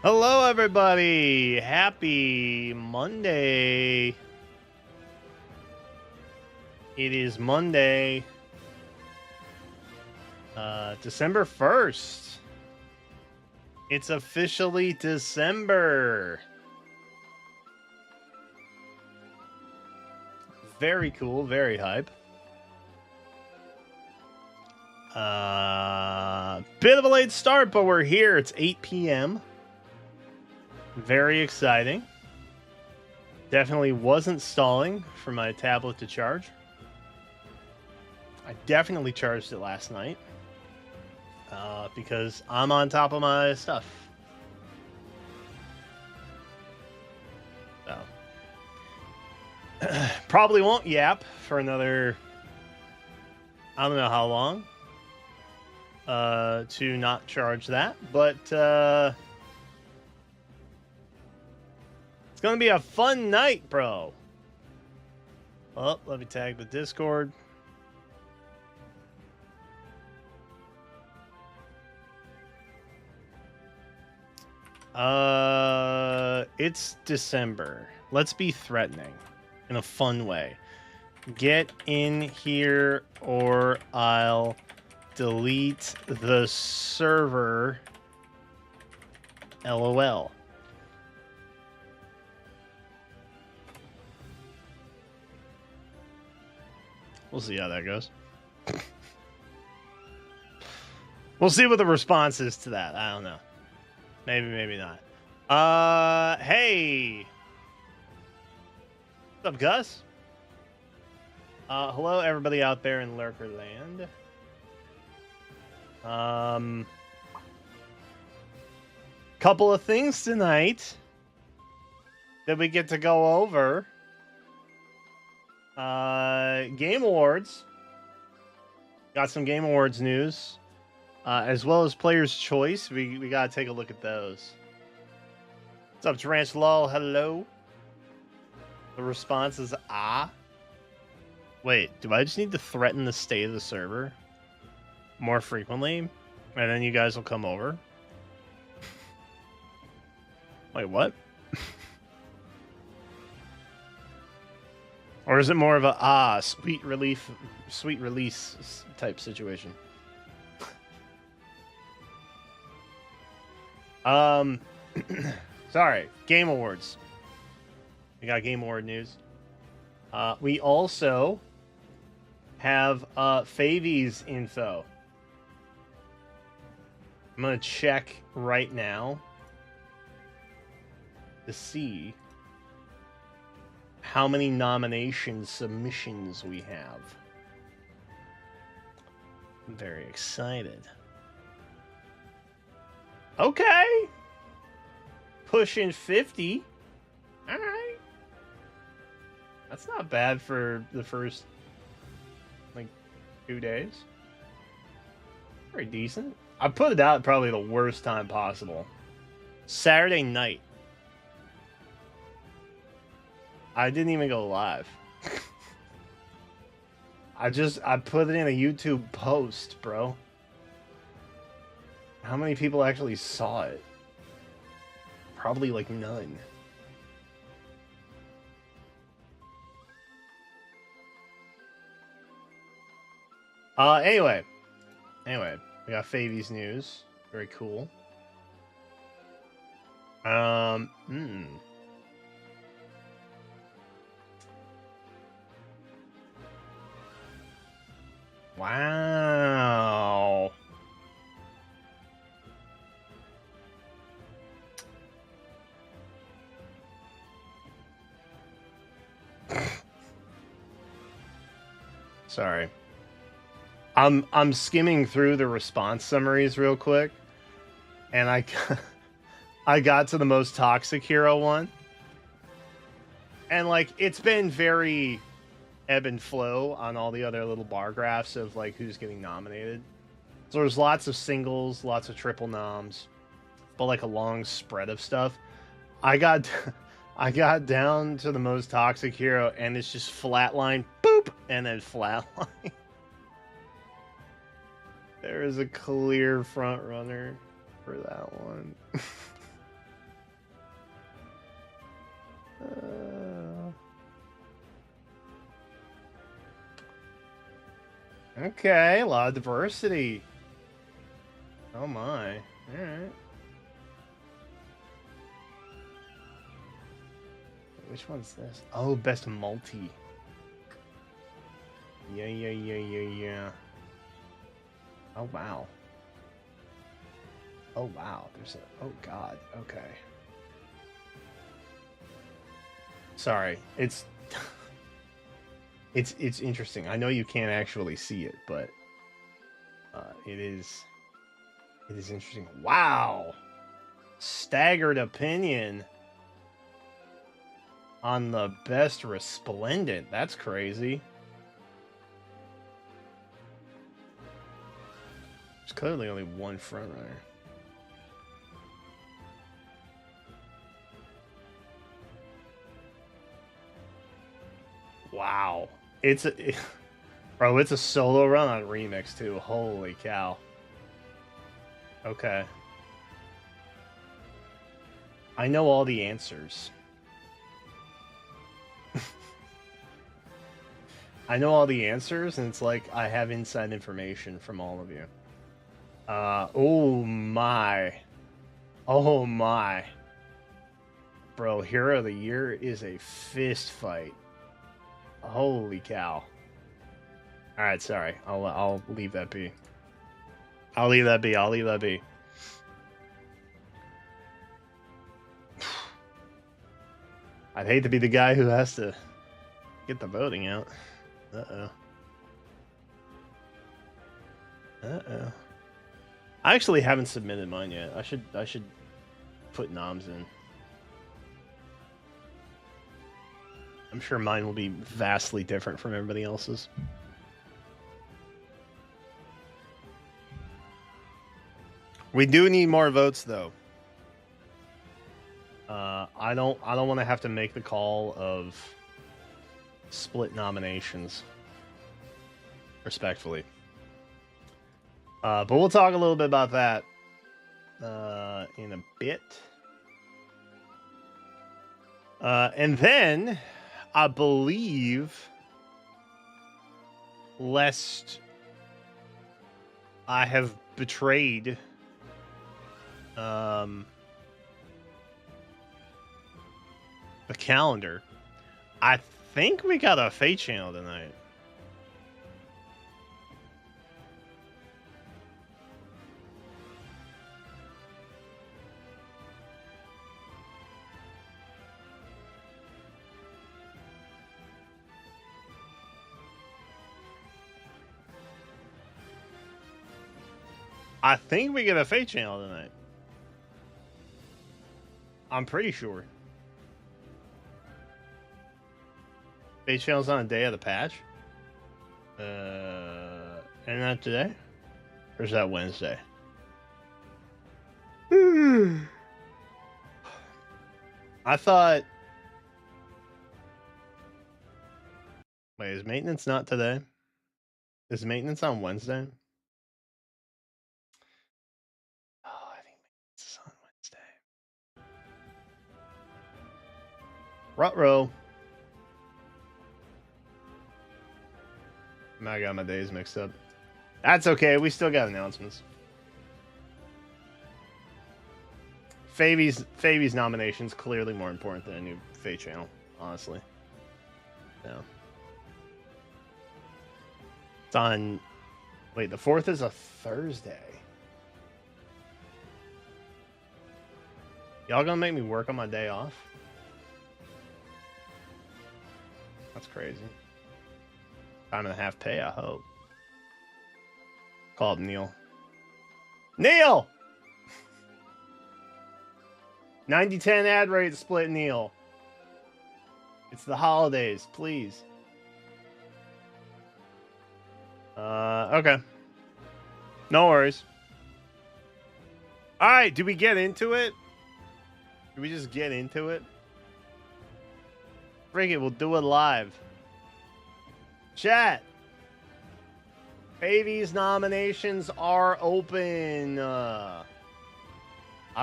Hello, everybody. Happy Monday. It is Monday, December 1st. It's officially December. Very cool, very hype. Bit of a late start, but we're here. It's 8 p.m. Very exciting. Definitely wasn't stalling for my tablet to charge. I definitely charged it last night because I'm on top of my stuff. So probably won't yap for another, I don't know how long to not charge that, but it's gonna be a fun night, bro. Well, let me tag the Discord. It's December. Let's be threatening in a fun way. Get in here or I'll delete the server. LOL. We'll see how that goes. We'll see what the response is to that. I don't know. Maybe, maybe not. Hey. What's up, Gus? Hello, everybody out there in Lurkerland. Couple of things tonight that we get to go over. Game Awards. Got some Game Awards news. As well as Player's Choice. We gotta take a look at those. What's up, Tarantula Lol? Hello. The response is ah. Wait, do I just need to threaten the state of the server more frequently? And then you guys will come over? Wait, what? Or is it more of a sweet release type situation? Sorry, Game Awards. We got Game Award news. We also have Fehvies info. I'm gonna check right now to see how many nomination submissions we have. I'm very excited. Okay. Pushing 50. All right. That's not bad for the first, 2 days. Very decent. I put it out at probably the worst time possible. Saturday night. I didn't even go live. I put it in a YouTube post, bro. How many people actually saw it? Probably none. Anyway, we got Fehvies news. Very cool. Wow. Sorry. I'm skimming through the response summaries real quick, and I got to the most toxic hero one, and it's been very ebb and flow on all the other little bar graphs of who's getting nominated. So there's lots of singles, lots of triple noms, but a long spread of stuff. I got down to the most toxic hero, and it's just flatline, boop, and then flatline. There is a clear front runner for that one. Okay, a lot of diversity. Oh my. Alright. Which one's this? Oh, best multi. Yeah. Oh wow. Oh wow. There's a. Oh god. Okay. Sorry. It's. it's interesting. I know you can't actually see it, but it is interesting. Wow. Staggered opinion on the best resplendent. That's crazy. There's clearly only one front runner. Wow. Bro, it's a solo run on Remix too. Holy cow. Okay. I know all the answers. I know all the answers, and it's like I have inside information from all of you. Oh my. Oh my. Bro, Hero of the Year is a fist fight. Holy cow. Alright, sorry. I'll leave that be. I'll leave that be. I'd hate to be the guy who has to get the voting out. Uh-oh. I actually haven't submitted mine yet. I should put noms in. I'm sure mine will be vastly different from everybody else's. We do need more votes though. I don't want to have to make the call of split nominations. Respectfully. But we'll talk a little bit about that in a bit. And then I believe, lest I have betrayed the calendar, I think we got a Fate channel tonight. I think we get a Fate channel tonight. I'm pretty sure. Fate channel's on a day of the patch. And not today? Or is that Wednesday? I thought. Wait, is maintenance not today? Is maintenance on Wednesday? Oh, I think maintenance is on Wednesday. Ruh-roh. I got my days mixed up. That's okay. We still got announcements. Fehvies nomination's clearly more important than a new Fate channel, honestly. Yeah. It's on. Wait, the 4th is a Thursday. Y'all gonna make me work on my day off? That's crazy. Time and a half pay, I hope. Call up Neil. Neil! 90-10 ad rate split, Neil. It's the holidays, please. Okay. No worries. Alright, do we get into it? Do we just get into it? Frig it, we'll do it live. Chat. Fehvies nominations are open. I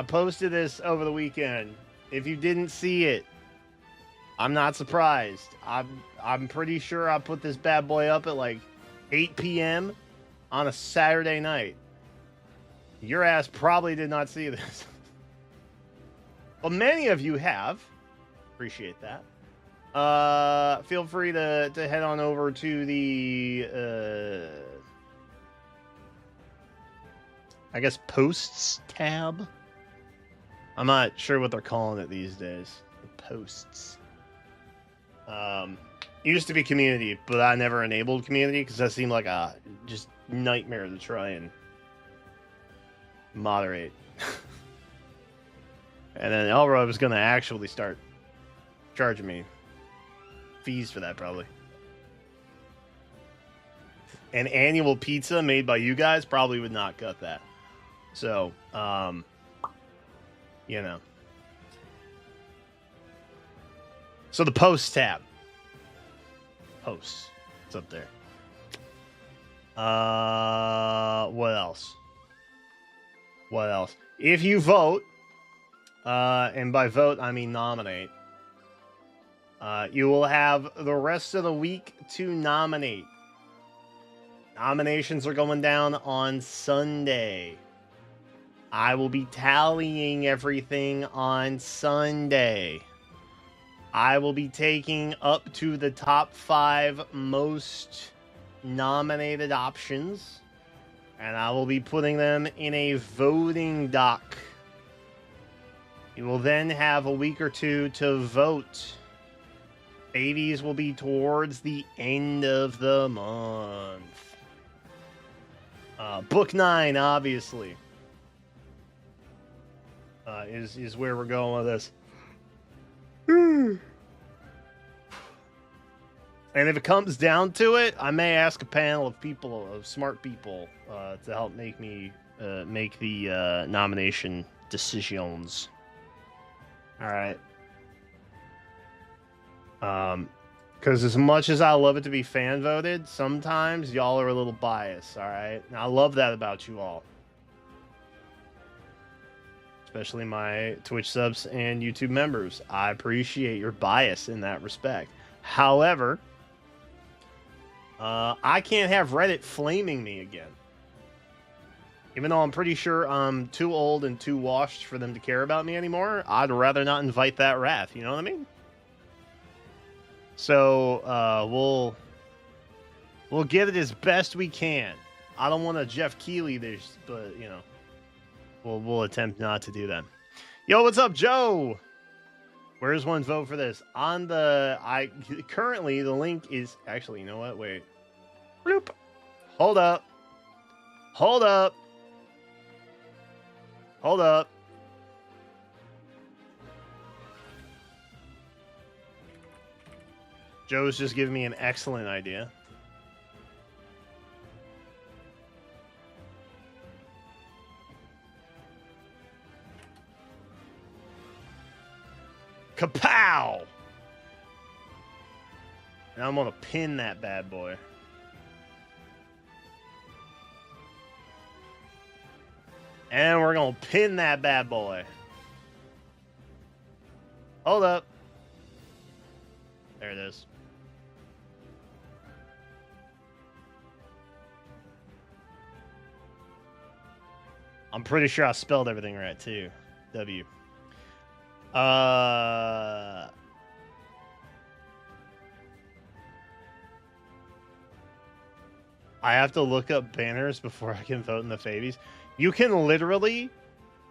posted this over the weekend. If you didn't see it, I'm not surprised. I'm pretty sure I put this bad boy up at like 8 p.m. on a Saturday night. Your ass probably did not see this. Well, many of you have. Appreciate that. Feel free to head on over to the I guess posts tab. I'm not sure what they're calling it these days. The posts. It used to be community, but I never enabled community because that seemed like a just nightmare to try and moderate. And then Elroy was going to actually start charging me fees for that, probably. An annual pizza made by you guys probably would not cut that. So, you know. So the posts tab. Posts. It's up there. What else? What else? If you vote, and by vote I mean nominate, you will have the rest of the week to nominate. Nominations are going down on Sunday. I will be tallying everything on Sunday. I will be taking up to the top 5 most nominated options, and I will be putting them in a voting doc. You will then have a week or two to vote. Fehvies will be towards the end of the month. Book 9, obviously, is where we're going with this. And if it comes down to it, I may ask a panel of people, of smart people, to help make me make the nomination decisions. All right. Because as much as I love it to be fan voted, sometimes y'all are a little biased. All right. And I love that about you all, especially my Twitch subs and YouTube members. I appreciate your bias in that respect. However, I can't have Reddit flaming me again. Even though I'm pretty sure I'm too old and too washed for them to care about me anymore, I'd rather not invite that wrath. You know what I mean? So we'll get it as best we can. I don't want to Jeff Keighley this, but you know, we'll attempt not to do that. Yo, what's up, Joe? Where's one vote for this? On the currently the link is actually, you know what? Wait. Bloop. Hold up. Hold up. Hold up. Joe's just giving me an excellent idea. Kapow! And I'm gonna pin that bad boy. And we're gonna pin that bad boy. Hold up. There it is. I'm pretty sure I spelled everything right too. W. I have to look up banners before I can vote in the Fehvies. You can literally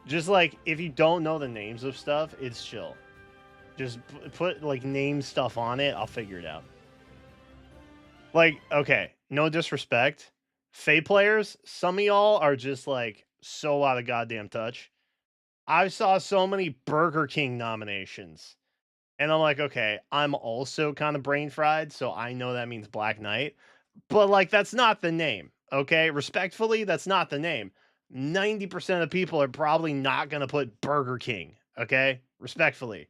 just like, if you don't know the names of stuff, it's chill. Just put like name stuff on it. I'll figure it out. Like, okay, no disrespect. Fae players, some of y'all are just like so out of goddamn touch. I saw so many Burger King nominations. And I'm like, okay, I'm also kind of brain fried, so I know that means Black Knight. But like, that's not the name, okay? Respectfully, that's not the name. 90% of people are probably not going to put Burger King, okay? Respectfully.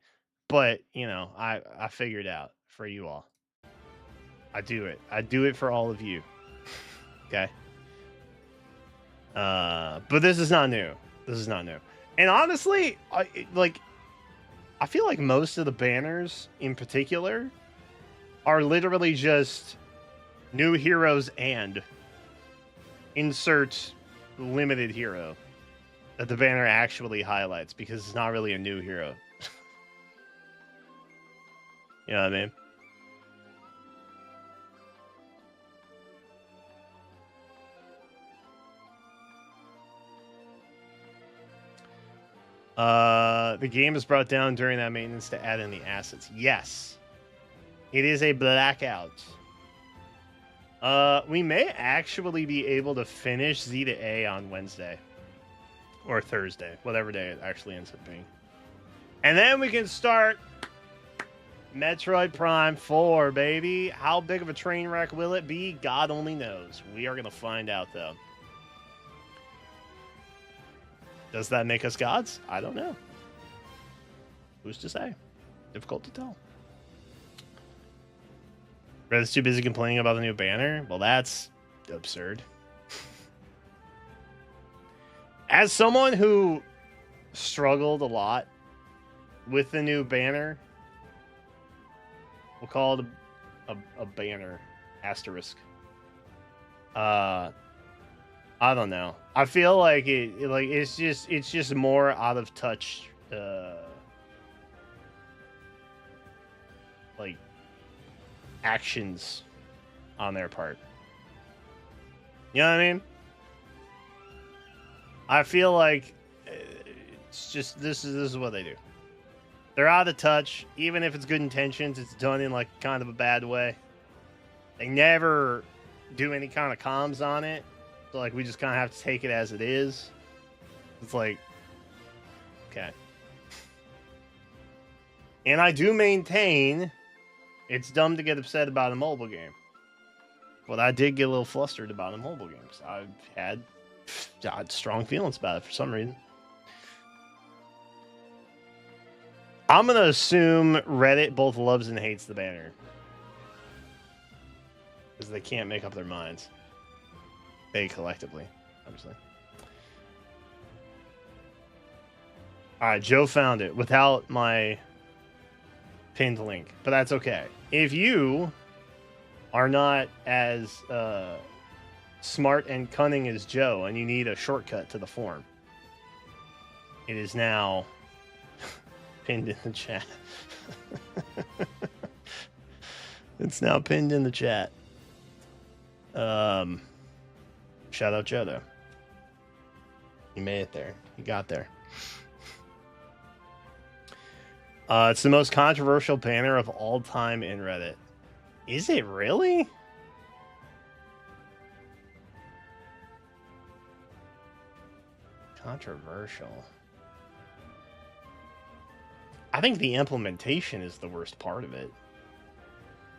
But, you know, I figured out for you all. I do it. I do it for all of you. Okay? But this is not new. This is not new. And honestly, I feel like most of the banners in particular are literally just New heroes and insert limited hero that the banner actually highlights, because it's not really a new hero. You know what I mean? The game is brought down during that maintenance to add in the assets. Yes. It is a blackout. We may actually be able to finish Z to A on Wednesday. Or Thursday. Whatever day it actually ends up being. And then we can start Metroid Prime 4, baby. How big of a train wreck will it be? God only knows. We are going to find out, though. Does that make us gods? I don't know. Who's to say? Difficult to tell. Red's too busy complaining about the new banner? Well, that's absurd. As someone who struggled a lot with the new banner, we'll call it a banner asterisk. I don't know. I feel like it's just more out of touch. Like actions on their part. You know what I mean? I feel like it's just this is what they do. They're out of touch. Even if it's good intentions, it's done in like kind of a bad way. They never do any kind of comms on it. So like we just kind of have to take it as it is. It's like, okay. And I do maintain it's dumb to get upset about a mobile game. But I did get a little flustered about a mobile game. I had strong feelings about it for some reason. I'm going to assume Reddit both loves and hates the banner. Because they can't make up their minds. They collectively, obviously. Alright, Joe found it without my pinned link. But that's okay. If you are not as smart and cunning as Joe and you need a shortcut to the form, it is now pinned in the chat. It's now pinned in the chat. Shout out Joe, though. He made it there. He got there. It's the most controversial banner of all time in Reddit. Is it really? Controversial. I think the implementation is the worst part of it.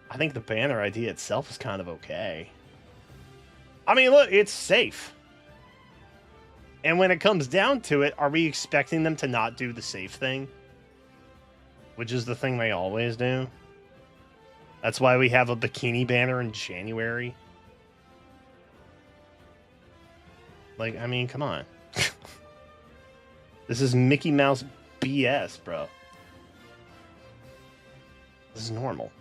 I think the banner idea itself is kind of okay. I mean, look, it's safe. And when it comes down to it, are we expecting them to not do the safe thing? Which is the thing they always do. That's why we have a bikini banner in January. Like, I mean, come on. This is Mickey Mouse BS, bro. This is normal.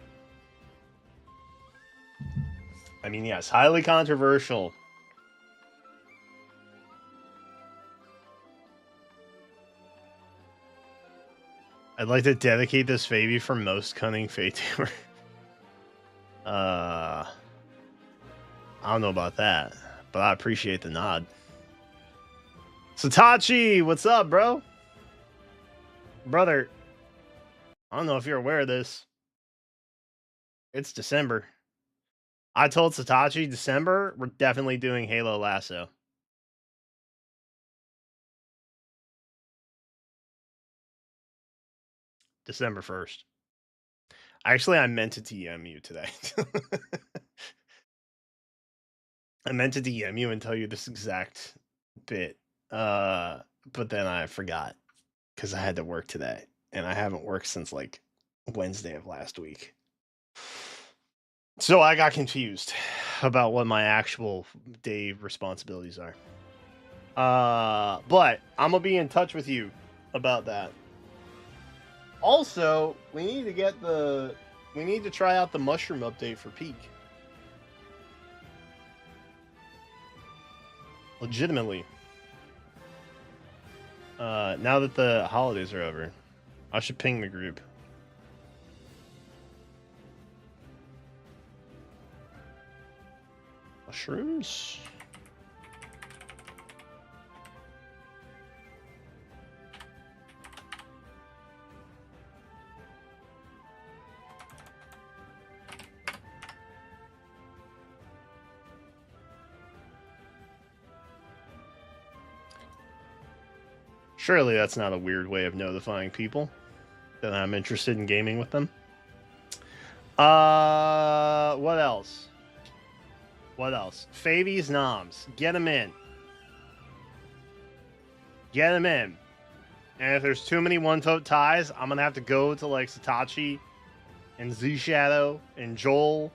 I mean, yes, highly controversial. I'd like to dedicate this Fehvies for most cunning Fate-Tamer. I don't know about that, but I appreciate the nod. Satachi, what's up, bro? Brother, I don't know if you're aware of this. It's December. I told Satachi December, we're definitely doing Halo Lasso. December 1st. Actually, I meant to DM you today. I meant to DM you and tell you this exact bit. But then I forgot because I had to work today. And I haven't worked since like Wednesday of last week. So I got confused about what my actual day responsibilities are. But I'm gonna be in touch with you about that. Also, we need to try out the mushroom update for Peak. Legitimately. Now that the holidays are over, I should ping the group. Mushrooms. Surely that's not a weird way of notifying people that I'm interested in gaming with them. What else? What else? Fehvies noms. Get them in. Get them in. And if there's too many one-vote ties, I'm going to have to go to, like, Satachi and Z-Shadow and Joel.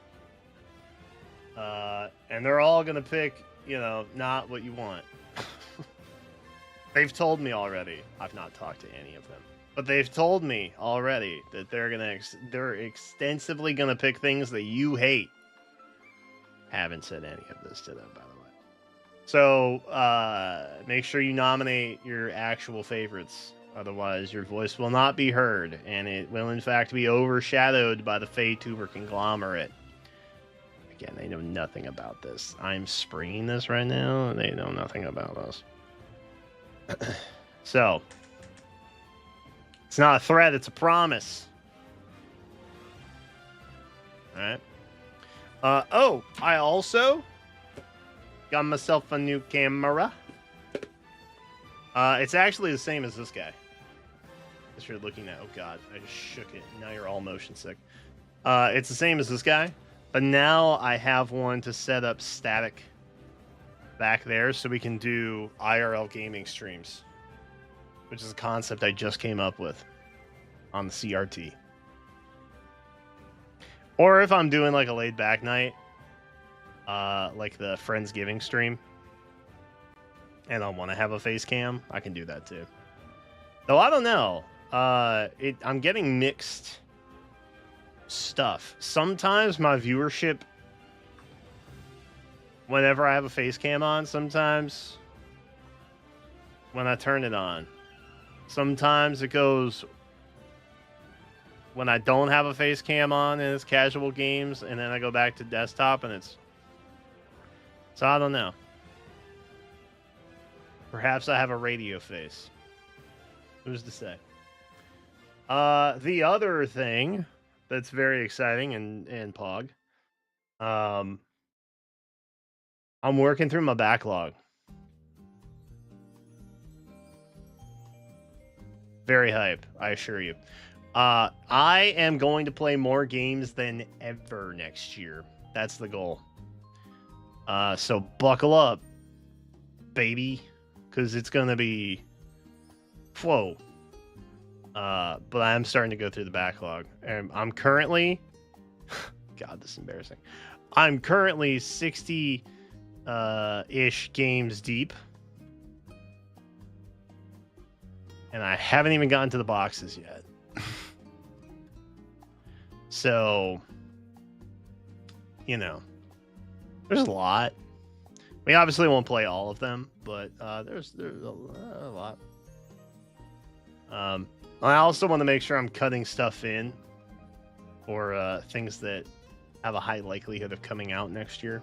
And they're all going to pick, you know, not what you want. They've told me already. I've not talked to any of them. But they've told me already that they're extensively going to pick things that you hate. Haven't said any of this to them, by the way. So make sure you nominate your actual favorites. Otherwise, your voice will not be heard, and it will, in fact, be overshadowed by the Feytuber conglomerate. Again, they know nothing about this. I'm springing this right now, and they know nothing about us. So, it's not a threat, it's a promise. Alright. Oh, I also got myself a new camera. It's actually the same as this guy. As you're looking at, oh god, I just shook it. Now you're all motion sick. It's the same as this guy, but now I have one to set up static back there so we can do IRL gaming streams, which is a concept I just came up with on the CRT. Or if I'm doing like a laid back night, like the Friendsgiving stream, and I want to have a face cam, I can do that too. Though I don't know. I'm getting mixed stuff. Sometimes my viewership, whenever I have a face cam on, sometimes when I turn it on, sometimes it goes when I don't have a face cam on and it's casual games, and then I go back to desktop and it's... So I don't know. Perhaps I have a radio face. Who's to say? The other thing that's very exciting and Pog, I'm working through my backlog. Very hype, I assure you. I am going to play more games than ever next year. That's the goal. So buckle up, baby, because it's going to be... Whoa. But I'm starting to go through the backlog. And I'm currently... God, this is embarrassing. I'm currently 60-ish games deep. And I haven't even gotten to the boxes yet. So, you know, there's a lot. We obviously won't play all of them, but there's a lot. I also want to make sure I'm cutting stuff in for things that have a high likelihood of coming out next year.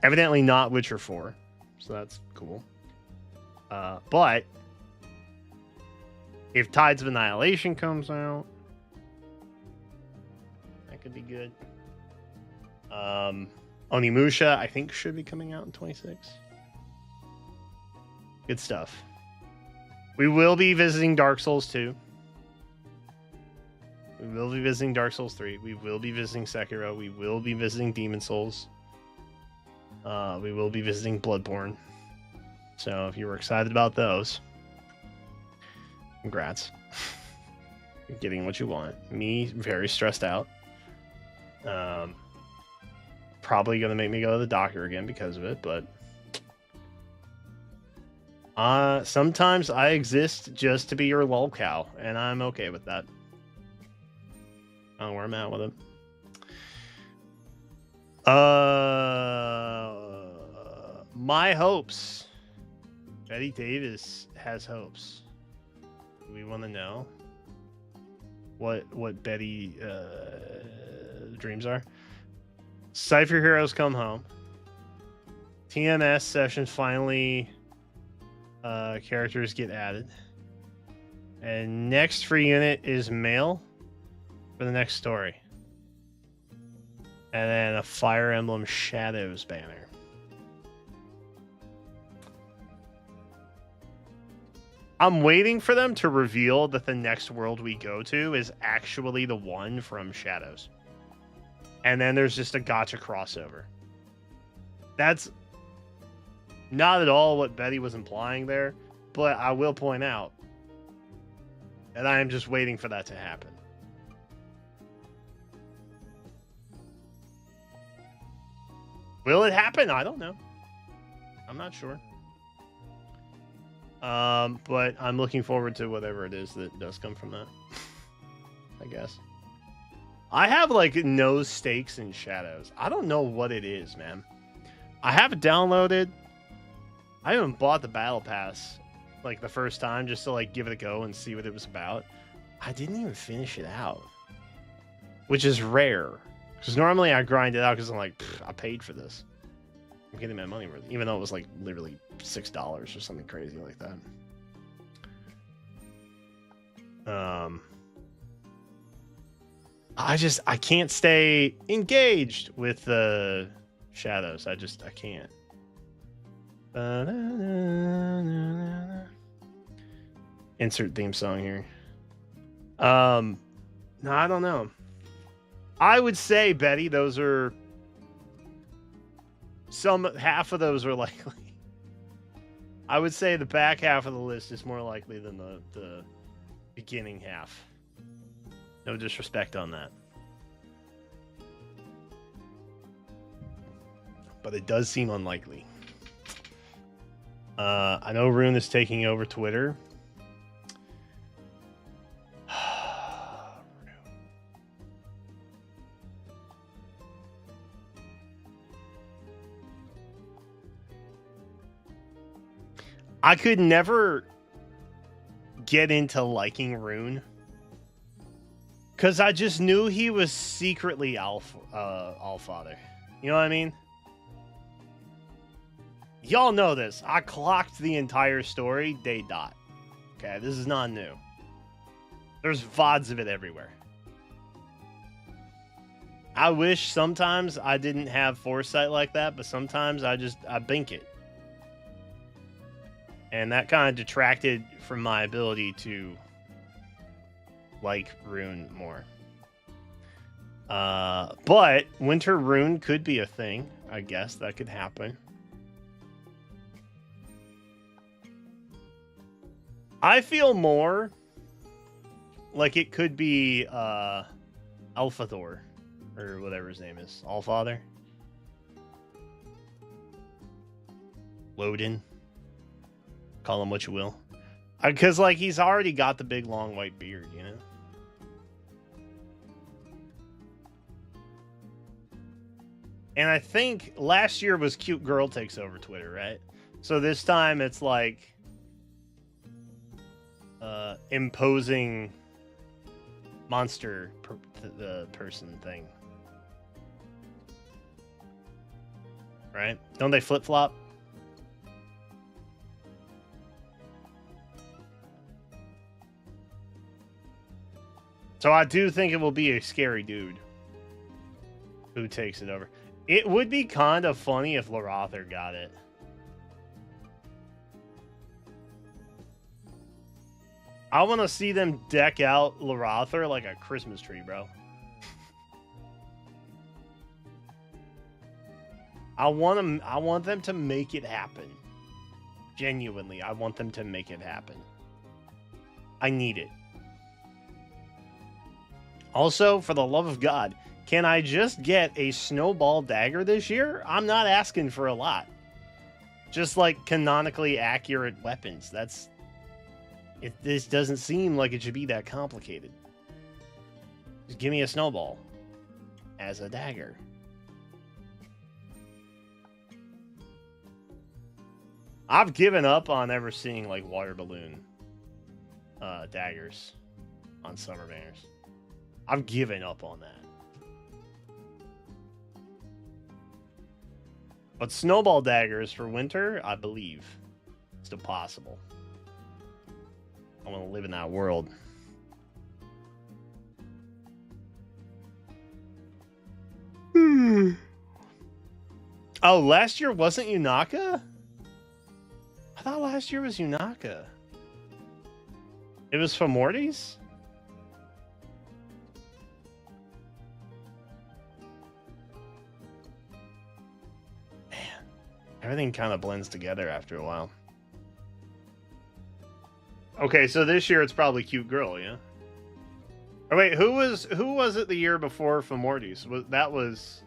Evidently not Witcher 4, so that's cool. But if Tides of Annihilation comes out, that could be good. Onimusha, I think, should be coming out in 26. Good stuff. We will be visiting Dark Souls 2. We will be visiting Dark Souls 3. We will be visiting Sekiro. We will be visiting Demon Souls. We will be visiting Bloodborne. So if you were excited about those, congrats. You're getting what you want. Me, very stressed out. Probably going to make me go to the doctor again because of it, but... sometimes I exist just to be your lol cow, and I'm okay with that. I don't know where I'm at with it. My hopes. Betty Davis has hopes. Do we want to know what Betty dreams are? Cypher Heroes come home. TMS sessions finally characters get added. And next free unit is mail for the next story. And then a Fire Emblem Shadows banner. I'm waiting for them to reveal that the next world we go to is actually the one from Shadows. And then there's just a gacha crossover. That's not at all what Betty was implying there, but I will point out that I am just waiting for that to happen. Will it happen? I don't know. I'm not sure. But I'm looking forward to whatever it is that does come from that. I guess. I have like no stakes in Shadows. I don't know what it is, man. I have it downloaded. I haven't bought the Battle Pass like the first time just to like give it a go and see what it was about. I didn't even finish it out, which is rare because normally I grind it out because I'm like, I paid for this. I'm getting my money worth, even though it was like literally $6 or something crazy like that. I can't stay engaged with the Shadows. I can't. Insert theme song here. No, I don't know. I would say, Betty, those are half of those are likely. I would say the back half of the list is more likely than the beginning half. No disrespect on that. But it does seem unlikely. I know Rune is taking over Twitter. I could never get into liking Rune because I just knew he was secretly Allfather. You know what I mean? Y'all know this. I clocked the entire story day dot. Okay, this is not new. There's VODs of it everywhere. I wish sometimes I didn't have foresight like that, but sometimes I bink it. And that kind of detracted from my ability to like Rune more. But Winter Rune could be a thing. I guess that could happen. I feel more like it could be Alphathor or whatever his name is. Allfather? Woden? Call him what you will. Because, like, he's already got the big, long, white beard, you know? And I think last year was Cute Girl Takes Over Twitter, right? So this time it's, like, imposing monster person thing. Right? Don't they flip-flop? So I do think it will be a scary dude who takes it over. It would be kind of funny if Larother got it. I want to see them deck out Larother like a Christmas tree, bro. I want them to make it happen. Genuinely, I want them to make it happen. I need it. Also, for the love of God, can I just get a snowball dagger this year? I'm not asking for a lot. Just like canonically accurate weapons. This doesn't seem like it should be that complicated. Just give me a snowball as a dagger. I've given up on ever seeing like water balloon daggers on summer banners. I've given up on that. But snowball daggers for winter, I believe, still possible. I want to live in that world. Oh, last year wasn't Yunaka? I thought last year was Yunaka. It was Fehvies? Man, everything kind of blends together after a while. Okay, so this year it's probably Cute Girl, yeah? Oh, wait, who was it the year before Fehvies? That was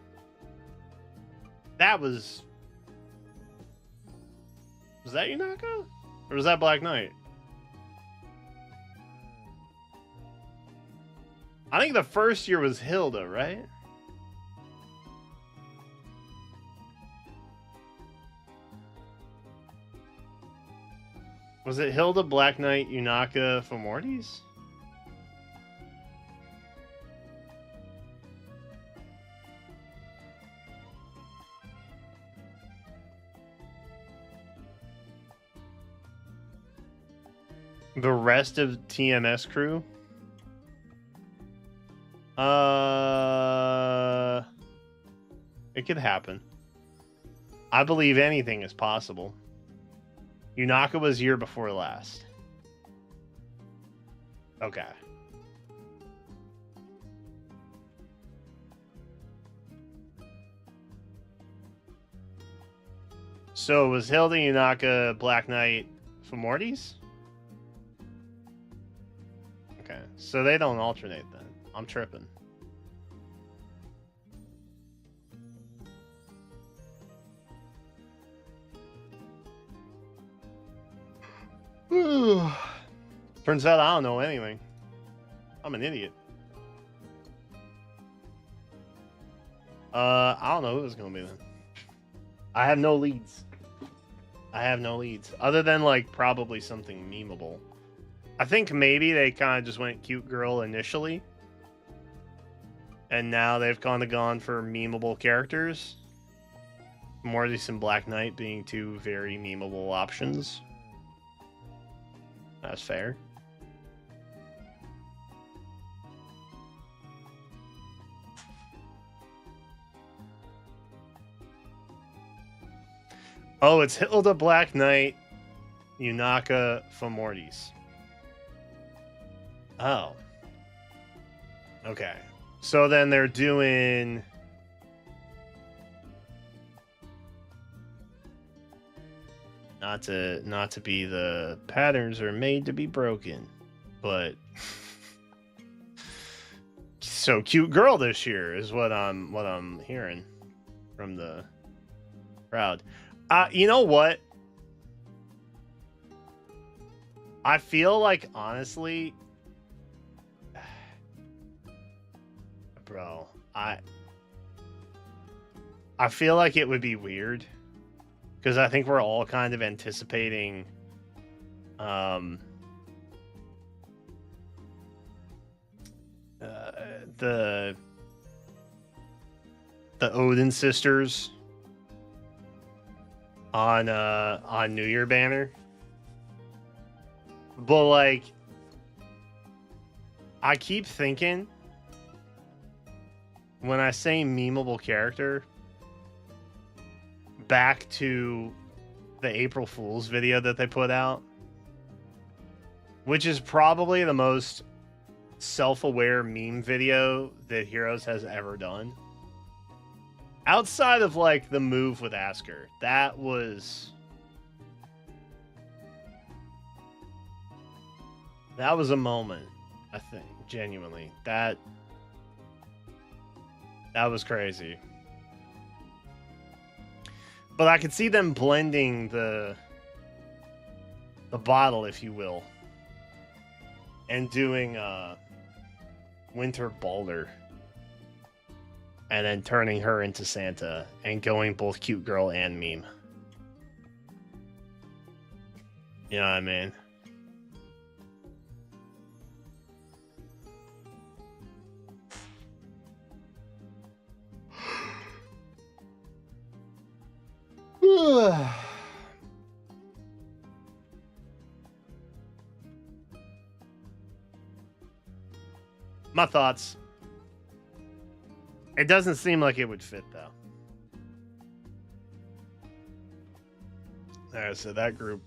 that Yunaka? Or was that Black Knight? I think the first year was Hilda, right? Was it Hilda, Black Knight, Yunaka, Fehvies? The rest of TMS crew? It could happen. I believe anything is possible. Yunaka was year before last. Okay. So was Hilda, Yunaka, Black Knight, Fehvies? Okay, so they don't alternate then. I'm tripping. Turns out I don't know anything. I'm an idiot. I don't know who it's gonna be then. I have no leads. Other than like probably something memeable. I think maybe they kind of just went Cute Girl initially. And now they've kind of gone for memeable characters. Mortis and Black Knight being two very memeable options. That's fair. Oh, it's Hilda, Black Knight, Yunaka, Fehvies. Oh. Okay. So then they're doing... Not to be the patterns are made to be broken, but so Cute Girl this year is what I'm hearing from the crowd. You know what? I feel like honestly, bro, I feel like it would be weird. Because I think we're all kind of anticipating the Odin sisters on New Year banner. But like I keep thinking when I say memeable character back to the April Fool's video that they put out, which is probably the most self-aware meme video that Heroes has ever done. Outside of like the move with Asker, that was a moment, I think, genuinely. That was crazy. But I could see them blending the bottle, if you will, and doing Winter Balder, and then turning her into Santa and going both Cute Girl and meme. You know what I mean? My thoughts. It doesn't seem like it would fit, though. Alright, so that group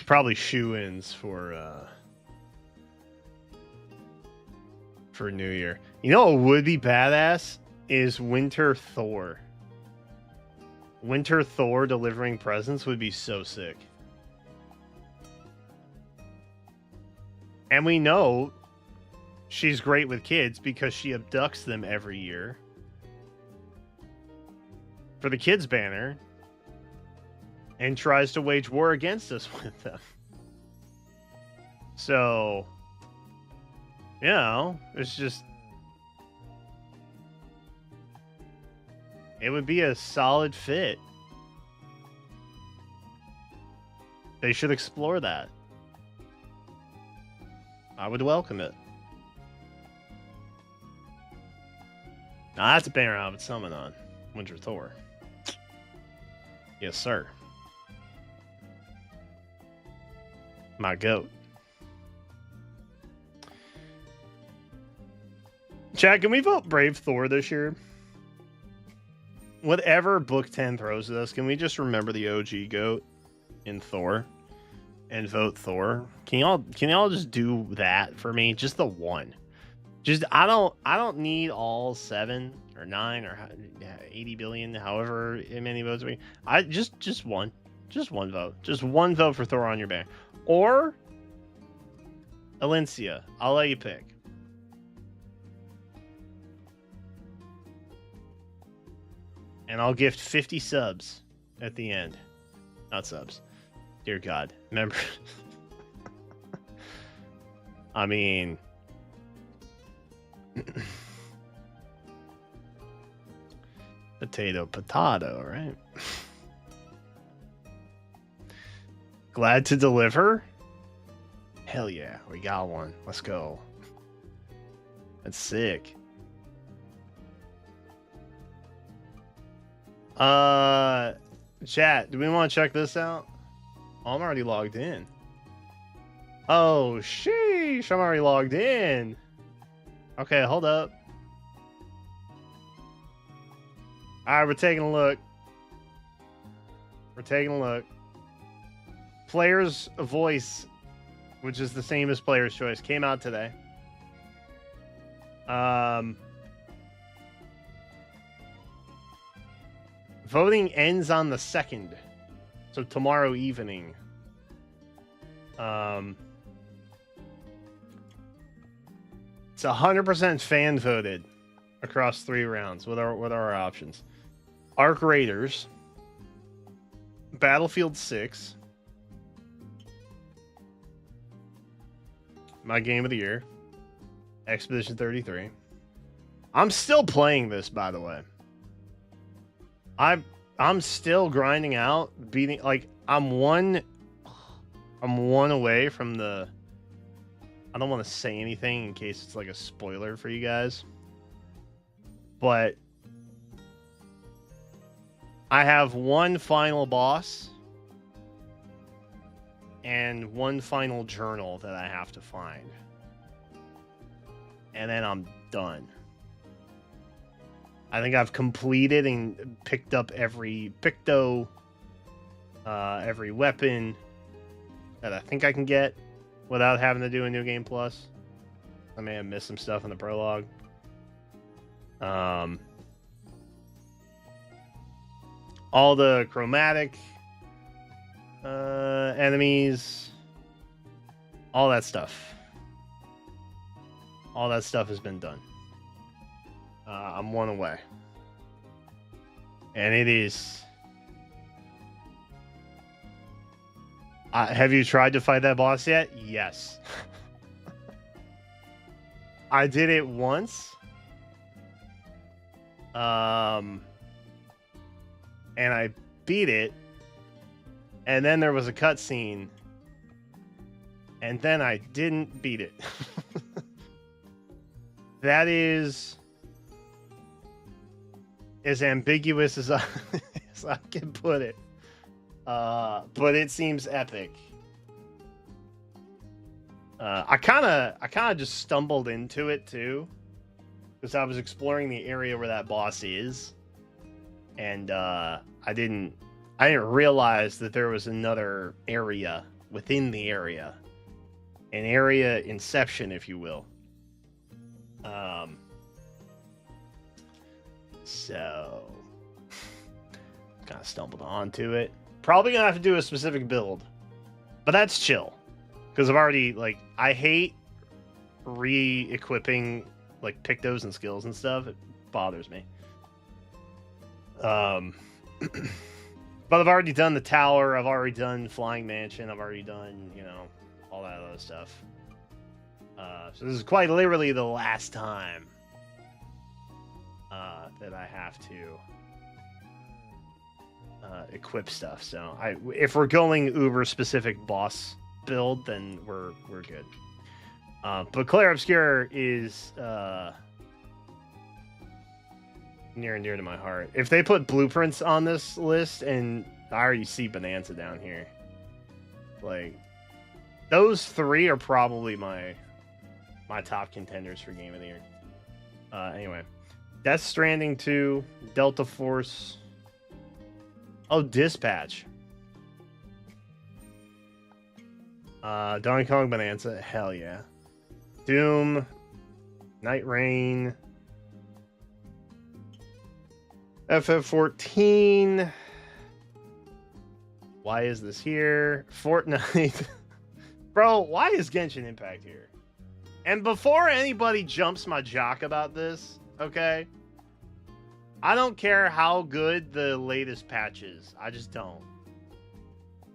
probably shoe-ins for New Year. You know what would be badass is Winter Thor. Winter Thor delivering presents would be so sick. And we know she's great with kids because she abducts them every year for the kids banner and tries to wage war against us with them. So, you know, it's just, it would be a solid fit. They should explore that. I would welcome it. Now that's a banner I would summon on Winter Thor. Yes, sir. My goat. Chad, can we vote Brave Thor this year? Whatever Book 10 throws at us, can we just remember the OG goat in Thor and vote Thor? Can y'all just do that for me? Just the one. Just I don't need all 7 or 9 or 80 billion, however many votes we. I just one. Just one vote. Just one vote for Thor on your banner. Or Alencia. I'll let you pick. And I'll gift 50 subs at the end. Not subs. Dear God. Remember. I mean. Potato, right? Glad to deliver? Hell yeah, we got one. Let's go. That's sick. Chat, do we want to check this out? Oh, I'm already logged in. Oh, sheesh, I'm already logged in. Okay, hold up. Alright, we're taking a look. We're taking a look. Player's Voice, which is the same as Player's Choice, came out today. Voting ends on the 2nd. So tomorrow evening. It's 100% fan voted across 3 rounds. What are our options? Arc Raiders, Battlefield 6, my game of the year, Expedition 33. I'm still playing this, by the way. I'm still grinding out, beating, like, I'm one away from the. I don't want to say anything in case it's like a spoiler for you guys, but I have one final boss and one final journal that I have to find, and then I'm done. I think I've completed and picked up every every weapon that I think I can get without having to do a New Game Plus. I may have missed some stuff in the prologue. All the chromatic enemies, all that stuff. All that stuff has been done. I'm one away. And it is... have you tried to fight that boss yet? Yes. I did it once. And I beat it. And then there was a cutscene. And then I didn't beat it. That is as ambiguous as as I can put it. But it seems epic. I kind of just stumbled into it too, because I was exploring the area where that boss is, and I didn't realize that there was another area within the area, an area inception, if you will. So kind of stumbled onto it. Probably gonna have to do a specific build, but that's chill. Because I've already, like, I hate re-equipping, like, pictos and skills and stuff. It bothers me. But I've already done the tower. I've already done Flying Mansion. I've already done, you know, all that other stuff. So this is quite literally the last time that I have to equip stuff. So if we're going uber-specific boss build, then we're good. But Claire Obscure is near and dear to my heart. If they put blueprints on this list, and I already see Bonanza down here, like, those three are probably my top contenders for Game of the Year. Anyway, Death Stranding 2, Delta Force. Oh, Dispatch. Donkey Kong Bonanza, hell yeah. Doom, Night Rain, FF14. Why is this here? Fortnite. Bro, why is Genshin Impact here? And before anybody jumps my jock about this, okay? I don't care how good the latest patch is. I just don't.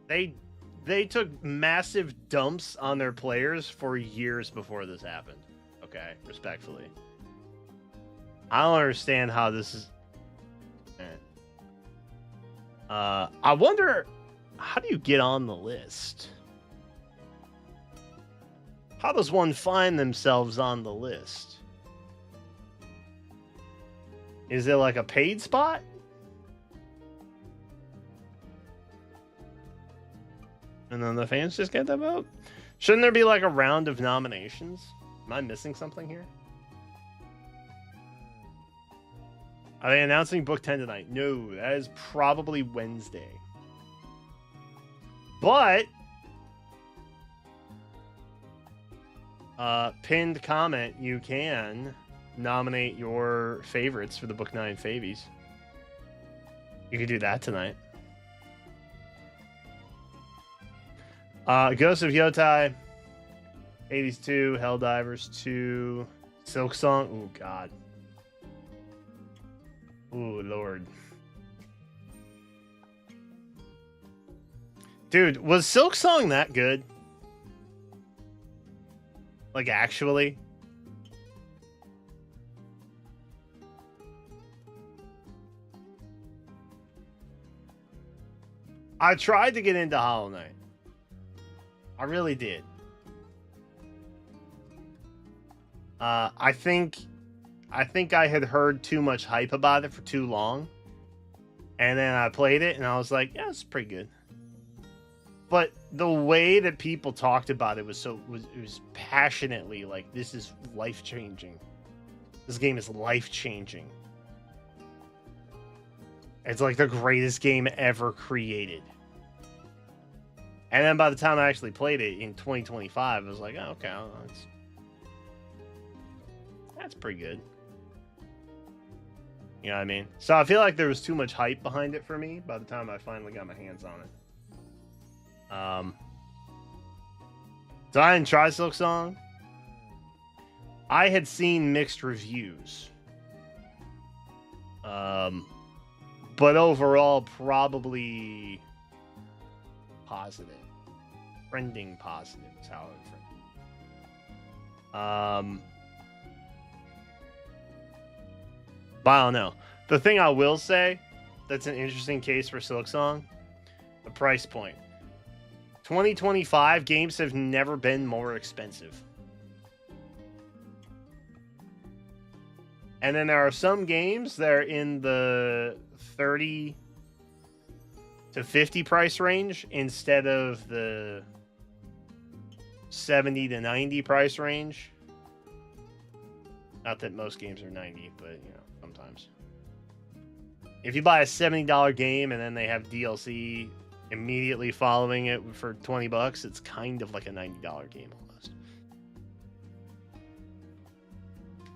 They took massive dumps on their players for years before this happened. Okay, respectfully. I don't understand how this is... I wonder, how do you get on the list? How does one find themselves on the list? Is it like a paid spot? And then the fans just get the vote? Shouldn't there be like a round of nominations? Am I missing something here? Are they announcing Book 10 tonight? No, that is probably Wednesday. But pinned comment, you can nominate your favorites for the Book 9 Fehvies. You could do that tonight. Ghost of Yotai, Hades 2, Helldivers 2, Silk Song. Oh, God. Oh, Lord. Dude, was Silk Song that good? Like, actually? I tried to get into Hollow Knight. I really did. I think I had heard too much hype about it for too long. And then I played it and I was like, yeah, it's pretty good. But the way that people talked about it was passionately like, this is life-changing. This game is life-changing. It's like the greatest game ever created. And then by the time I actually played it in 2025, I was like, oh, okay, that's pretty good. You know what I mean? So I feel like there was too much hype behind it for me by the time I finally got my hands on it. So I didn't try Silk Song. I had seen mixed reviews. But overall, probably positive. Trending positive is how I would frame it. But I don't know. The thing I will say that's an interesting case for Silk Song, the price point. 2025 games have never been more expensive. And then there are some games that are in the 30 to 50 price range instead of the 70 to 90 price range. Not that most games are 90, but you know, sometimes. If you buy a $70 game and then they have DLC immediately following it for $20, it's kind of like a $90 game almost.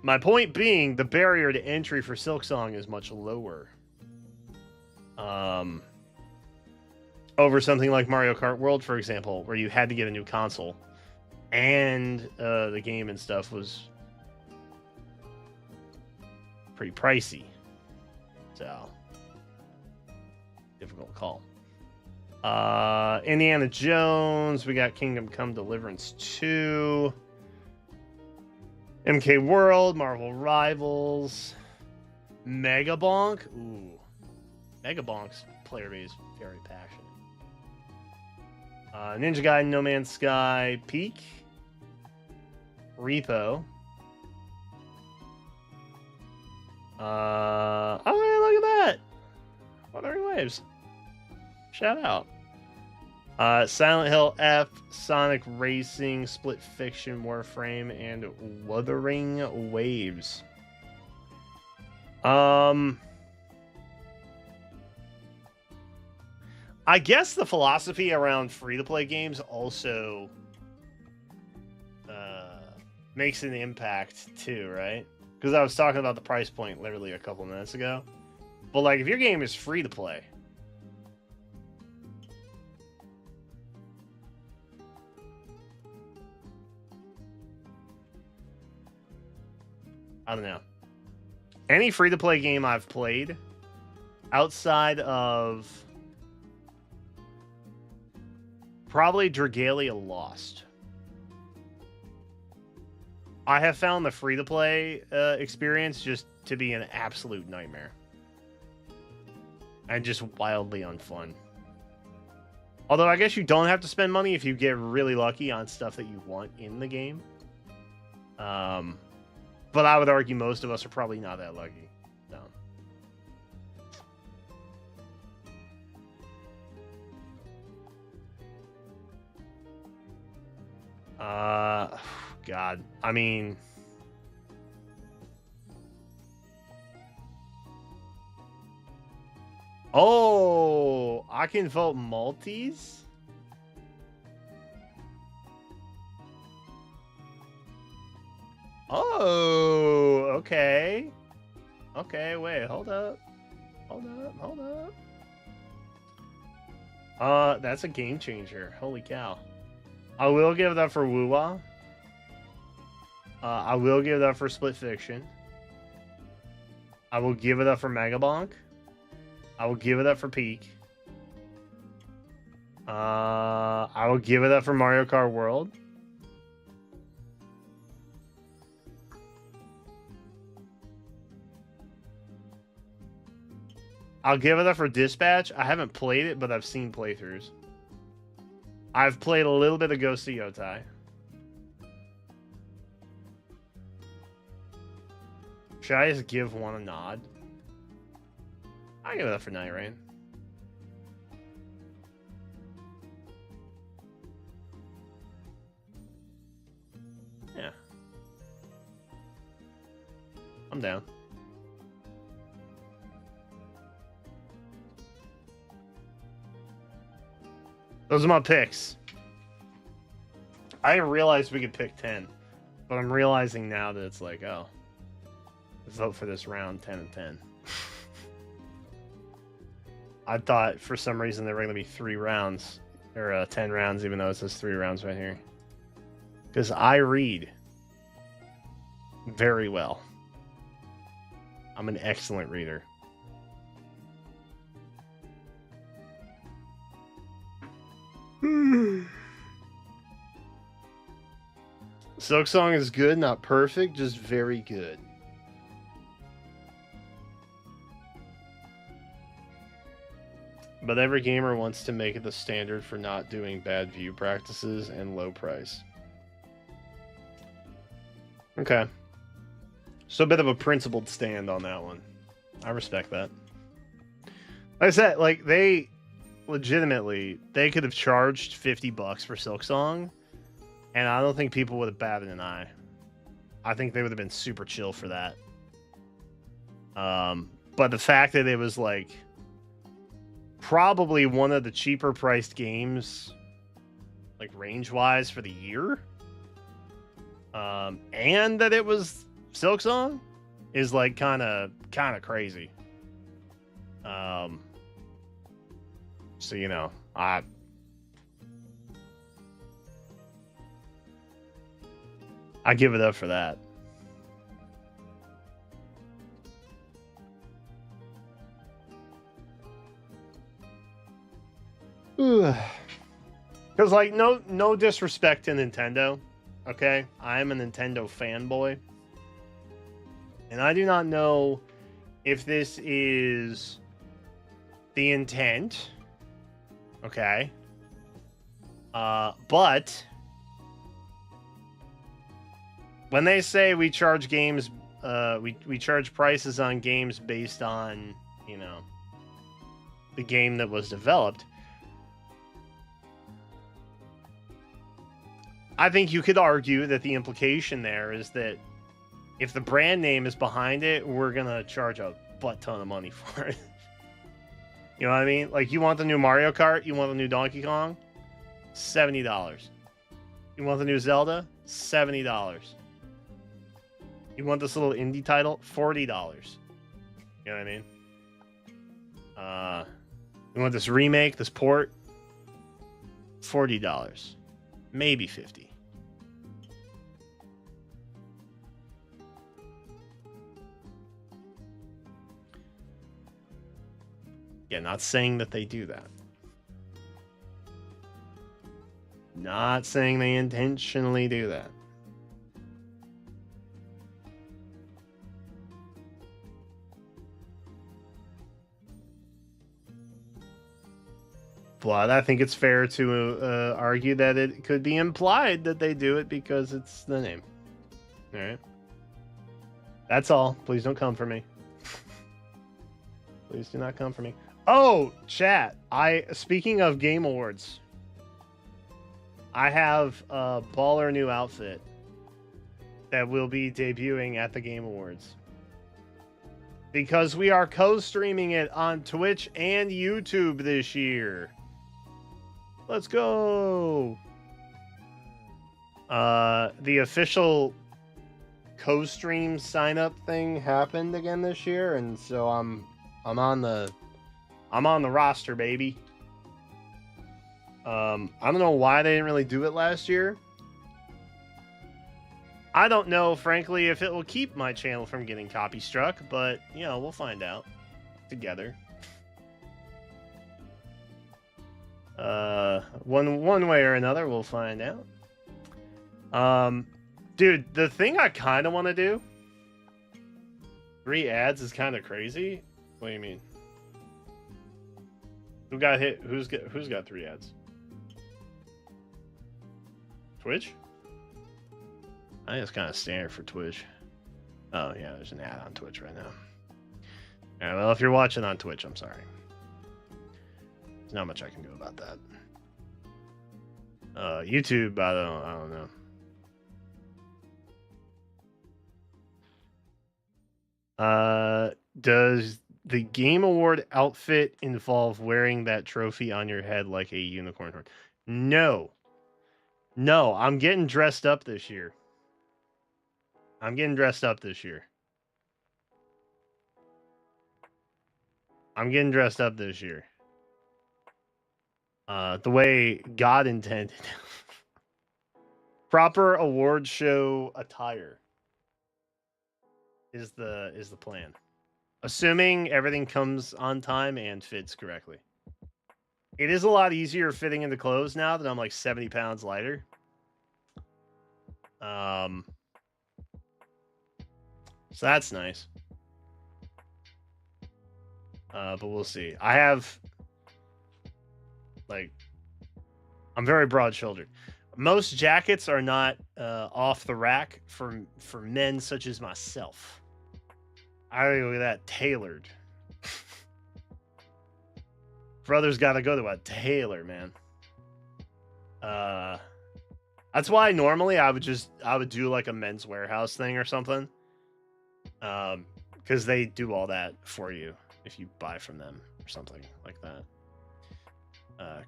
My point being, the barrier to entry for Silksong is much lower. Over something like Mario Kart World, for example, where you had to get a new console, and the game and stuff was pretty pricey. So, difficult call. Indiana Jones, we got Kingdom Come Deliverance 2. MK World, Marvel Rivals, Mega Bonk. Ooh, Mega Bonk's player base very passionate. Ninja Gaiden, No Man's Sky, Peak, Repo. Oh, hey, look at that! Wuthering Waves. Shout out. Silent Hill F, Sonic Racing, Split Fiction, Warframe, and Wuthering Waves. I guess the philosophy around free-to-play games also makes an impact too, right? Because I was talking about the price point literally a couple minutes ago. But like, if your game is free-to-play, I don't know. Any free-to-play game I've played outside of probably Dragalia Lost, I have found the free-to-play experience just to be an absolute nightmare. And just wildly unfun. Although I guess you don't have to spend money if you get really lucky on stuff that you want in the game. But I would argue most of us are probably not that lucky. No. God. I mean, oh, I can vote multis? Oh, okay. Okay, wait, hold up. Hold up. That's a game changer. Holy cow. I will give that for Woo-Wah. I will give that for Split Fiction. I will give it up for Megabonk. I will give it up for Peak. I will give it up for Mario Kart World. I'll give it up for Dispatch. I haven't played it, but I've seen playthroughs. I've played a little bit of Ghost of Yotai. Should I just give one a nod? I'll give it up for Night Rain. Yeah. I'm down. Those are my picks. I didn't realize we could pick 10, but I'm realizing now that it's like, oh, vote for this round 10 and 10. I thought for some reason there were going to be 3 rounds, or 10 rounds, even though it says 3 rounds right here. Because I read very well. I'm an excellent reader. Silksong is good, not perfect, just very good. But every gamer wants to make it the standard for not doing bad view practices and low price. Okay. So a bit of a principled stand on that one. I respect that. Like I said, like they legitimately they could have charged $50 for Silksong, and I don't think people would have batted an eye. I think they would have been super chill for that. But the fact that it was like probably one of the cheaper priced games, like range wise for the year, and that it was Silksong, is like kind of crazy. So you know, I give it up for that. Because like no disrespect to Nintendo, okay? I am a Nintendo fanboy, and I do not know if this is the intent, okay? But when they say we charge games, we charge prices on games based on, you know, the game that was developed, I think you could argue that the implication there is that if the brand name is behind it, we're gonna charge a butt ton of money for it. You know what I mean? Like, you want the new Mario Kart? You want the new Donkey Kong? $70. You want the new Zelda? $70. You want this little indie title? $40. You know what I mean? You want this remake, this port? $40. Maybe $50. Yeah, not saying that they do that. Not saying they intentionally do that. But I think it's fair to argue that it could be implied that they do it because it's the name. All right. That's all. Please don't come for me. Please do not come for me. Oh, chat. Speaking of Game Awards, I have a baller new outfit that will be debuting at the Game Awards. Because we are co-streaming it on Twitch and YouTube this year. Let's go. The official co-stream sign-up thing happened again this year, and so I'm on the roster, baby. I don't know why they didn't really do it last year. I don't know, frankly, if it will keep my channel from getting copy struck, but you know, we'll find out together. One way or another, we'll find out. Dude, the thing I kind of want to do, 3 ads is kind of crazy. What do you mean? Who got hit? Who's got 3 ads? Twitch? I think it's kind of standard for Twitch. Oh yeah, there's an ad on Twitch right now. All right, well, if you're watching on Twitch, I'm sorry. There's not much I can do about that. YouTube, I don't know. Does the Game Award outfit involve wearing that trophy on your head like a unicorn horn? No. No, I'm getting dressed up this year. I'm getting dressed up this year. The way God intended. Proper award show attire is the plan. Assuming everything comes on time and fits correctly. It is a lot easier fitting into clothes now that I'm like 70 pounds lighter. So that's nice. But we'll see. I have Like, I'm very broad-shouldered. Most jackets are not off the rack for men such as myself. I look at that, tailored. Brothers got to go to a tailor, man. That's why normally I would do like a Men's Warehouse thing or something. Because they do all that for you if you buy from them or something like that.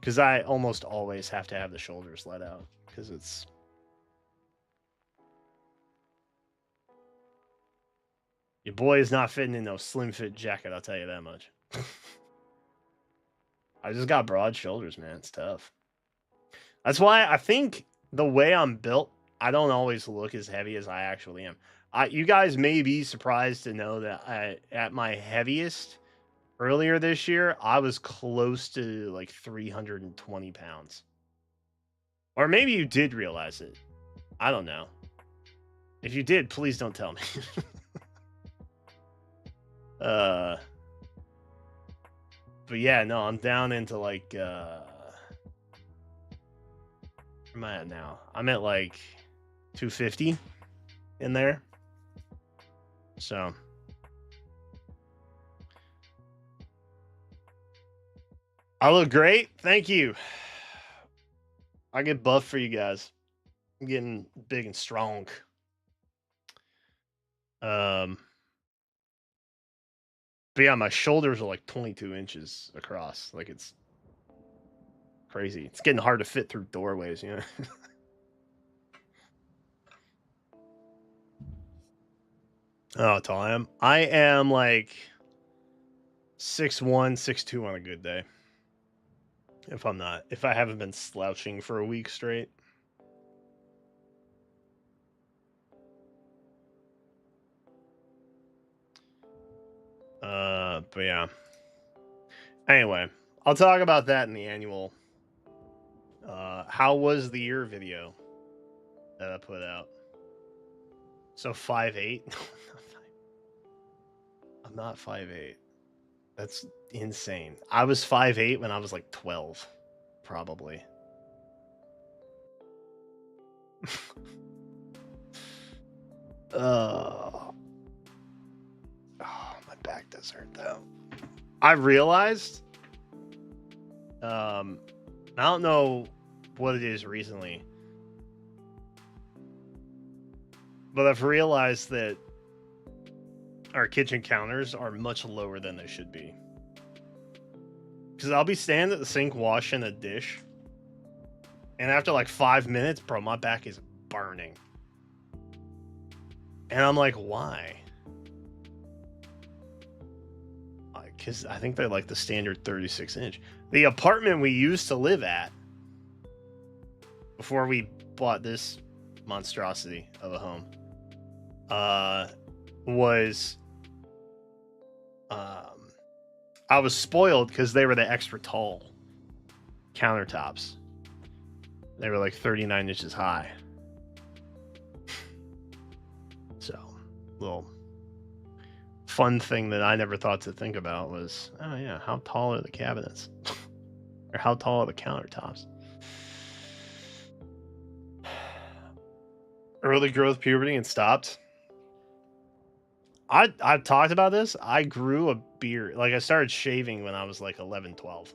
Because I almost always have to have the shoulders let out because it's. Your boy is not fitting in no slim fit jacket, I'll tell you that much. I just got broad shoulders, man. It's tough. That's why I think the way I'm built, I don't always look as heavy as I actually am. You guys may be surprised to know that at my heaviest earlier this year, I was close to like 320 pounds. Or maybe you did realize it. I don't know. If you did, please don't tell me. But yeah, no, I'm down into like where am I at now? I'm at like 250 in there. So I look great. Thank you. I get buff for you guys. I'm getting big and strong. But yeah, my shoulders are like 22 inches across. Like, it's crazy. It's getting hard to fit through doorways, you know? Oh, how tall I am? I am like 6'1", 6'2" on a good day. If I haven't been slouching for a week straight. But yeah. Anyway, I'll talk about that in the annual how was the year video that I put out. So 5'8". I'm not 5'8". That's insane. I was 5'8" when I was like 12, probably. Oh, my back does hurt though. I realized, I don't know what it is recently, but I've realized that our kitchen counters are much lower than they should be. Because I'll be standing at the sink washing a dish, and after like 5 minutes, bro, my back is burning. And I'm like, why? Because I think they're like the standard 36-inch. The apartment we used to live at before we bought this monstrosity of a home was I was spoiled because they were the extra tall countertops. They were like 39 inches high. So, little fun thing that I never thought to think about was, oh yeah, how tall are the cabinets? Or how tall are the countertops? Early growth puberty and stopped. I've talked about this. I grew a beard. Like, I started shaving when I was like 11, 12.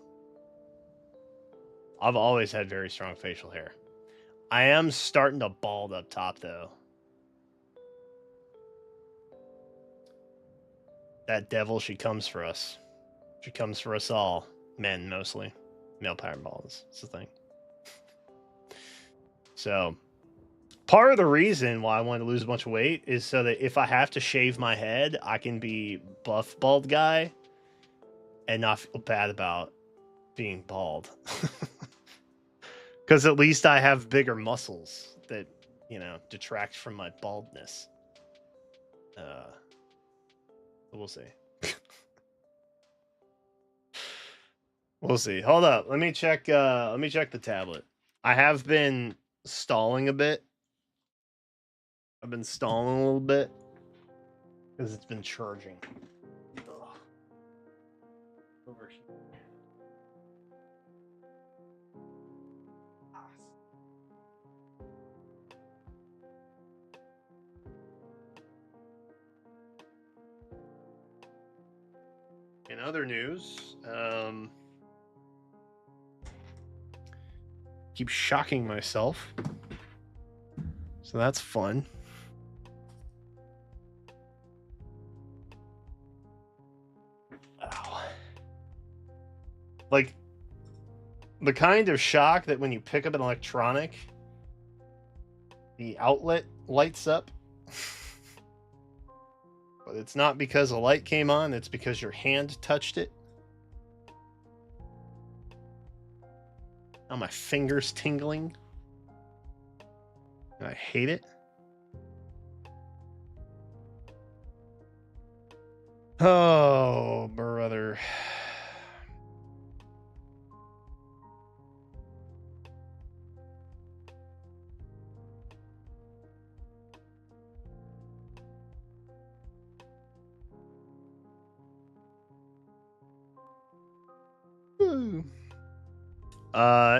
I've always had very strong facial hair. I am starting to bald up top, though. That devil, she comes for us. She comes for us all. Men, mostly. Male pattern baldness. It's the thing. So, part of the reason why I wanted to lose a bunch of weight is so that if I have to shave my head, I can be buff bald guy and not feel bad about being bald. Because at least I have bigger muscles that, detract from my baldness. We'll see. We'll see. Hold up. Let me check the tablet. I have been stalling a bit. I've been stalling a little bit because it's been charging. Ugh. Over here. In other news, keep shocking myself, so that's fun. Ow. Like the kind of shock that when you pick up an electronic, the outlet lights up. But it's not because a light came on, it's because your hand touched it. Now my finger's tingling. And I hate it. Oh, brother.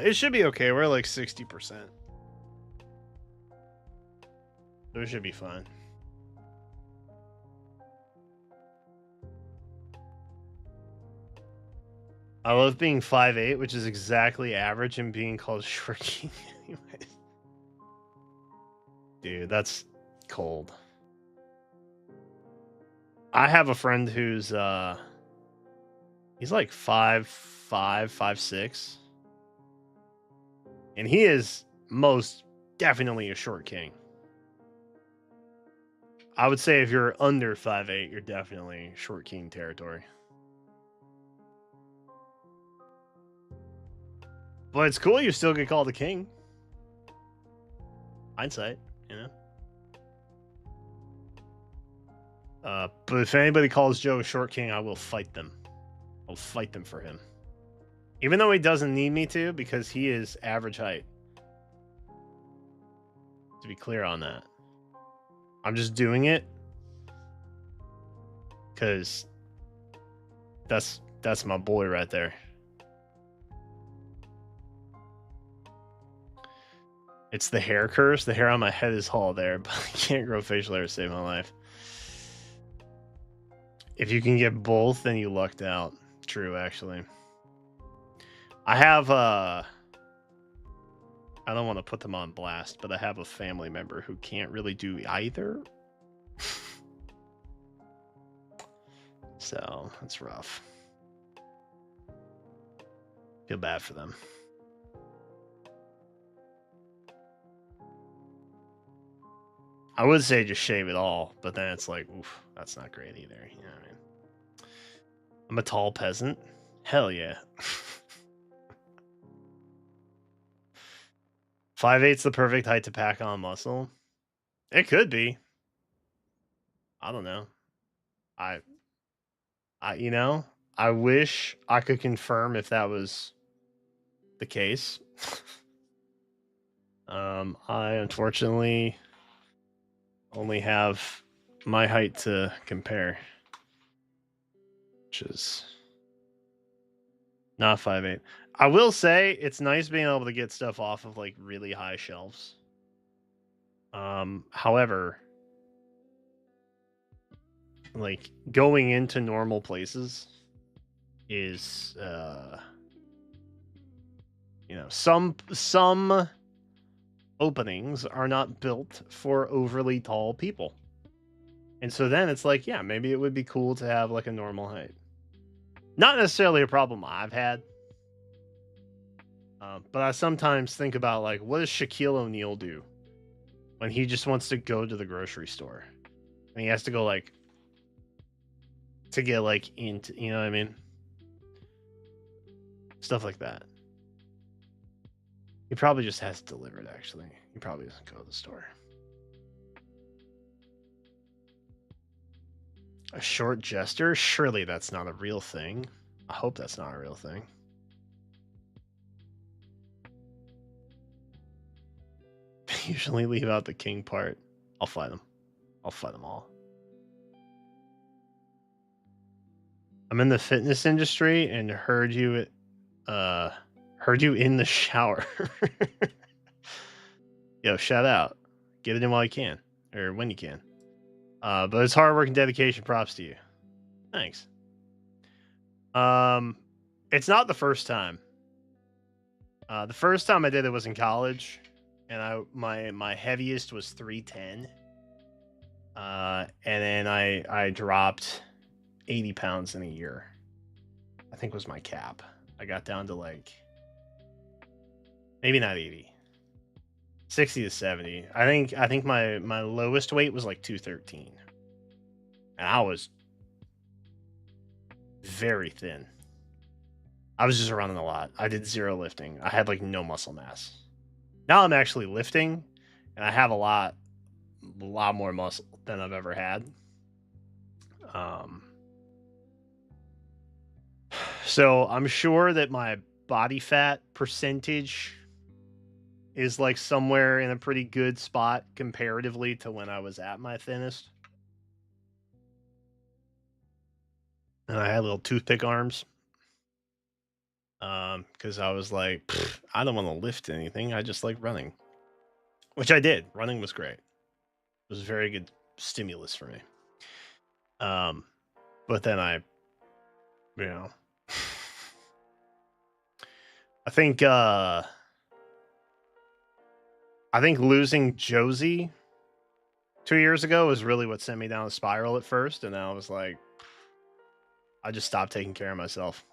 It should be okay. We're like 60%. So it should be fine. I love being 5'8", which is exactly average, and being called short king. Anyways. Dude, that's cold. I have a friend who's he's like 5'5", 5'6", and he is most definitely a short king. I would say if you're under 5'8", you're definitely short king territory. But it's cool you still get called a king. Hindsight, you know. But if anybody calls Joe a short king, I will fight them. I'll fight them for him. Even though he doesn't need me to, because he is average height. To be clear on that. I'm just doing it because that's my boy right there. It's the hair curse. The hair on my head is all there, but I can't grow facial hair to save my life. If you can get both, then you lucked out. True, actually. I have I don't want to put them on blast, but I have a family member who can't really do either. So that's rough. Feel bad for them. I would say just shave it all, but then it's like, oof, that's not great either. You know what I mean? I'm a tall peasant. Hell yeah. 5'8's the perfect height to pack on muscle. It could be. I don't know. I you know, I wish I could confirm if that was the case. I unfortunately only have my height to compare, which is not 5'8". I will say it's nice being able to get stuff off of like really high shelves. However, like going into normal places is you know, some openings are not built for overly tall people. And so then it's like, yeah, maybe it would be cool to have like a normal height. Not necessarily a problem I've had. But I sometimes think about like, what does Shaquille O'Neal do when he just wants to go to the grocery store? And he has to go like to get like into, you know what I mean? Stuff like that. He probably just has it delivered, actually. He probably doesn't go to the store. A short jester? Surely that's not a real thing. I hope that's not a real thing. Usually leave out the king part. I'll fight them. I'll fight them all. I'm in the fitness industry and heard you in the shower. Yo, shout out. Get it in while you can. Or when you can. But it's hard work and dedication. Props to you. Thanks. It's not the first time. The first time I did it was in college, and my heaviest was 310. And then I dropped 80 pounds in a year. I think was my cap. I got down to like maybe not 80. 60 to 70. I think my lowest weight was like 213. And I was very thin. I was just running a lot. I did zero lifting. I had like no muscle mass. Now I'm actually lifting and I have a lot more muscle than I've ever had. So I'm sure that my body fat percentage is like somewhere in a pretty good spot comparatively to when I was at my thinnest. And I had little toothpick arms. Because I was like, I don't want to lift anything. I just like running, which I did. Running was great. It was a very good stimulus for me. But then I think losing Josie 2 years ago was really what sent me down a spiral at first, and then I was like, I just stopped taking care of myself.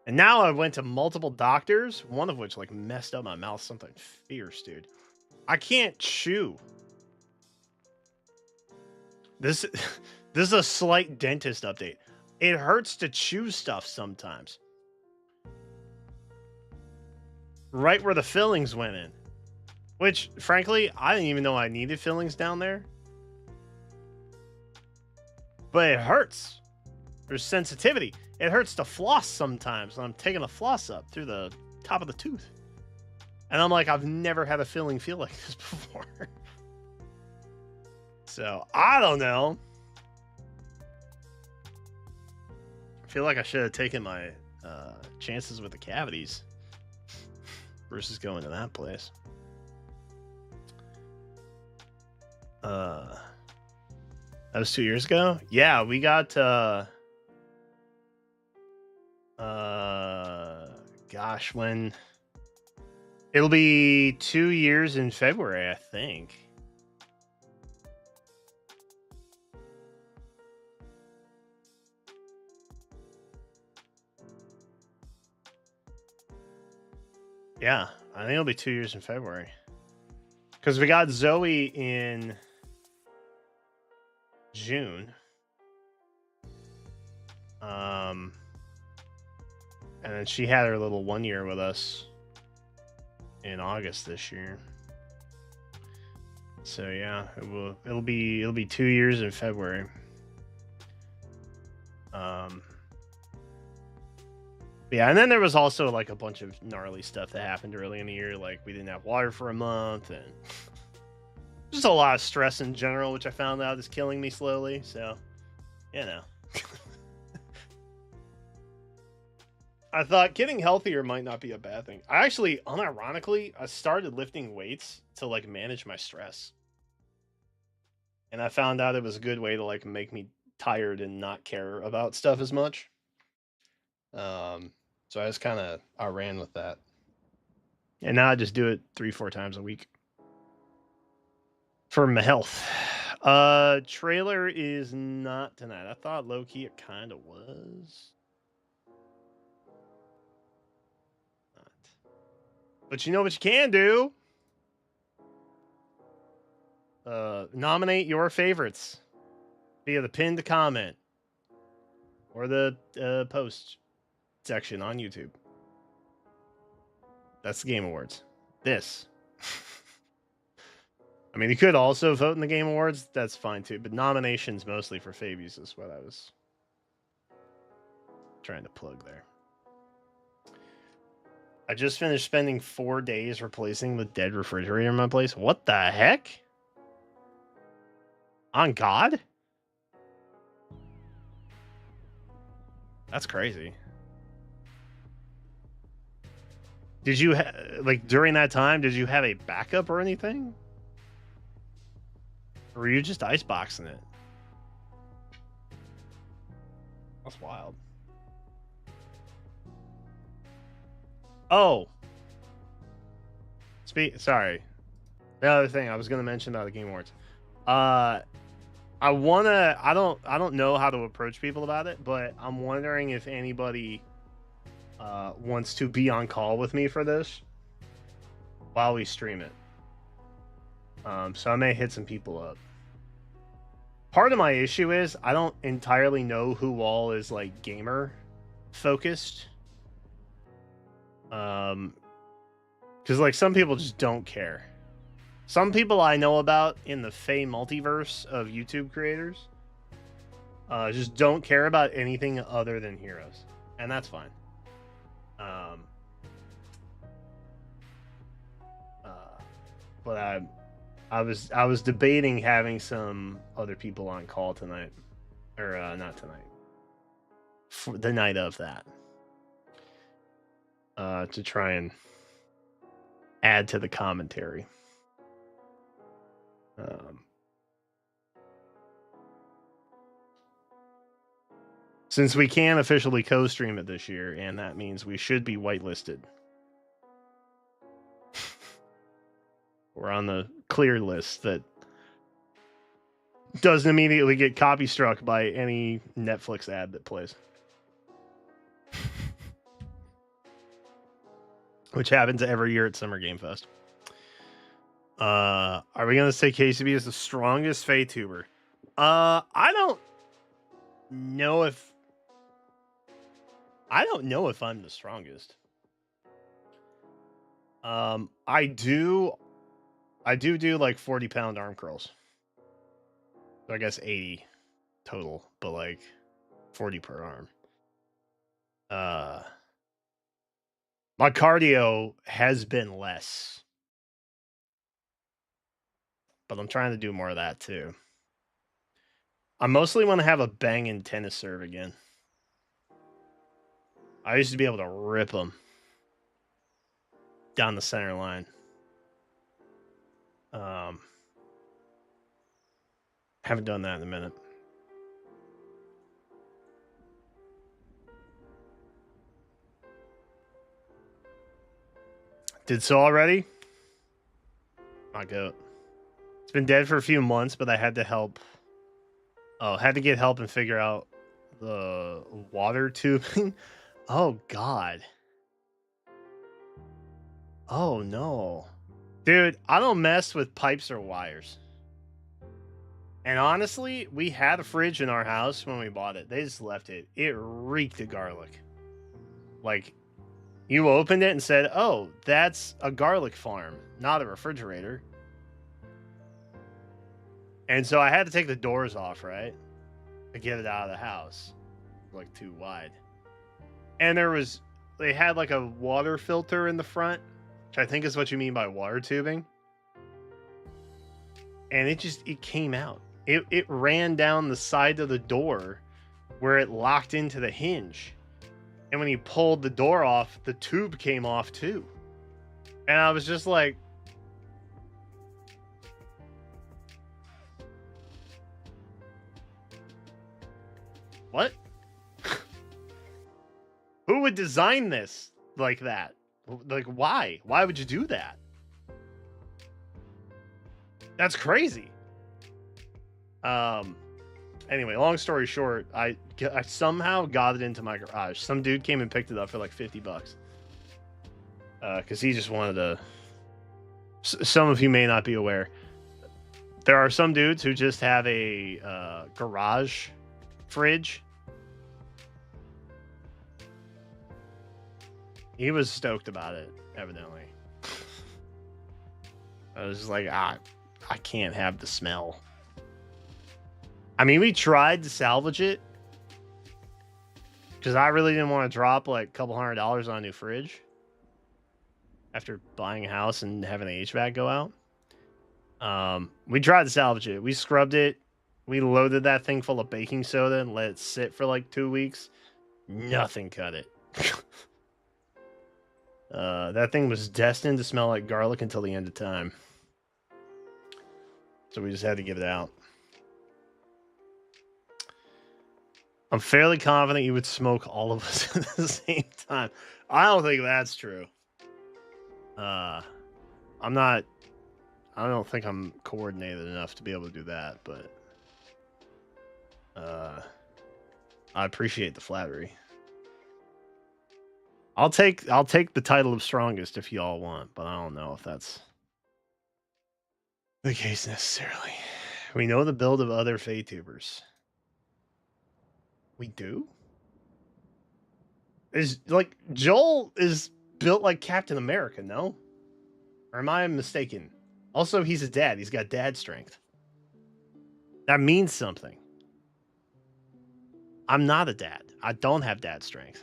And now I went to multiple doctors, one of which like messed up my mouth something fierce, dude. I can't chew. This is a slight dentist update. It hurts to chew stuff sometimes. Right where the fillings went in. Which, frankly, I didn't even know I needed fillings down there. But it hurts. There's sensitivity. It hurts to floss sometimes when I'm taking a floss up through the top of the tooth. And I'm like, I've never had a filling feel like this before. So, I don't know. I feel like I should have taken my chances with the cavities versus going to that place. That was 2 years ago? Yeah, we got gosh, when it'll be 2 years in February, I think. Yeah, I think it'll be 2 years in February. Because we got Zoe in June. And then she had her little 1 year with us in August this year. So yeah, it'll be 2 years in February. Yeah, and then there was also like a bunch of gnarly stuff that happened early in the year, like we didn't have water for a month, and just a lot of stress in general, which I found out is killing me slowly. So, you know. I thought getting healthier might not be a bad thing. I actually, unironically, I started lifting weights to like manage my stress. And I found out it was a good way to like make me tired and not care about stuff as much. So I just I ran with that. And now I just do it 3-4 times a week. For my health. Trailer is not tonight. I thought low key it kind of was. Not. But you know what you can do? Nominate your favorites via the pinned comment or the post section on YouTube. That's the Game Awards. This. I mean, you could also vote in the Game Awards. That's fine too. But nominations mostly for Fehvies is what I was trying to plug there. I just finished spending 4 days replacing the dead refrigerator in my place. What the heck? On God? That's crazy. Did you like during that time? Did you have a backup or anything? Or were you just iceboxing it? That's wild. Oh, sorry. The other thing I was going to mention about the Game Awards. I don't know how to approach people about it, but I'm wondering if anybody wants to be on call with me for this while we stream it. So I may hit some people up. Part of my issue is I don't entirely know who all is like gamer focused. Because like some people just don't care. Some people I know about in the Fey multiverse of YouTube creators just don't care about anything other than Heroes, and that's fine. But I was debating having some other people on call tonight, or not tonight, for the night of that, to try and add to the commentary. Since we can officially co-stream it this year, and that means we should be whitelisted. We're on the clear list that doesn't immediately get copy struck by any Netflix ad that plays. Which happens every year at Summer Game Fest. Are we gonna say KCB is the strongest Fey tuber? I don't know if I'm the strongest. I do like 40-pound arm curls. So I guess 80 total, but like 40 per arm. My cardio has been less, but I'm trying to do more of that too. I mostly want to have a banging tennis serve again. I used to be able to rip them down the center line. Haven't done that in a minute. Did so already? Not good. It's been dead for a few months, but I had to help. Oh, had to get help and figure out the water tubing. Oh, God. Oh, no. Dude, I don't mess with pipes or wires. And honestly, we had a fridge in our house when we bought it. They just left it. It reeked of garlic. Like, you opened it and said, oh, that's a garlic farm, not a refrigerator. And so I had to take the doors off, right? To get it out of the house. Like, too wide. And they had like a water filter in the front, which I think is what you mean by water tubing. And it came out. It ran down the side of the door where it locked into the hinge. And when he pulled the door off, the tube came off too. And I was just like, what? Who would design this like that? Like, why? Why would you do that? That's crazy. Anyway, long story short, I somehow got it into my garage. Some dude came and picked it up for like $50. Because he just wanted to. Some of you may not be aware. There are some dudes who just have a garage fridge. He was stoked about it, evidently. I was just like, I can't have the smell. I mean, we tried to salvage it because I really didn't want to drop like a couple $100 on a new fridge after buying a house and having the HVAC go out. We tried to salvage it. We scrubbed it. We loaded that thing full of baking soda and let it sit for like 2 weeks. Nothing cut it. That thing was destined to smell like garlic until the end of time. So we just had to get it out. I'm fairly confident you would smoke all of us at the same time. I don't think that's true. I'm not. I don't think I'm coordinated enough to be able to do that, but I appreciate the flattery. I'll take the title of strongest if y'all want, but I don't know if that's the case necessarily. We know the build of other Feytubers. We do? Is like Joel is built like Captain America, no? Or am I mistaken? Also, he's a dad. He's got dad strength. That means something. I'm not a dad. I don't have dad strength.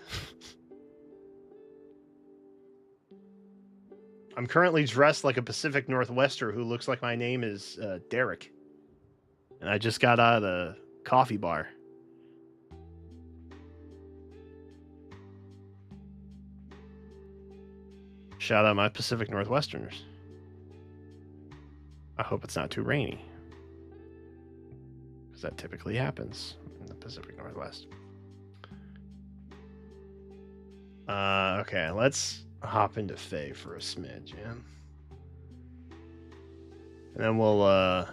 I'm currently dressed like a Pacific Northwester who looks like my name is Derek. And I just got out of the coffee bar. Shout out my Pacific Northwesterners. I hope it's not too rainy. Because that typically happens in the Pacific Northwest. Okay, let's hop into Faye for a smidge, yeah? And then we'll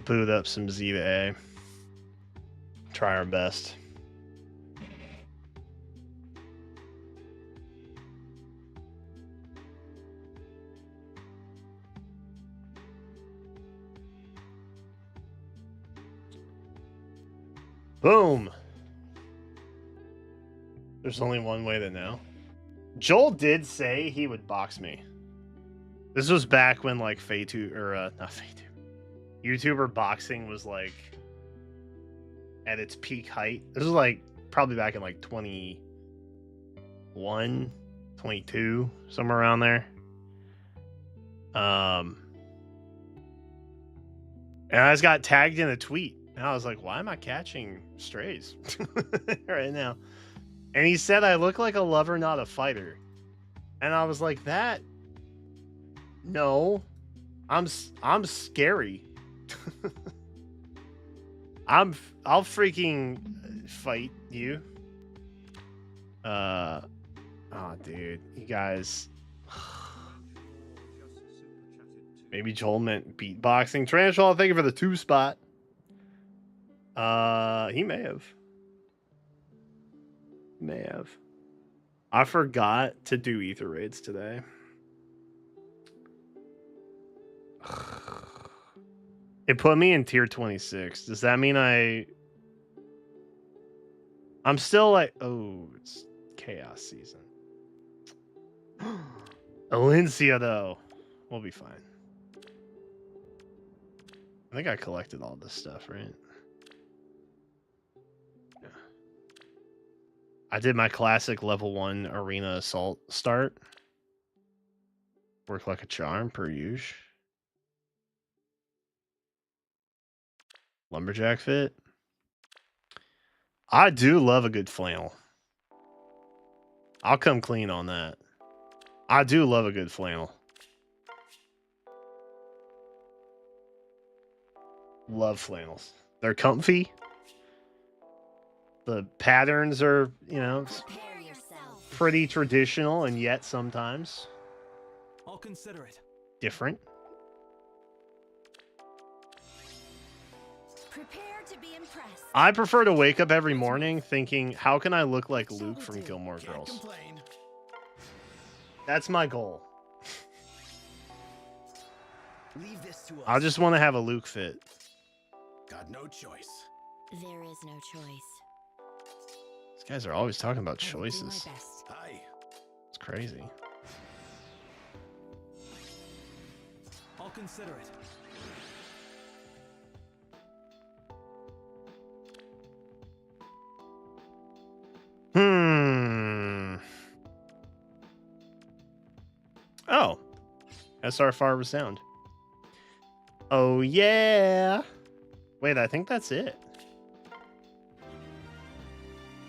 boot up some Ziva A. Try our best. Boom! There's only one way to know. Joel did say he would box me. This was back when like not YouTuber boxing was like at its peak height. This was like probably back in like 21, 22, somewhere around there. And I just got tagged in a tweet. And I was like, why am I catching strays right now? And he said I look like a lover, not a fighter. And I was like, that? No. I'm scary. I'll freaking fight you. Oh, dude. You guys. Maybe Joel meant beatboxing. Tarantula, thank you for the 2 spot. He may have. I forgot to do ether raids today. It put me in tier 26. Does that mean I'm still like, oh, it's chaos season. Alencia, though. We'll be fine. I think I collected all this stuff, right? Yeah. I did my classic level 1 arena assault start. Work like a charm, per usual. Lumberjack fit. I do love a good flannel. I'll come clean on that. I do love a good flannel. Love flannels. They're comfy. The patterns are, you know, pretty traditional and yet sometimes I'll consider it. Different. Prepare to be impressed. I prefer to wake up every morning thinking, how can I look like Luke from Gilmore Girls? That's my goal. Leave this to us. I just want to have a Luke fit. Got no choice. There is no choice. These guys are always talking about choices. Hi. It's crazy. I'll consider it. Oh. SR Farber sound. Oh, yeah. Wait, I think that's it.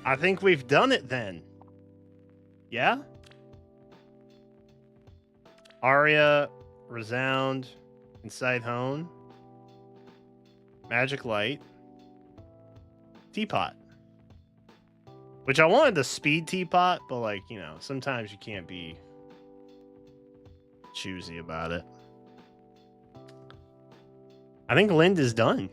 I think we've done it then. Yeah? Aria, Resound, Inside Hone, Magic Light, Teapot. Which I wanted the speed teapot, but like, you know, sometimes you can't be choosy about it. I think Lind is done.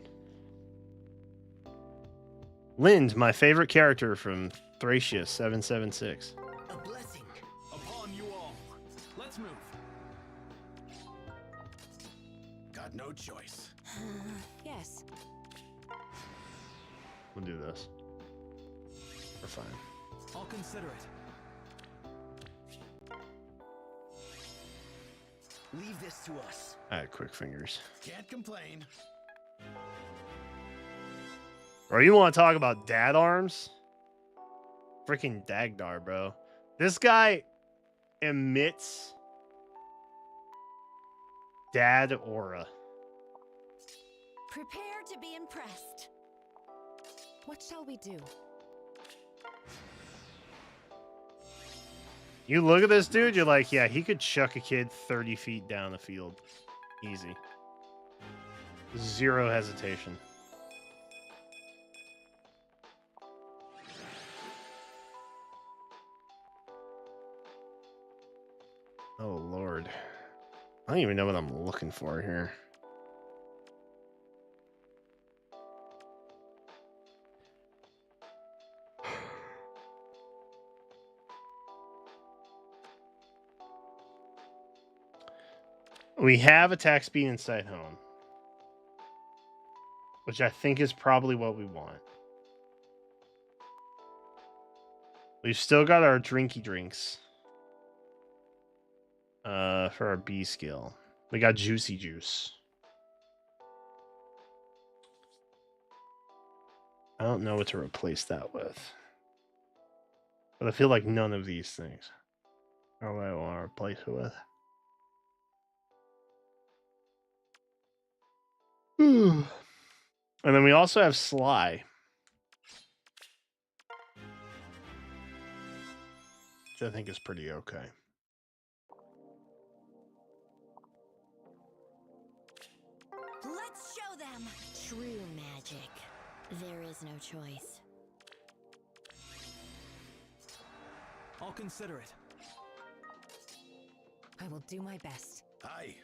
Lind, my favorite character from Thracia 776. A blessing upon you all. Let's move. Got no choice. Yes. We'll do this. We're fine. I'll consider it. Leave this to us. I had quick fingers. Can't complain. Bro, you want to talk about dad arms? Freaking Dagdar, bro. This guy emits dad aura. Prepare to be impressed. What shall we do? You look at this dude, you're like, yeah, he could chuck a kid 30 feet down the field. Easy. Zero hesitation. Oh, Lord. I don't even know what I'm looking for here. We have attack speed and sight hone, which I think is probably what we want. We've still got our drinky drinks for our B skill. We got juicy juice. I don't know what to replace that with, but I feel like none of these things are what I want to replace it with. And then we also have Sly, which I think is pretty okay. Let's show them true magic. There is no choice. I'll consider it. I will do my best. Aye.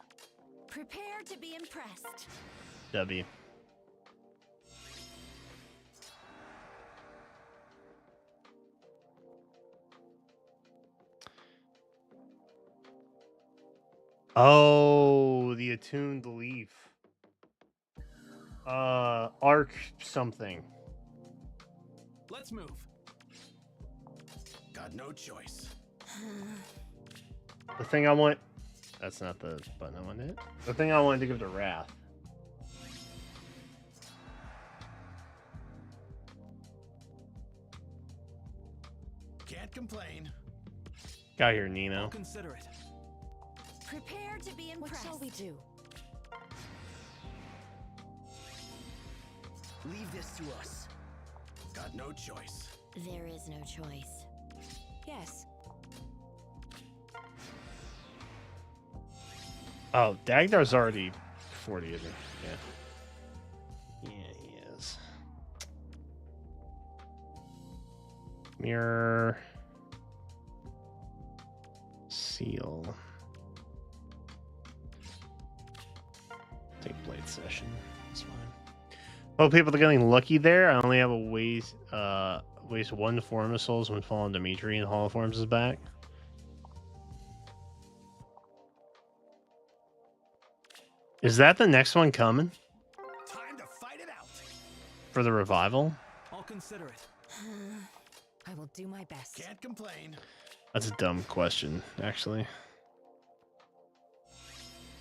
Prepare to be impressed. W. Oh, the attuned leaf. Arc something. Let's move. Got no choice. The thing I want. That's not the button I wanted. The thing I wanted to give to Wrath. Can't complain. Got here, I'll Nino. consider it. Prepare to be impressed. What shall we do? Leave this to us. Got no choice. There is no choice. Yes. Oh, Dagdar's already 40, isn't he? Yeah. Yeah, he is. Mirror. Seal. Take blade session. That's fine. Oh, people are getting lucky there. I only have a waste one form of souls when fallen Dimitri and Hall of Forms is back. Is that the next one coming Time to fight it out. for the revival? I'll consider it. I will do my best. Can't complain. That's a dumb question, actually.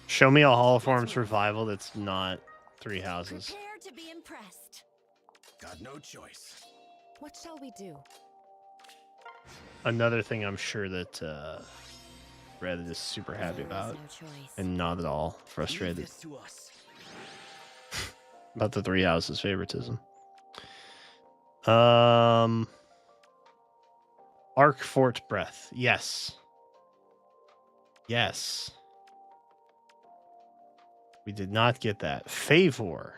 Show me a Hall of Forms revival that's not three houses. Prepare to be impressed. Got no choice. What shall we do? Another thing I'm sure that Reddit is super happy There is about, no choice. and not at all Leave frustrated this to us. about the three houses favoritism. Arc Fort Breath. Yes. Yes. We did not get that. Favor.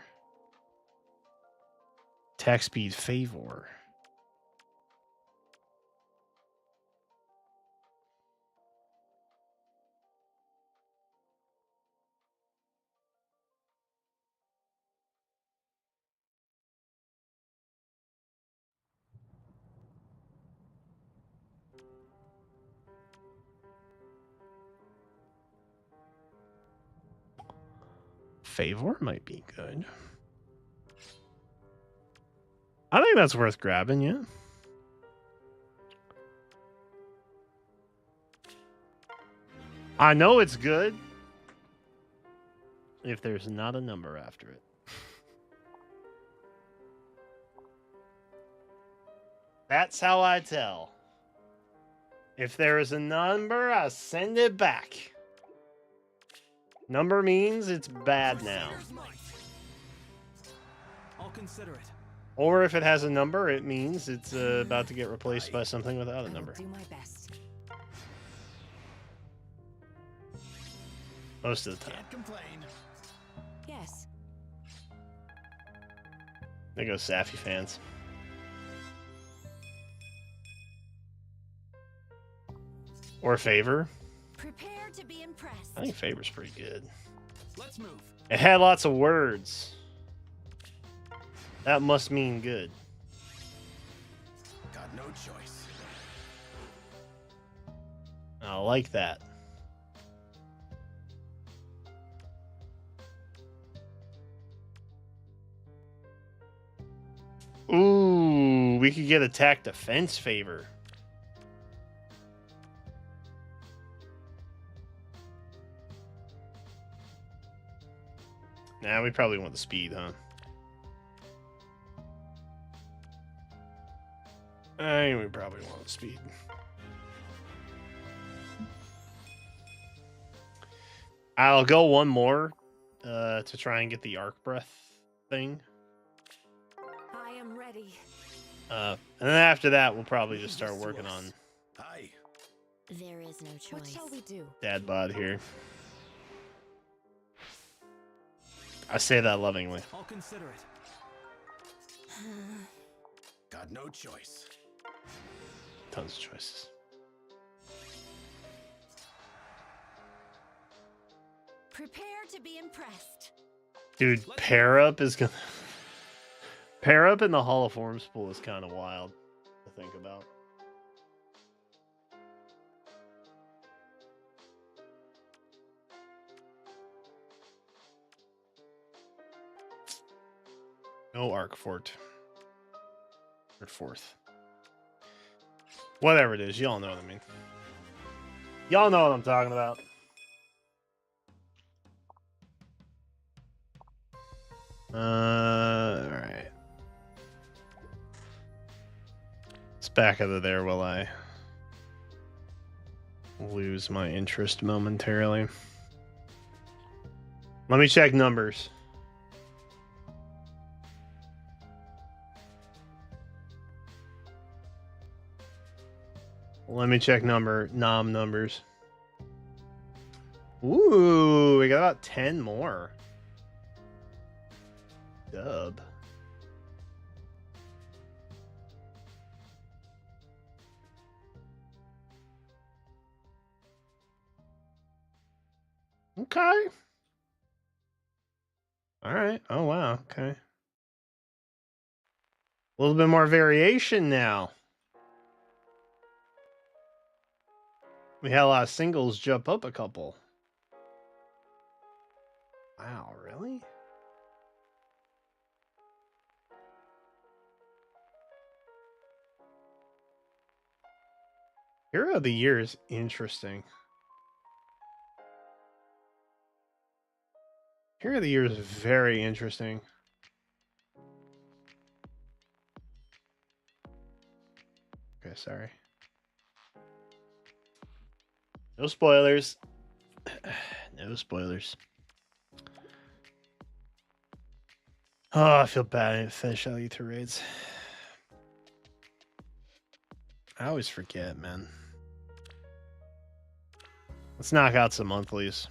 Attack speed favor. Favor might be good. I think that's worth grabbing, yeah. I know it's good if there's not a number after it. That's how I tell. If there is a number, I send it back. Number means it's bad now. I'll consider it. Or if it has a number, it means it's about to get replaced by something without a number. Do my best. Most of the time. Can't complain. Yes. There goes Safi fans. Or Favor. Prepare to be impressed. I think Favor's pretty good. Let's move. It had lots of words. That must mean good. Got no choice. I like that. Ooh, we could get attack defense Favor. Nah, we probably want the speed, huh? I think we probably want speed. I'll go one more to try and get the arc breath thing. I am ready. And then after that, we'll probably just start working on Aye. There is no choice. What shall we do? Dad bod here. I say that lovingly. I'll consider it. Got no choice. Tons of choices. Prepare to be impressed. Dude, pair up is gonna pair up in the Hall of Forms pool is kind of wild to think about. No arc fort. Or fourth. Whatever it is, y'all know what I mean. Y'all know what I'm talking about. Alright. It's back out of there while I lose my interest momentarily. Let me check numbers. Let me check nom numbers. Ooh, we got about 10 more. Dub. Okay. All right. Oh, wow. Okay. A little bit more variation now. We had a lot of singles jump up a couple. Wow, really? Hero of the Year is interesting. Hero of the Year is very interesting. Okay, sorry. No spoilers. No spoilers. Oh, I feel bad I didn't finish all you two raids. I always forget, man. Let's knock out some monthlies.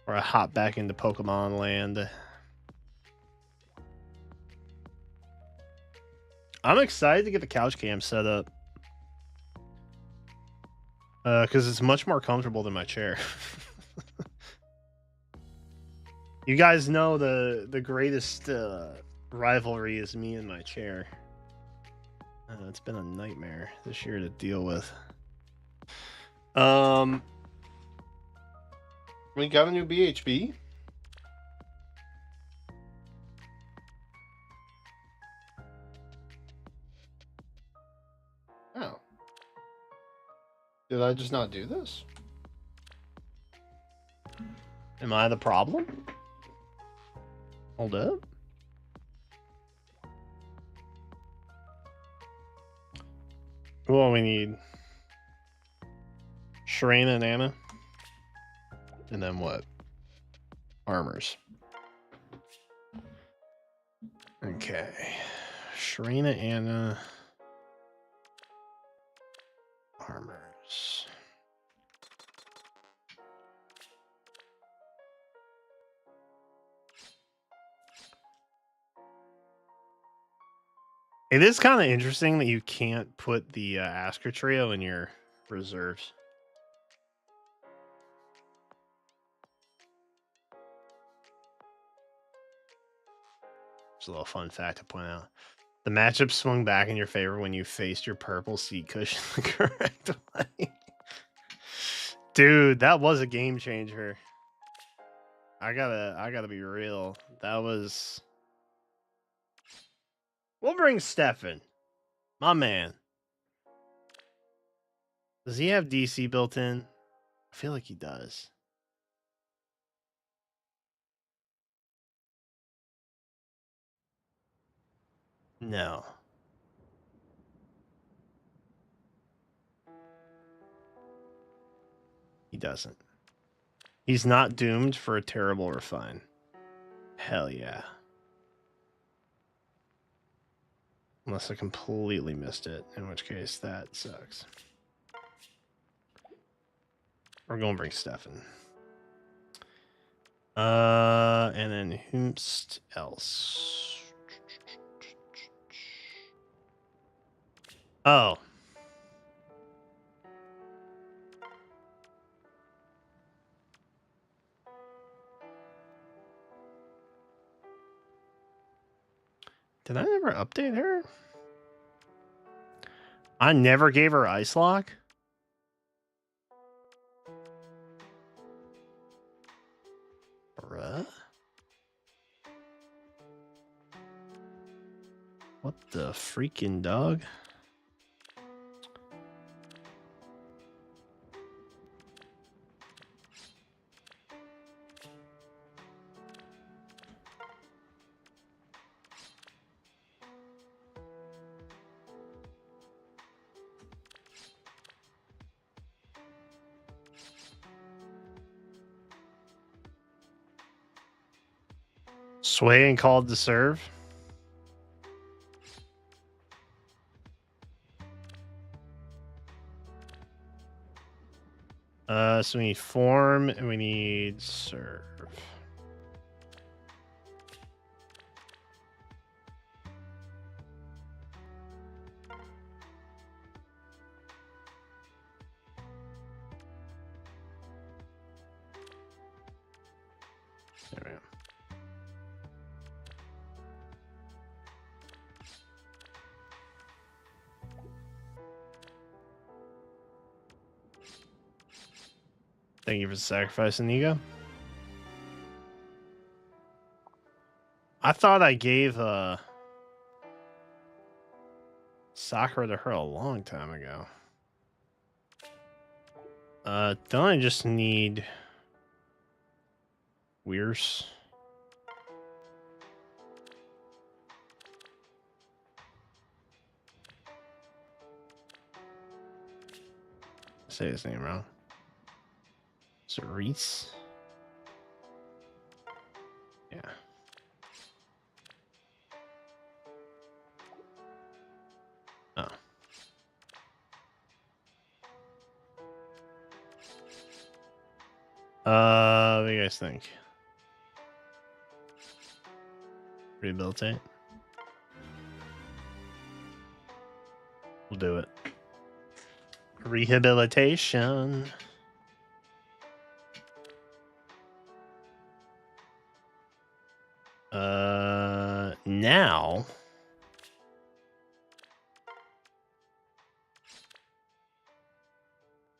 Or I hop back into Pokemon land. I'm excited to get the couch cam set up. Because it's much more comfortable than my chair. You guys know the greatest rivalry is me and my chair. It's been a nightmare this year to deal with. We got a new BHB? Oh. Did I just not do this? Am I the problem? Hold up. Well, we need Sharena and Anna. And then what? Armors. Okay. Sharena, Anna. Armors. It is kind of interesting that you can't put the Asker trio in your reserves. It's a little fun fact to point out. The matchup swung back in your favor when you faced your purple seat cushion the correct way. Dude, that was a game changer. I gotta be real. That was. We'll bring Stefan. My man. Does he have DC built in? I feel like he does. No. He doesn't. He's not doomed for a terrible refine. Hell yeah. Unless I completely missed it, in which case that sucks. We're going to bring Stefan. And then whomst else? Oh. Did I never update her? I never gave her Ice Lock? Bruh? What the freaking dog? Sway and called to serve. So we need form and we need serve. There we go. Thank you for sacrificing Ego. I thought I gave Sakura to her a long time ago. Don't I just need Weirs? Say his name wrong. Is it Reese? Yeah. Oh. What do you guys think? Rehabilitate? We'll do it. Rehabilitation. Now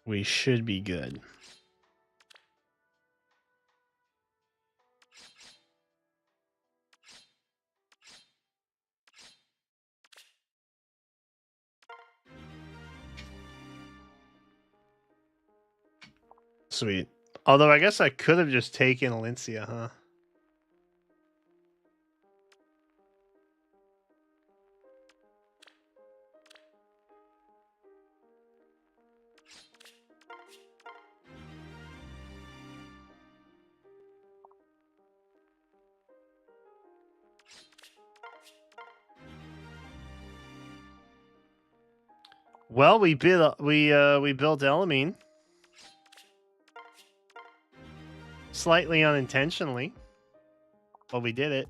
we should be good. Sweet. Although I guess I could have just taken Alencia, huh? Well, we built Elamine. Slightly unintentionally. But we did it.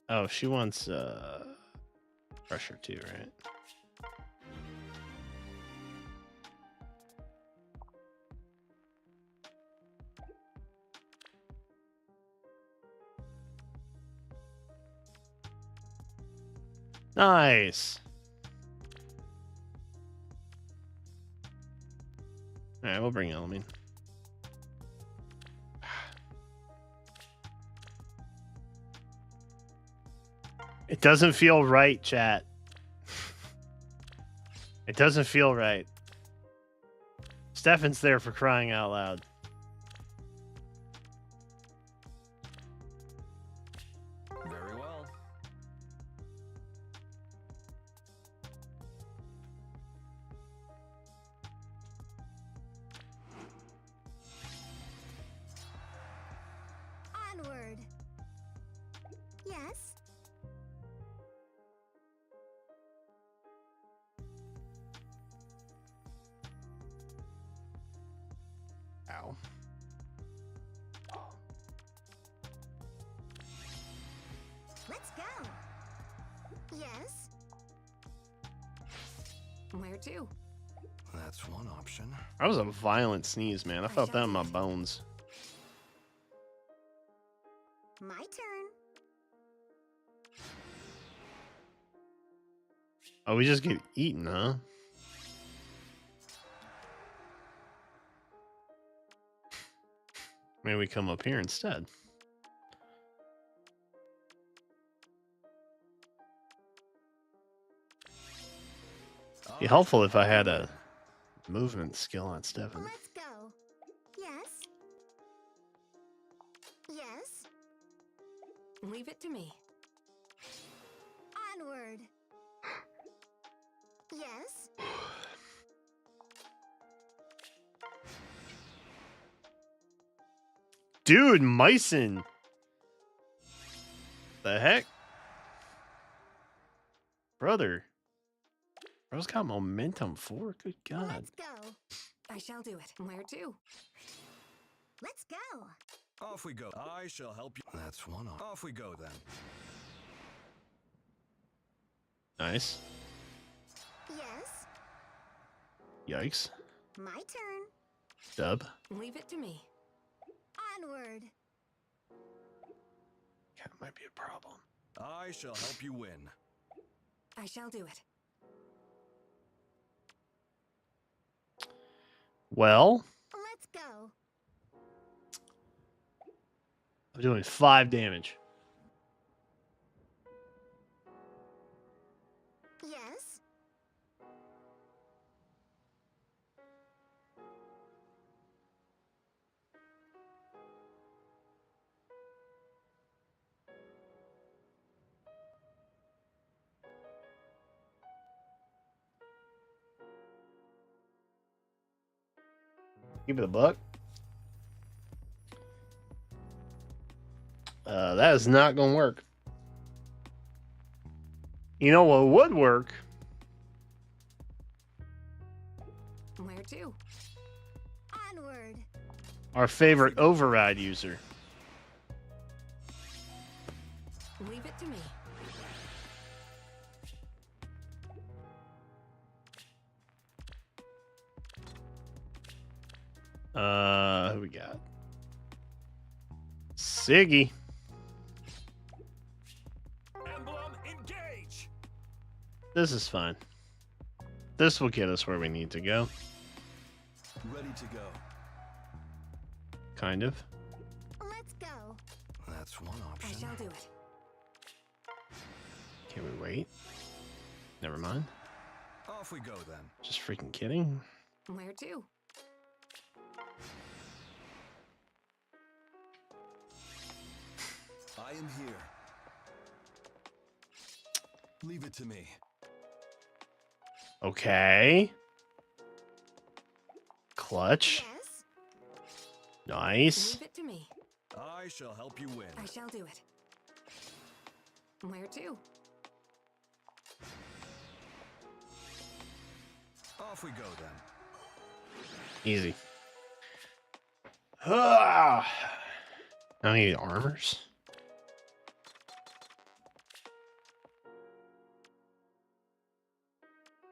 Oh, she wants pressure too, right? Nice. All right, we'll bring Elamine. It doesn't feel right, chat. It doesn't feel right. Stefan's there for crying out loud. Very well. Onward. Yes. Ow. Let's go. Yes. Where to? That's one option. That was a violent sneeze, man. I felt that in my bones. My turn. Oh, we just get eaten, huh? Maybe we come up here instead. Be helpful if I had a movement skill on Stefan. Let's go. Yes. Yes. Leave it to me. Onward. Yes. Dude, Myson. The heck? Brother. Bro's got momentum 4. Good God. Let's go. I shall do it. Where to? Let's go. Off we go. I shall help you. That's one off. Off we go then. Nice. Yes. Yikes. My turn. Dub. Leave it to me. Onward. That might be a problem. I shall help you win. I shall do it. Well, Let's go. I'm doing 5 damage. Yes. Give it a buck. That is not going to work. You know what would work? Where to? Onward. Our favorite override user. Leave it to me. Who we got? Siggy. Emblem engage. This is fine. This will get us where we need to go. Ready to go. Kind of. Let's go. That's one I option. shall do it. Okay, we wait. Never mind. Off we go then. Just freaking kidding. Where to? I am here. Leave it to me. Okay. Clutch. Yes? Nice. Leave it to me. I shall help you win. I shall do it. Where to? Off we go then. Easy. I need armors.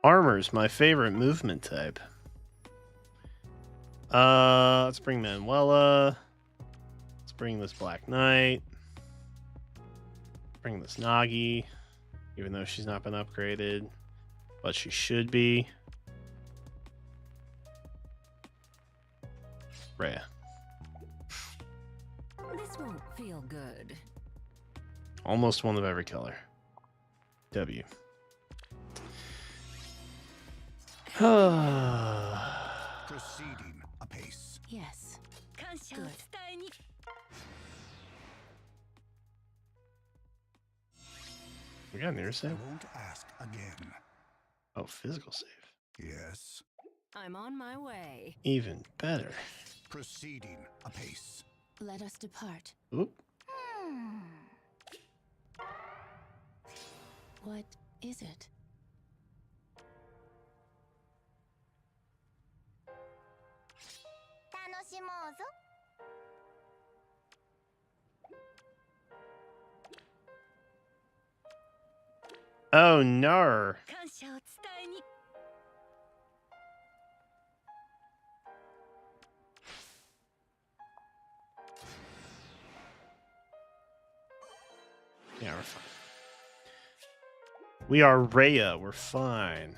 Armor's my favorite movement type. Let's bring Manuela. Let's bring this Black Knight. Bring this Nagi, even though she's not been upgraded, but she should be. Rhea. This won't feel good. Almost one of every color. W. Proceeding apace. Yes. Good. We got near I save. won't ask again. Oh, physical save. Yes. I'm on my way. Even better. Proceeding apace. Let us depart. Oop. What is it? Oh no. Yeah, we're fine. We are Rhea. We're fine.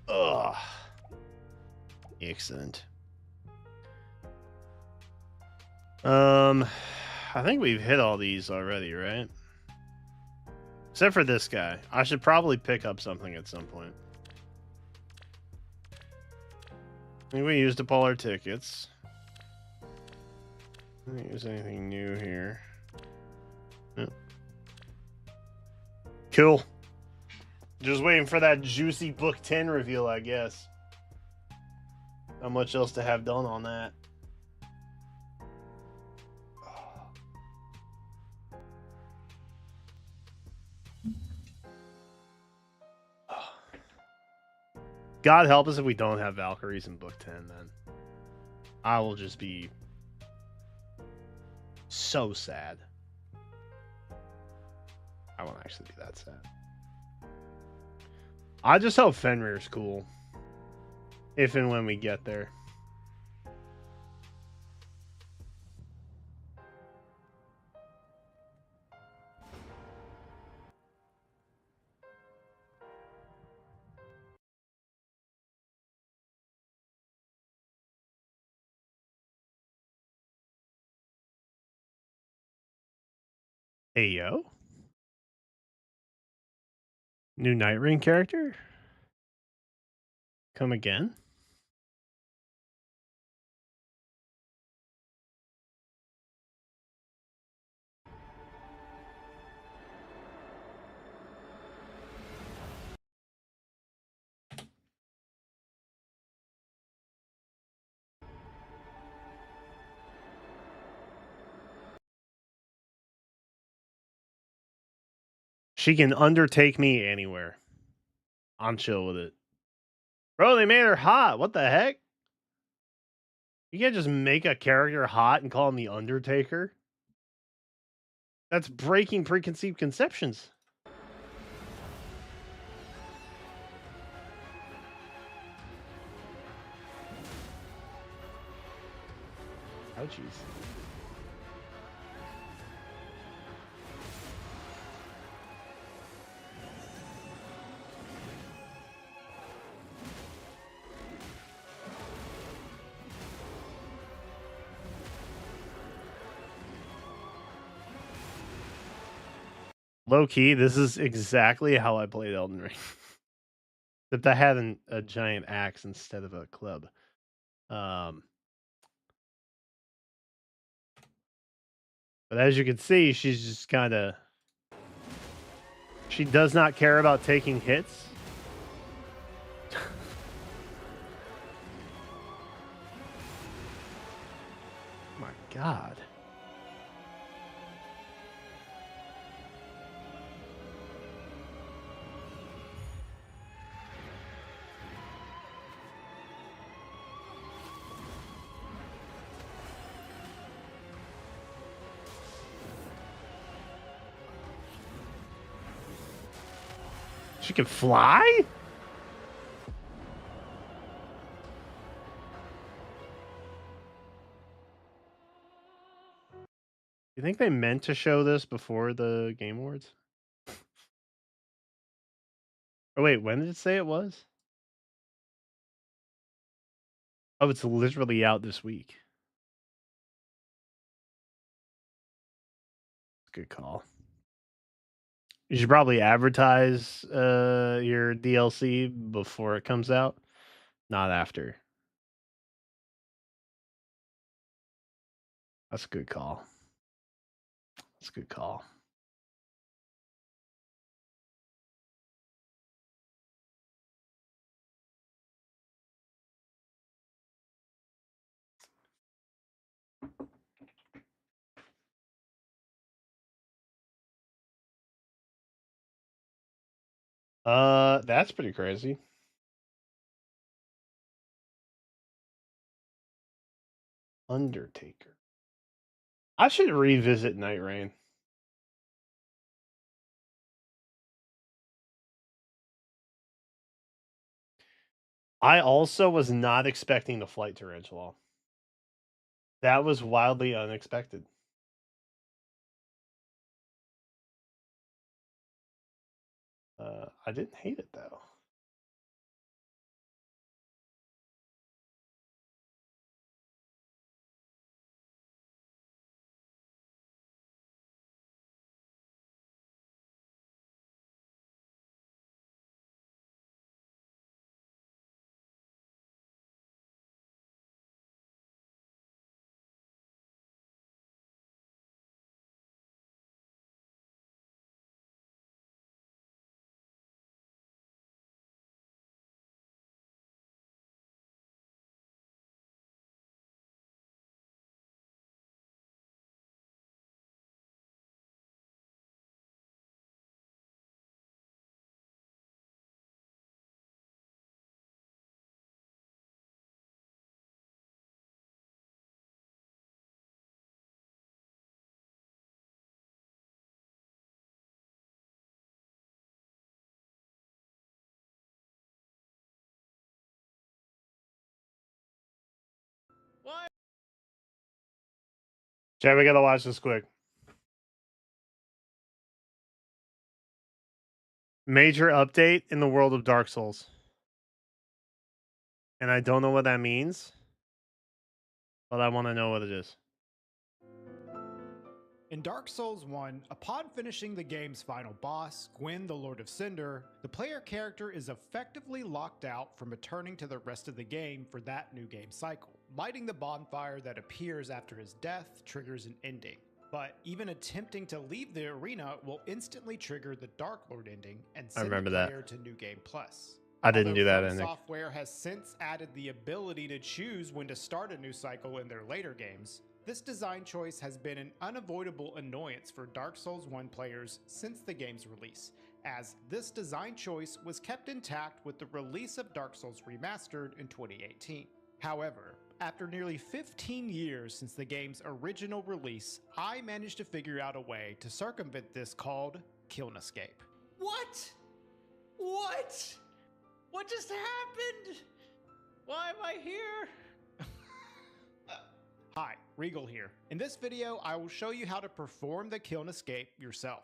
Ugh. Excellent. I think we've hit all these already, right? Except for this guy. I should probably pick up something at some point. I think we used up all our tickets. I don't use anything new here. Nope. Cool. Just waiting for that juicy book 10 reveal, I guess. Not much else to have done on that. God help us if we don't have Valkyries in book 10, then. I will just be so sad. I won't actually be that sad. I just hope Fenrir's cool. If and when we get there. Hey, yo. New Nightring character? Come again? She can undertake me anywhere. I'm chill with it. Bro, they made her hot. What the heck? You can't just make a character hot and call him the Undertaker. That's breaking preconceived conceptions. Ouchies. Low key, this is exactly how I played Elden Ring. Except I had a giant axe instead of a club. But as you can see, she's just kind of... She does not care about taking hits. My God. She can fly? You think they meant to show this before the Game Awards? Oh wait, when did it say it was? Oh, it's literally out this week. Good call. You should probably advertise your DLC before it comes out, not after. That's a good call. That's a good call. That's pretty crazy. Undertaker. I should revisit Night Rain. I also was not expecting to fight Tarantula. That was wildly unexpected. I didn't hate it though. Chad, we gotta watch this quick. Major update in the world of Dark Souls. And I don't know what that means, but I want to know what it is. In Dark Souls 1, upon finishing the game's final boss, Gwyn the Lord of Cinder, the player character is effectively locked out from returning to the rest of the game for that new game cycle. Lighting the bonfire that appears after his death triggers an ending, but even attempting to leave the arena will instantly trigger the Dark Lord ending and send the player to New Game Plus. I didn't do that ending. Software has since added the ability to choose when to start a new cycle in their later games. This design choice has been an unavoidable annoyance for Dark Souls 1 players since the game's release, as this design choice was kept intact with the release of Dark Souls Remastered in 2018. However, after nearly 15 years since the game's original release, I managed to figure out a way to circumvent this called Kill and Escape. What? What? What just happened? Why am I here? Hi, Regal here. In this video, I will show you how to perform the kill and escape yourself.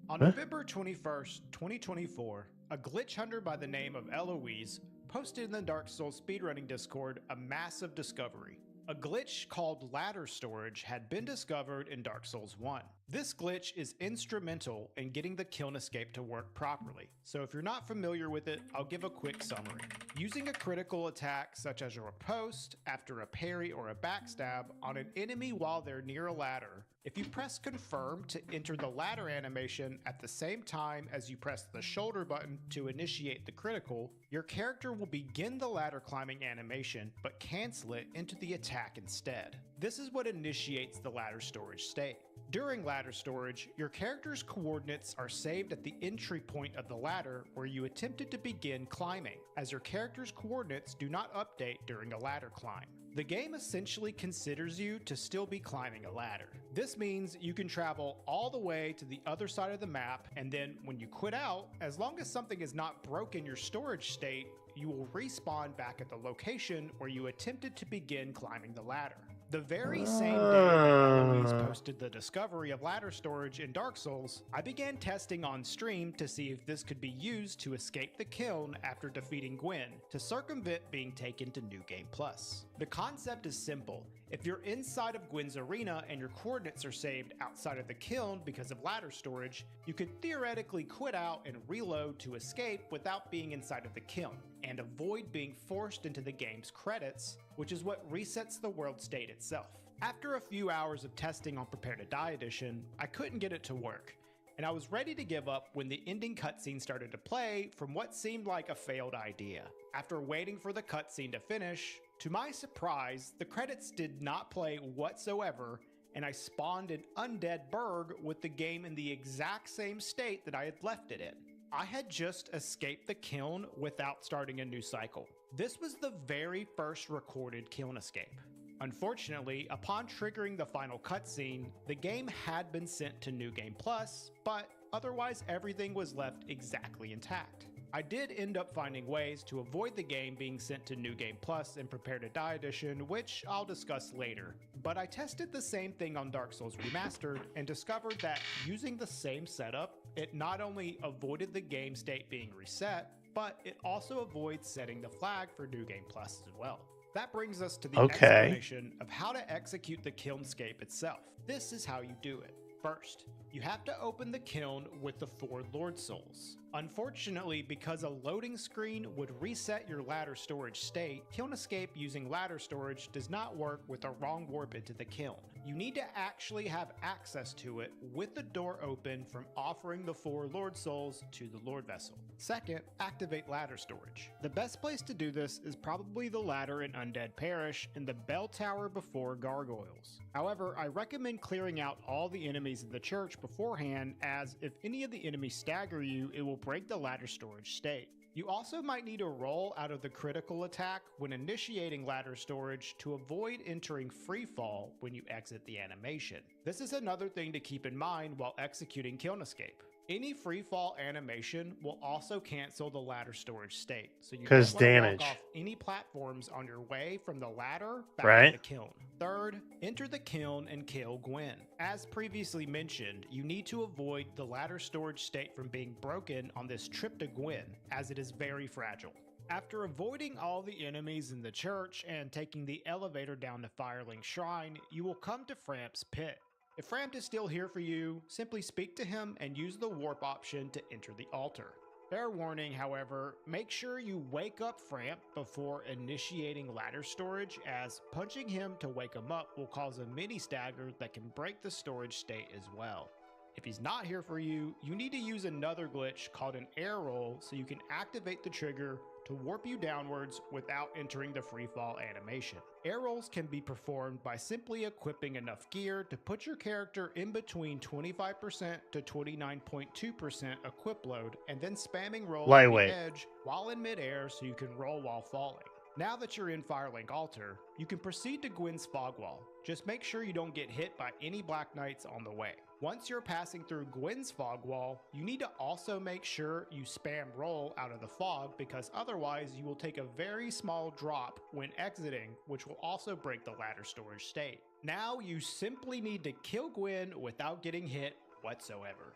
On November 21st, 2024, a glitch hunter by the name of Eloise posted in the Dark Souls speedrunning Discord a massive discovery. A glitch called ladder storage had been discovered in Dark Souls 1. This glitch is instrumental in getting the kill and escape to work properly, so if you're not familiar with it, I'll give a quick summary. Using a critical attack such as a riposte after a parry or a backstab on an enemy while they're near a ladder, if you press confirm to enter the ladder animation at the same time as you press the shoulder button to initiate the critical, your character will begin the ladder climbing animation but cancel it into the attack instead. This is what initiates the ladder storage state. During ladder storage, your character's coordinates are saved at the entry point of the ladder where you attempted to begin climbing, as your character's coordinates do not update during a ladder climb. The game essentially considers you to still be climbing a ladder. This means you can travel all the way to the other side of the map, and then when you quit out, as long as something is not broken your storage state, you will respawn back at the location where you attempted to begin climbing the ladder. The very same day that Fehvies posted the discovery of ladder storage in Dark Souls, I began testing on stream to see if this could be used to escape the kiln after defeating Gwyn, to circumvent being taken to New Game Plus. The concept is simple. If you're inside of Gwyn's arena and your coordinates are saved outside of the kiln because of ladder storage, you could theoretically quit out and reload to escape without being inside of the kiln, and avoid being forced into the game's credits, which is what resets the world state itself. After a few hours of testing on Prepare to Die Edition, I couldn't get it to work, and I was ready to give up when the ending cutscene started to play from what seemed like a failed idea. After waiting for the cutscene to finish, to my surprise, the credits did not play whatsoever, and I spawned an undead Berg with the game in the exact same state that I had left it in. I had just escaped the kiln without starting a new cycle. This was the very first recorded kiln escape. Unfortunately, upon triggering the final cutscene, the game had been sent to New Game Plus, but otherwise everything was left exactly intact. I did end up finding ways to avoid the game being sent to New Game Plus and Prepare to Die Edition, which I'll discuss later. But I tested the same thing on Dark Souls Remastered and discovered that using the same setup, it not only avoided the game state being reset, but it also avoids setting the flag for New Game Plus as well. That brings us to the explanation of how to execute the kilnscape itself. This is how you do it. First, you have to open the kiln with the 4 Lord Souls. Unfortunately, because a loading screen would reset your ladder storage state, kiln escape using ladder storage does not work with a wrong warp into the kiln. You need to actually have access to it with the door open from offering the 4 Lord Souls to the Lord Vessel. Second, activate ladder storage. The best place to do this is probably the ladder in Undead Parish and the bell tower before Gargoyles. However, I recommend clearing out all the enemies in the church beforehand, as if any of the enemies stagger you, it will break the ladder storage state. You also might need to roll out of the critical attack when initiating ladder storage to avoid entering free fall when you exit the animation. This is another thing to keep in mind while executing kiln escape. Any free fall animation will also cancel the ladder storage state, so you don't want to walk off any platforms on your way from the ladder back to the kiln. Third, enter the kiln and kill Gwyn. As previously mentioned, you need to avoid the ladder storage state from being broken on this trip to Gwyn, as it is very fragile. After avoiding all the enemies in the church and taking the elevator down to Firelink Shrine, you will come to Framp's Pit. If Frampt is still here for you, simply speak to him and use the warp option to enter the altar. Fair warning, however, make sure you wake up Frampt before initiating ladder storage, as punching him to wake him up will cause a mini stagger that can break the storage state as well. If he's not here for you, you need to use another glitch called an air roll so you can activate the trigger to warp you downwards without entering the freefall animation. Air rolls can be performed by simply equipping enough gear to put your character in between 25% to 29.2% equip load, and then spamming roll on the edge while in midair so you can roll while falling. Now that you're in Firelink Altar, you can proceed to Gwyn's Fog Wall. Just make sure you don't get hit by any Black Knights on the way. Once you're passing through Gwyn's Fog Wall, you need to also make sure you spam roll out of the fog, because otherwise you will take a very small drop when exiting, which will also break the ladder storage state. Now you simply need to kill Gwyn without getting hit whatsoever.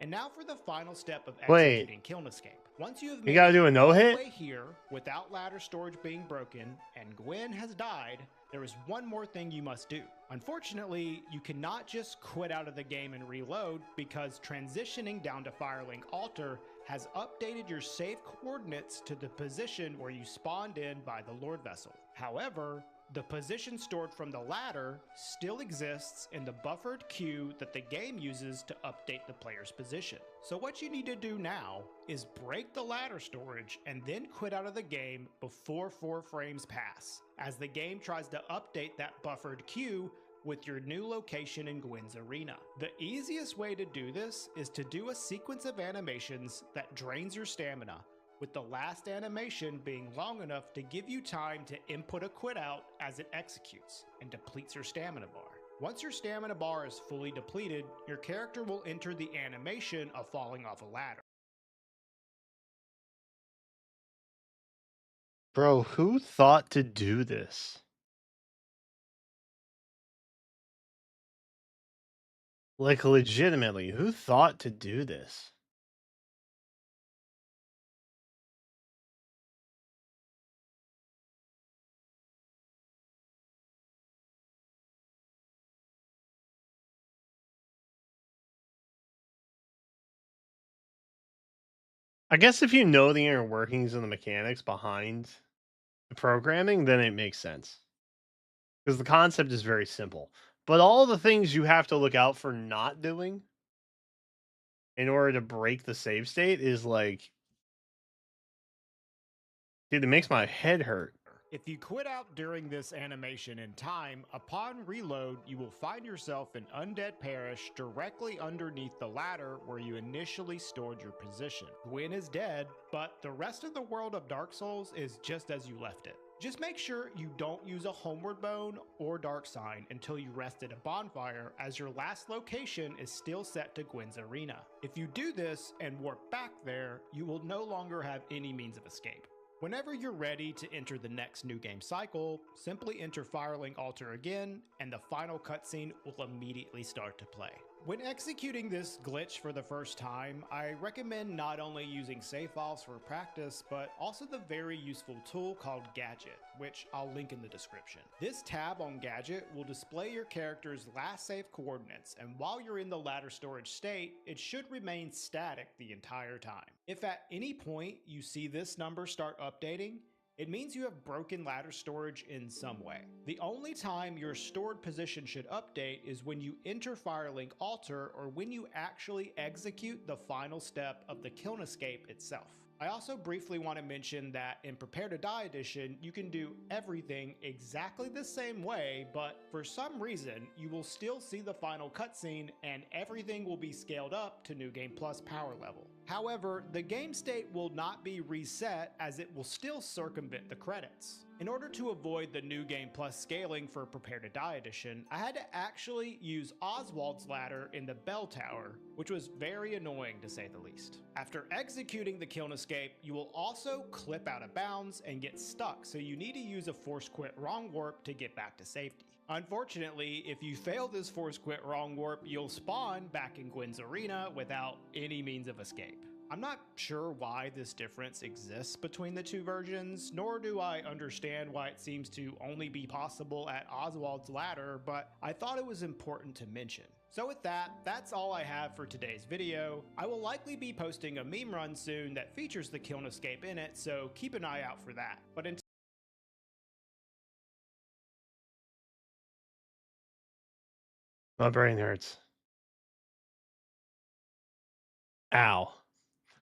And now for the final step of executing kiln escape. Once you have You made gotta it do a all the no-hit? way here without ladder storage being broken and Gwen has died, there is one more thing you must do. Unfortunately, you cannot just quit out of the game and reload because transitioning down to Firelink Altar has updated your save coordinates to the position where you spawned in by the Lord Vessel. However, the position stored from the ladder still exists in the buffered queue that the game uses to update the player's position. So what you need to do now is break the ladder storage and then quit out of the game before 4 frames pass, as the game tries to update that buffered queue with your new location in Gwen's arena. The easiest way to do this is to do a sequence of animations that drains your stamina, with the last animation being long enough to give you time to input a quit out as it executes and depletes your stamina bar. Once your stamina bar is fully depleted, your character will enter the animation of falling off a ladder. Bro, who thought to do this? Like, legitimately, who thought to do this? I guess if you know the inner workings and the mechanics behind the programming, then it makes sense. Because the concept is very simple. But all the things you have to look out for not doing in order to break the save state is like, dude, it makes my head hurt. If you quit out during this animation in time, upon reload, you will find yourself in Undead Parish directly underneath the ladder where you initially stored your position. Gwen is dead, but the rest of the world of Dark Souls is just as you left it. Just make sure you don't use a Homeward Bone or Dark Sign until you rest at a bonfire, as your last location is still set to Gwen's arena. If you do this and warp back there, you will no longer have any means of escape. Whenever you're ready to enter the next new game cycle, simply enter Firelink Altar again, and the final cutscene will immediately start to play. When executing this glitch for the first time, I recommend not only using save files for practice, but also the very useful tool called Gadget, which I'll link in the description. This tab on Gadget will display your character's last save coordinates, and while you're in the ladder storage state, it should remain static the entire time. If at any point you see this number start updating, it means you have broken ladder storage in some way. The only time your stored position should update is when you enter Firelink Altar or when you actually execute the final step of the Kiln Escape itself. I also briefly want to mention that in Prepare to Die Edition, you can do everything exactly the same way, but for some reason, you will still see the final cutscene and everything will be scaled up to New Game Plus power level. However, the game state will not be reset, as it will still circumvent the credits. In order to avoid the New Game Plus scaling for Prepare to Die Edition, I had to actually use Oswald's ladder in the bell tower, which was very annoying to say the least. After executing the Kiln Escape, you will also clip out of bounds and get stuck, so you need to use a Force Quit Wrong Warp to get back to safety. Unfortunately, if you fail this Force Quit Wrong Warp, you'll spawn back in Gwen's arena without any means of escape. I'm not sure why this difference exists between the two versions, nor do I understand why it seems to only be possible at Oswald's ladder, but I thought it was important to mention. So with that, that's all I have for today's video. I will likely be posting a meme run soon that features the Kiln Escape in it, so keep an eye out for that. But until My brain hurts. Ow.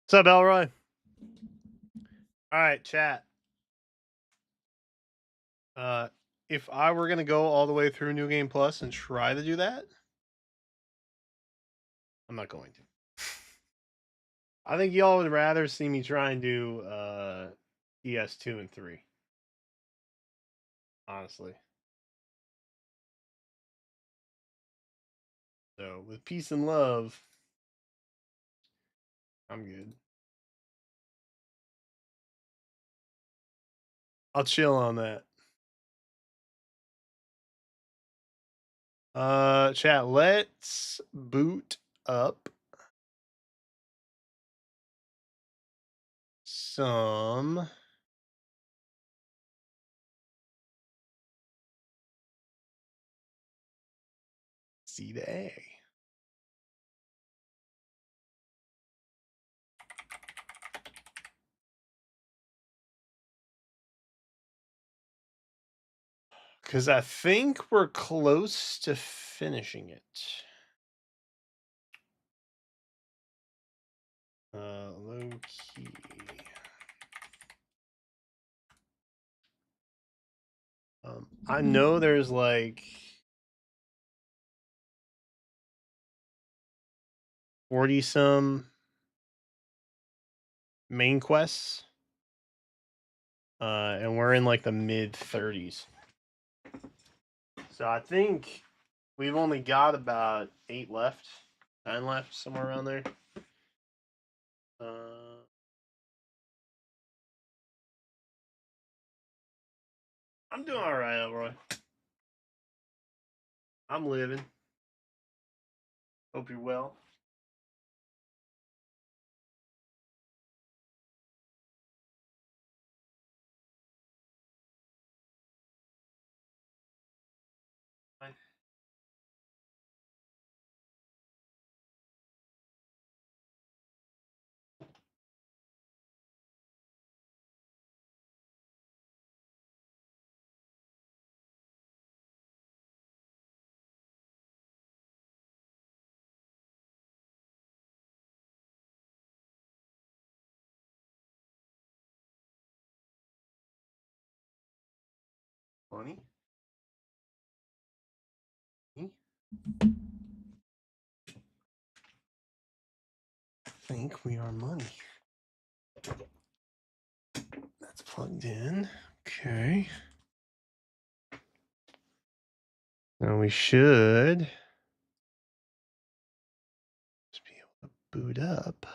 What's up, Elroy? All right, chat. If I were gonna go all the way through New Game Plus and try to do that, I'm not going to. I think y'all would rather see me try and do ES2 and 3. Honestly. So with peace and love, I'm good. I'll chill on that. Chat, let's boot up some C to A. Because I think we're close to finishing it. Low key. I know there's like 40 some main quests. And we're in like the mid 30s. So I think we've only got about 8 left, 9 left, somewhere around there. I'm doing all right, Elroy. I'm living. Hope you're well. Fine. Money? I think we are money. That's plugged in. Okay. Now we should just be able to boot up.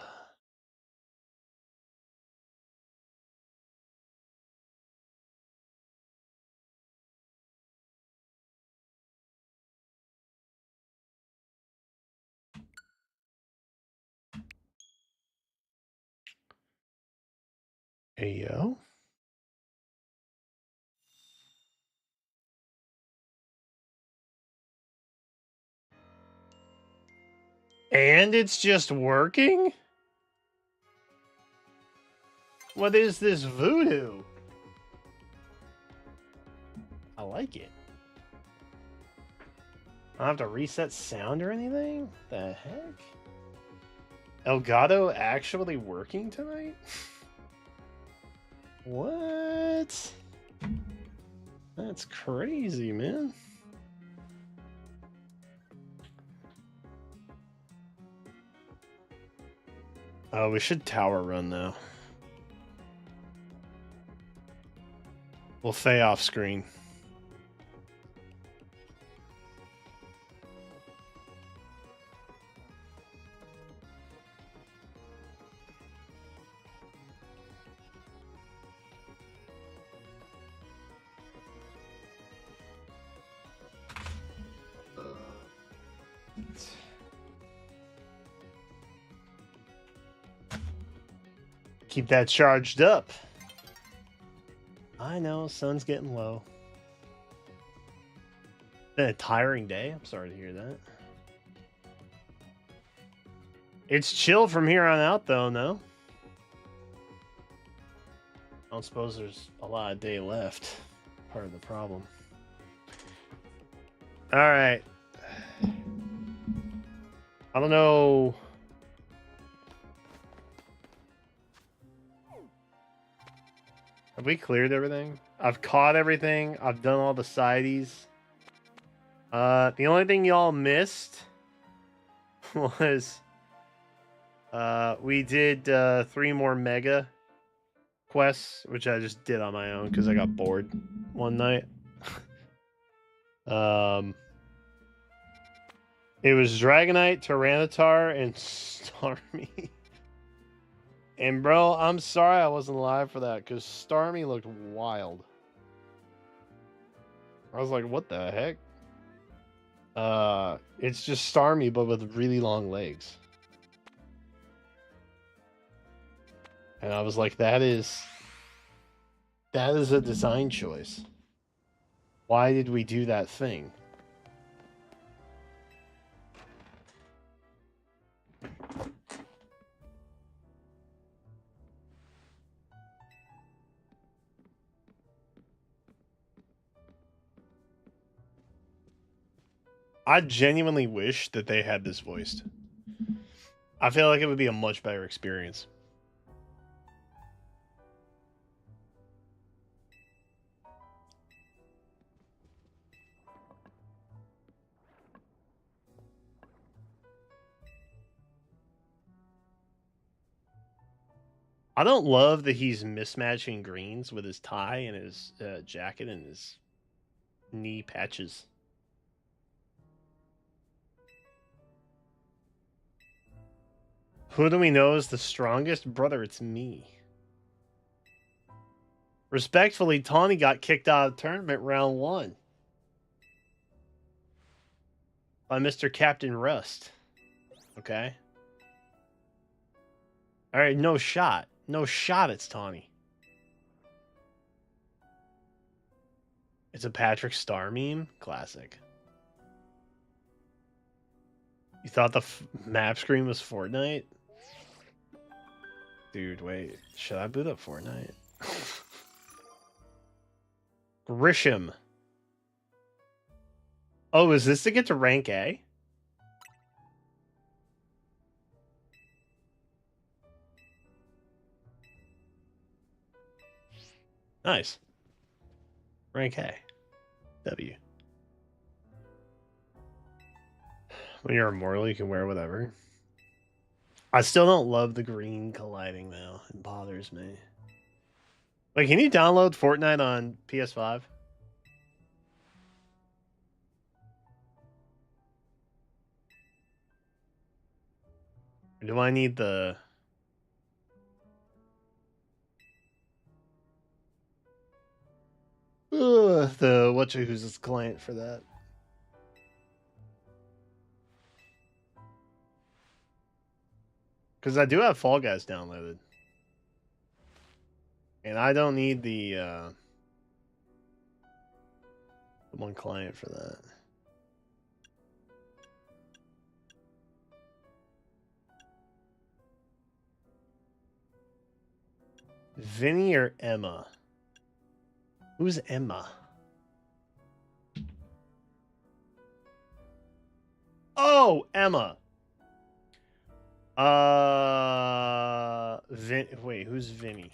Ayo. And it's just working? What is this voodoo? I like it. I don't have to reset sound or anything? The heck? Elgato actually working tonight? What? That's crazy, man. Oh, we should tower run though. We'll Fey off screen. Keep that charged up. I know, sun's getting low. Been a tiring day. I'm sorry to hear that. It's chill from here on out, though, no? I don't suppose there's a lot of day left. Part of the problem. All right. I don't know. Have we cleared everything? I've caught everything. I've done all the sideys. The only thing y'all missed was we did 3 more mega quests, which I just did on my own because I got bored one night. It was Dragonite, Tyranitar, and Starmie. And bro, I'm sorry I wasn't live for that because Starmie looked wild. I was like, what the heck? It's just Starmie, but with really long legs. And I was like, that is a design choice. Why did we do that thing? I genuinely wish that they had this voiced. I feel like it would be a much better experience. I don't love that he's mismatching greens with his tie and his jacket and his knee patches. Who do we know is the strongest? Brother, it's me. Respectfully, Tawny got kicked out of the tournament round 1 by Mr. Captain Rust. Okay. All right, no shot. No shot, it's Tawny. It's a Patrick Star meme? Classic. You thought the map screen was Fortnite? Dude, wait. Should I boot up Fortnite? Grisham. Oh, is this to get to rank A? Nice. Rank A. W. When you're immortal, you can wear whatever. I still don't love the green colliding, though. It bothers me. Like, can you download Fortnite on PS5? Or do I need the... the who's this client for that? Because I do have Fall Guys downloaded. And I don't need the one client for that. Vinny or Emma? Who's Emma? Oh, Emma. Wait, who's Vinny?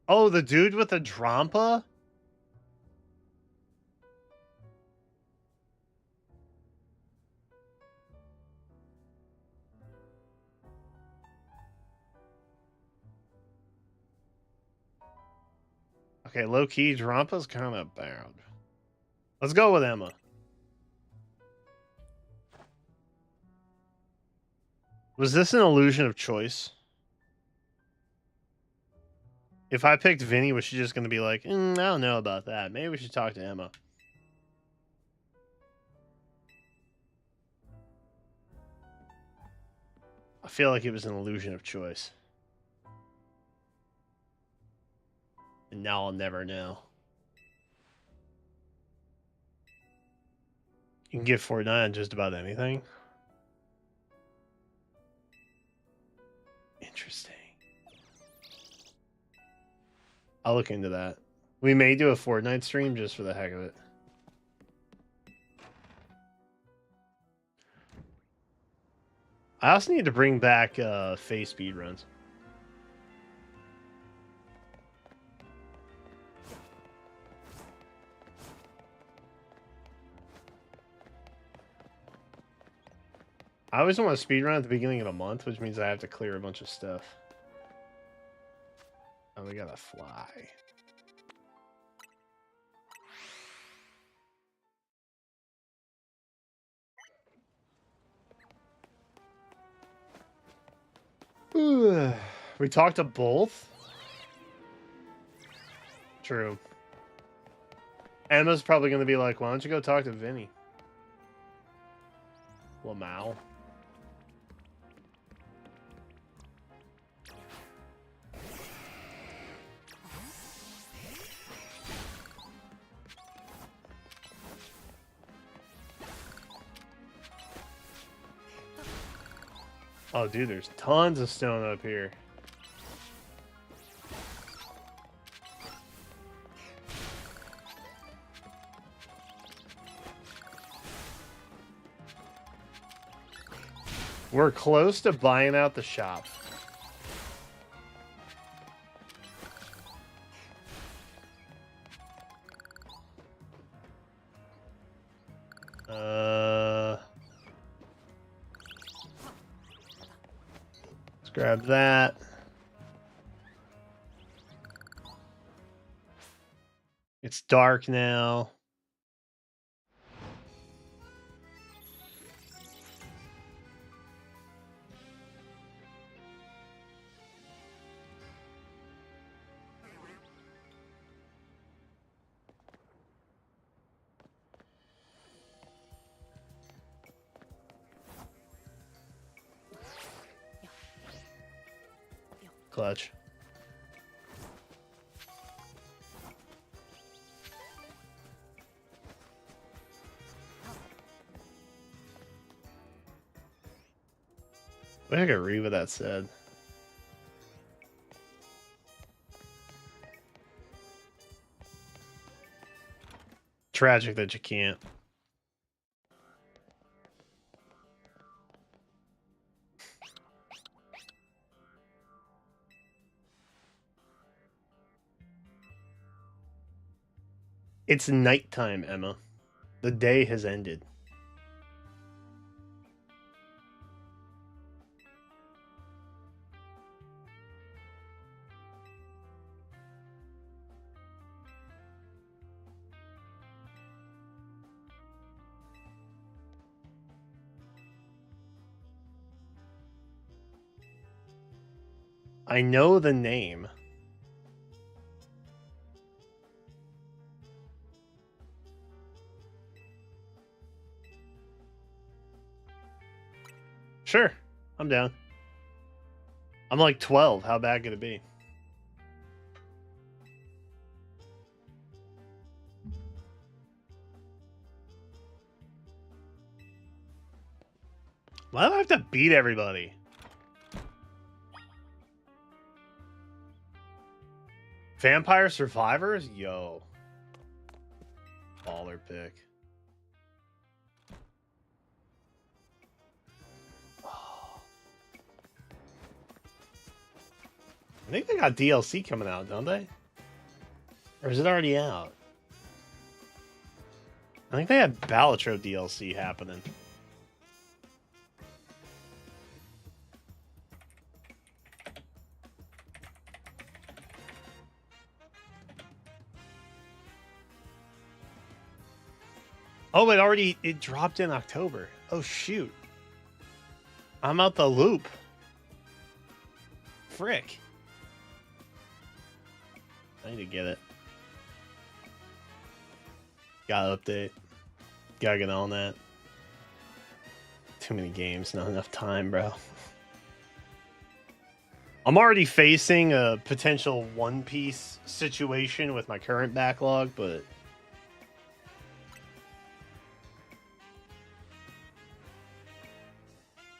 Oh, the dude with the Drampa? Okay, low-key, Drampa's kind of bad. Let's go with Emma. Was this an illusion of choice? If I picked Vinny, was she just going to be like, I don't know about that. Maybe we should talk to Emma. I feel like it was an illusion of choice. And now I'll never know. You can get Fortnite on just about anything. Interesting. I'll look into that. We may do a Fortnite stream just for the heck of it. I also need to bring back Fehvies speedruns. I always want to speedrun at the beginning of the month, which means I have to clear a bunch of stuff. Oh, we gotta fly. We talked to both? True. Emma's probably going to be like, why don't you go talk to Vinny? Lamau. Oh, dude, there's tons of stone up here. We're close to buying out the shop. Let's grab that. It's dark now. Clutch. I think I read what that said. Tragic that you can't. It's nighttime, Emma. The day has ended. I know the name. Sure, I'm down. I'm like 12. How bad could it be? Why do I have to beat everybody? Vampire Survivors? Yo. Baller pick. I think they got DLC coming out, don't they? Or is it already out? I think they had Balatro DLC happening. Oh, it dropped in October. Oh, shoot. I'm out the loop. Frick. I need to get it. Gotta update. Gotta get on that. Too many games, not enough time, bro. I'm already facing a potential One Piece situation with my current backlog, but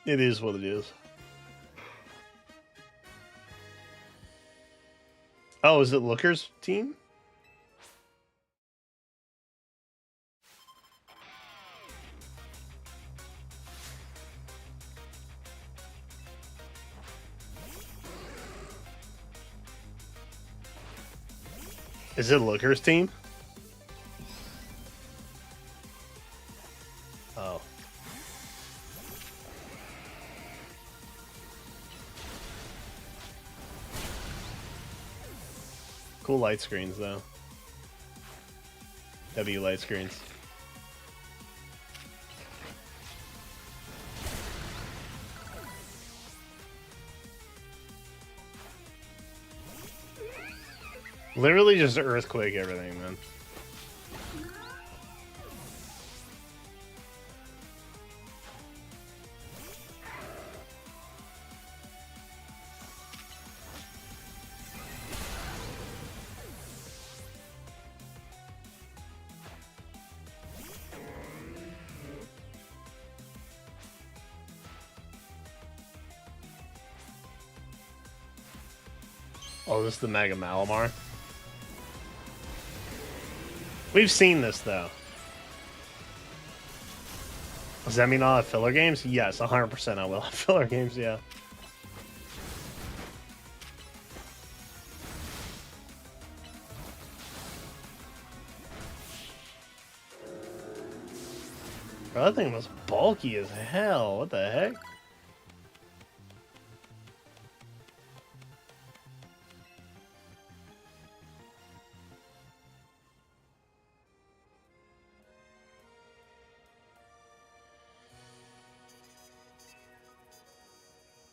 it is what it is. Oh, is it Looker's team? Is it Looker's team? Oh. Cool light screens, though. W light screens. Literally just earthquake everything, man. Oh, this is the Mega Malamar. We've seen this, though. Does that mean I'll have filler games? Yes, 100% I will have filler games, yeah. Bro, that thing was bulky as hell. What the heck?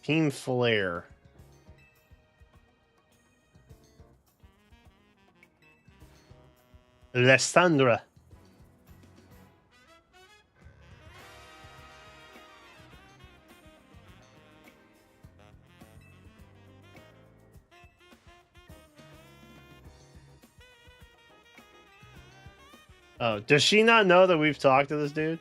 Team Flare. Lestandra. Oh, does she not know that we've talked to this dude?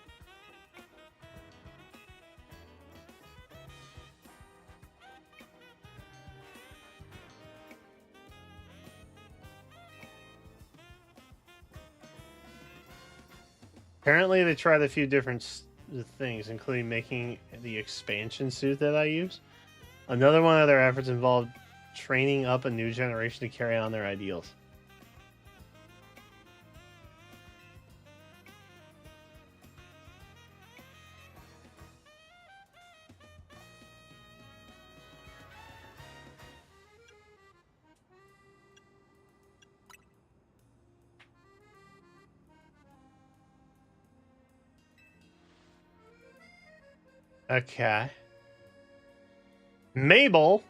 Apparently, they tried a few different things, including making the expansion suit that I use. Another one of their efforts involved training up a new generation to carry on their ideals. Okay. Mabel.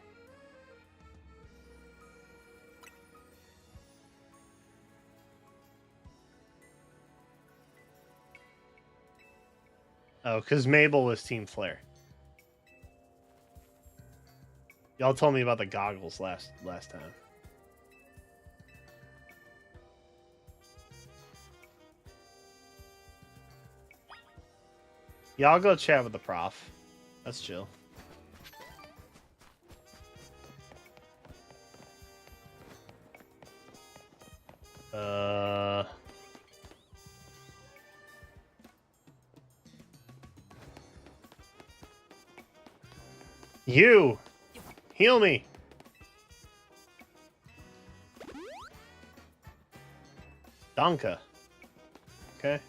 Oh, because Mabel was Team Flare. Y'all told me about the goggles last time. Yeah, I'll go chat with the prof. That's chill. You! Heal me! Donka. Okay.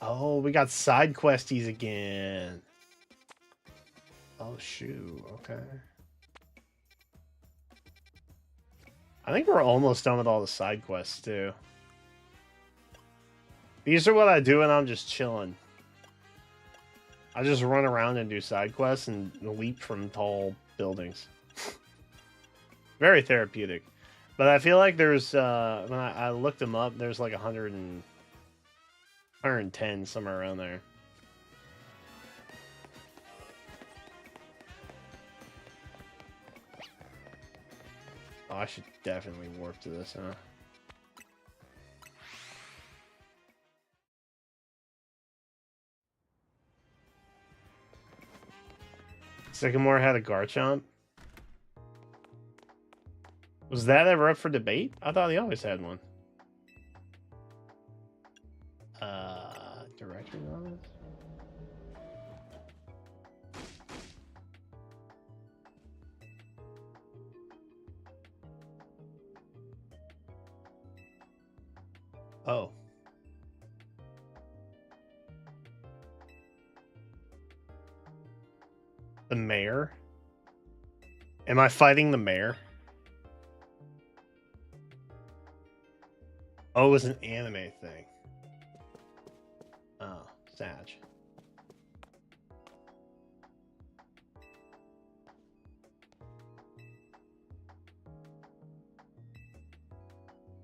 Oh, we got side questies again. Oh, shoot. Okay. I think we're almost done with all the side quests, too. These are what I do when I'm just chilling. I just run around and do side quests and leap from tall buildings. Very therapeutic. But I feel like there's, when I looked them up, there's like 110, somewhere around there. Oh, I should definitely warp to this, huh? Sycamore had a Garchomp? Was that ever up for debate? I thought he always had one. Directory on this? Oh. The mayor? Am I fighting the mayor? Oh, it was an anime thing. Oh, Sag.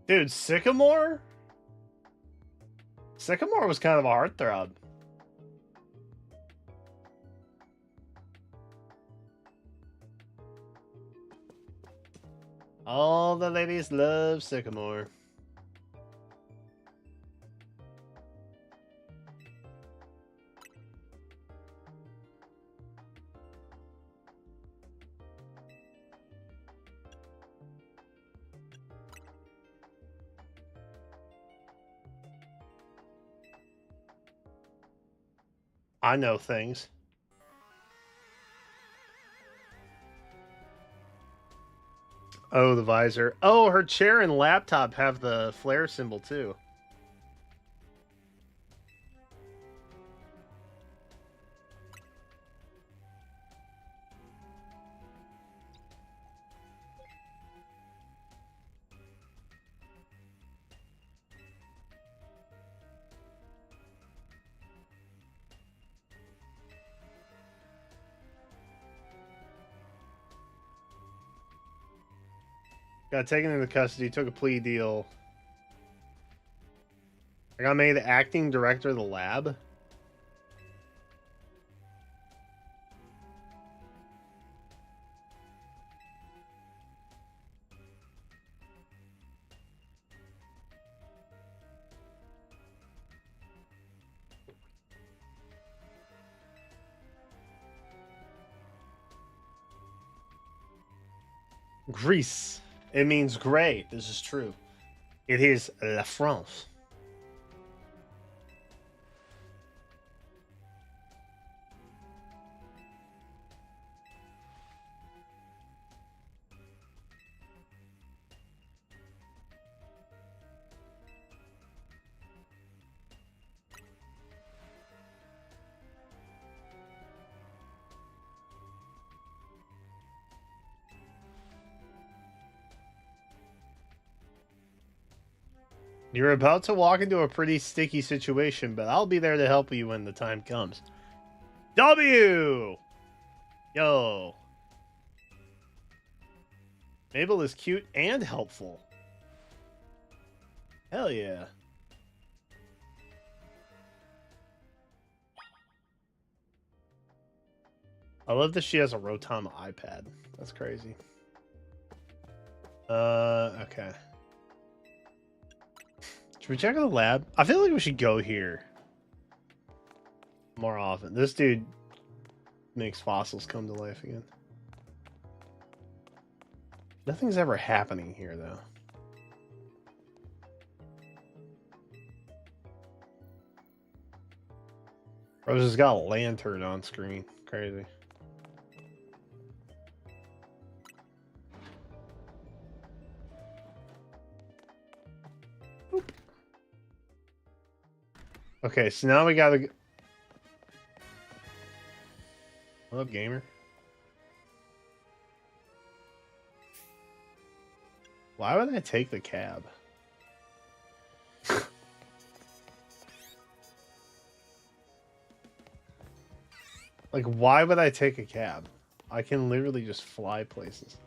Dude, Sycamore? Sycamore was kind of a heartthrob. All the ladies love Sycamore. I know things. Oh, the visor. Oh, her chair and laptop have the flare symbol too. Got taken into custody, took a plea deal. I got made the acting director of the lab. Greece. It means gray. This is true. It is La France. You're about to walk into a pretty sticky situation, but I'll be there to help you when the time comes. W! Yo. Mabel is cute and helpful. Hell yeah. I love that she has a Rotama iPad. That's crazy. Okay. Should we check out the lab? I feel like we should go here more often. This dude makes fossils come to life again. Nothing's ever happening here, though. Rose has got a lantern on screen. Crazy. Oop. Okay, so now we gotta... What up, gamer? Why would I take the cab? Like, why would I take a cab? I can literally just fly places.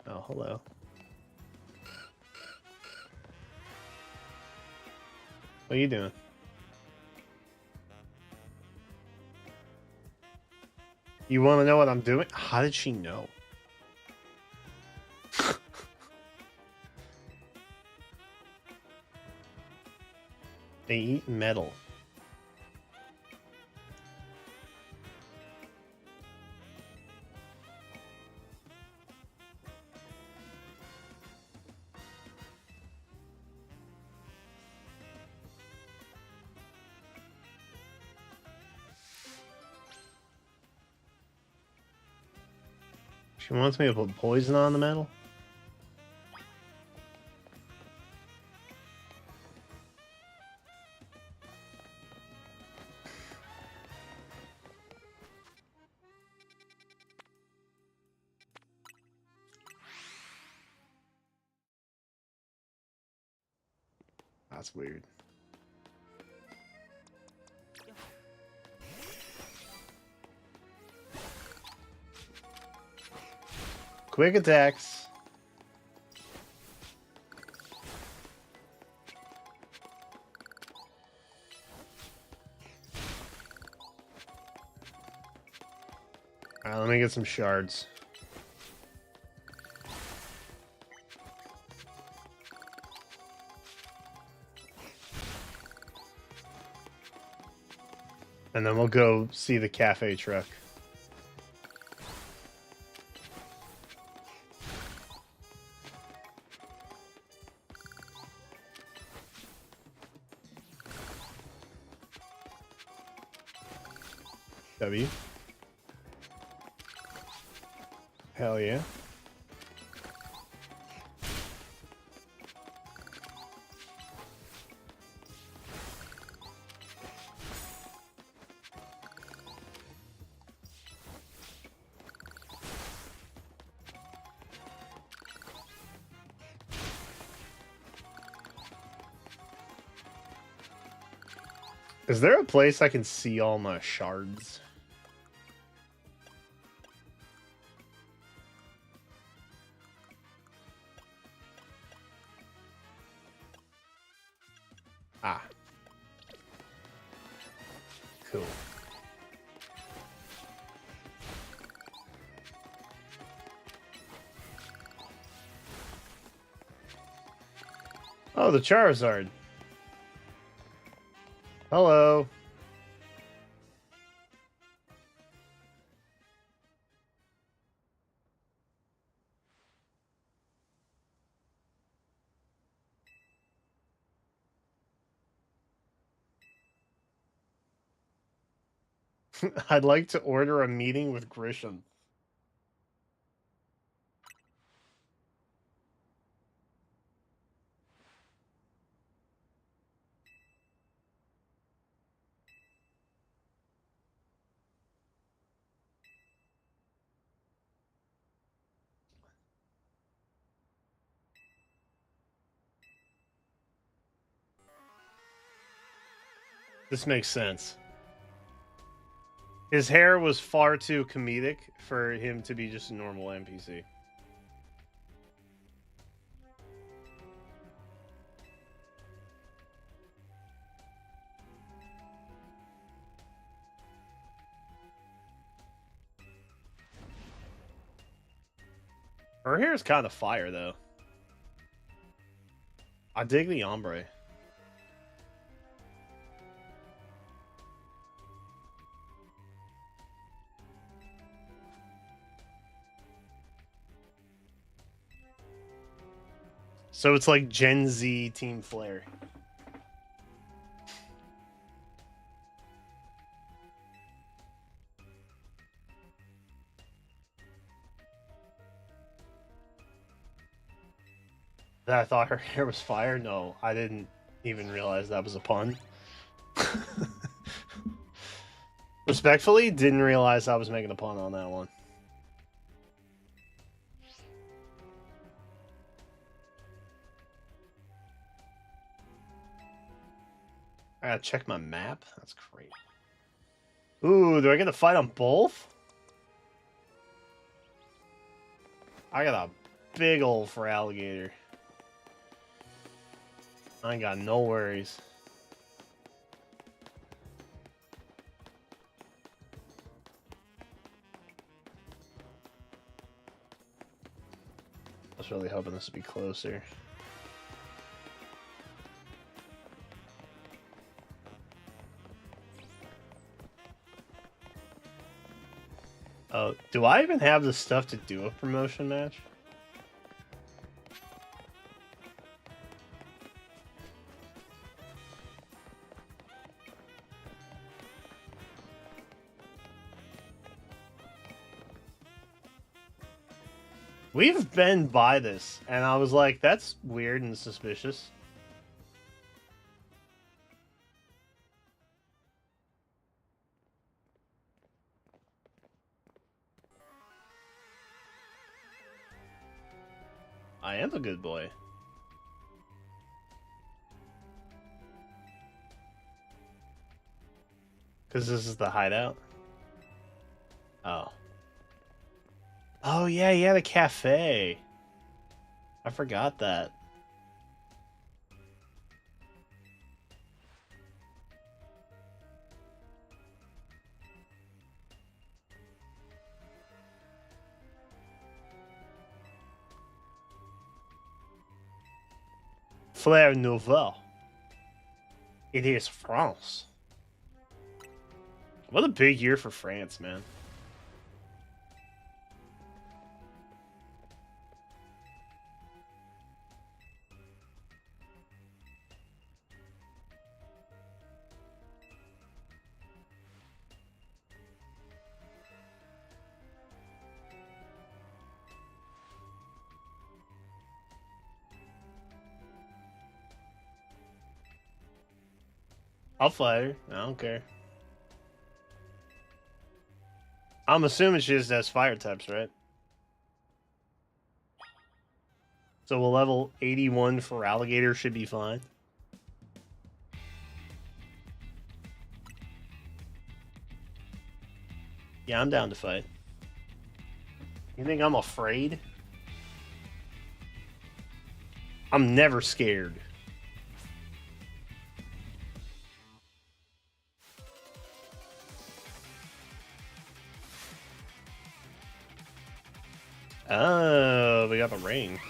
Oh, hello. What are you doing? You want to know what I'm doing? How did she know? They eat metal. She wants me to put poison on the metal? That's weird. Quick attacks. Alright, let me get some shards. And then we'll go see the cafe truck. W. Hell yeah. Is there a place I can see all my shards? Ah. Cool. Oh, the Charizard. Hello. I'd like to order a meeting with Grisham. This makes sense. His hair was far too comedic for him to be just a normal NPC. Her hair is kind of fire, though. I dig the ombre. So it's like Gen Z Team Flare. That I thought her hair was fire? No, I didn't even realize that was a pun. Respectfully, didn't realize I was making a pun on that one. I gotta check my map? That's great. Ooh, do I get to fight on both? I got a big ol' for alligator. I ain't got no worries. I was really hoping this would be closer. Oh, do I even have the stuff to do a promotion match? We've been by this, and I was like, that's weird and suspicious. I am a good boy. Because this is the hideout? Oh. Oh, yeah, yeah, the cafe. I forgot that. Flair Nouvelle. It is France. What a big year for France, man. I'll fight her. I don't care. I'm assuming she just has fire types, right? So a level 81 for alligator should be fine. Yeah, I'm down to fight. You think I'm afraid? I'm never scared. Oh, we got the ring.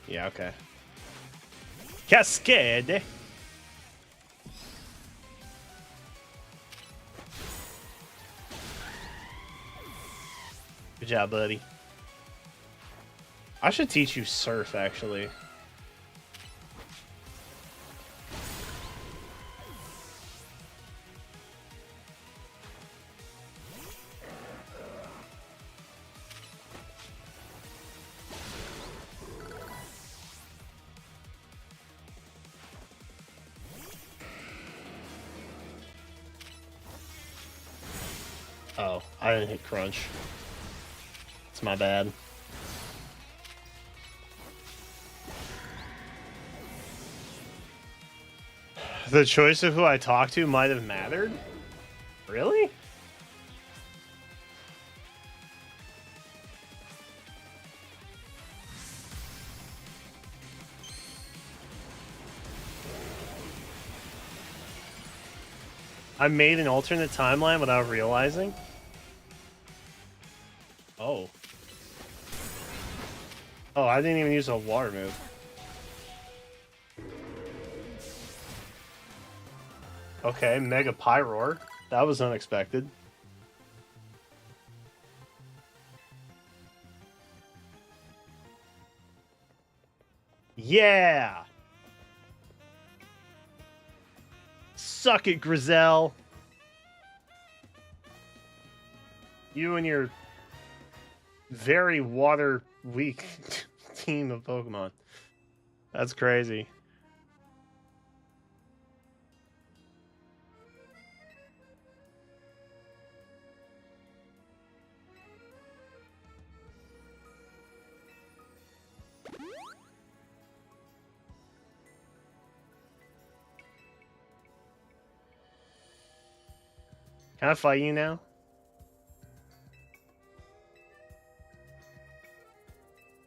Yeah, okay. Cascade. Good job, buddy. I should teach you surf, actually. Oh, I didn't hit crunch. It's my bad. The choice of who I talked to might have mattered? Really? I made an alternate timeline without realizing? Oh. Oh, I didn't even use a water move. Okay, Mega Pyroar. That was unexpected. Yeah! Suck it, Grizel! You and your very water weak team of Pokemon. That's crazy. Can I fight you now?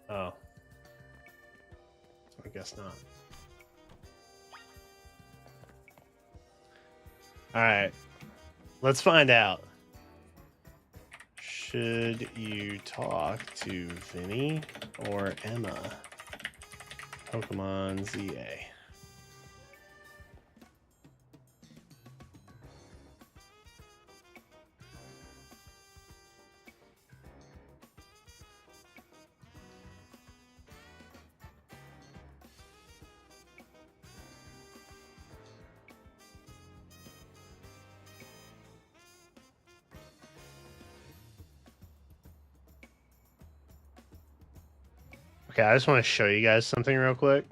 Oh. I guess not. Alright. Let's find out. Should you talk to Vinny or Emma? Pokemon ZA. Okay, I just want to show you guys something real quick.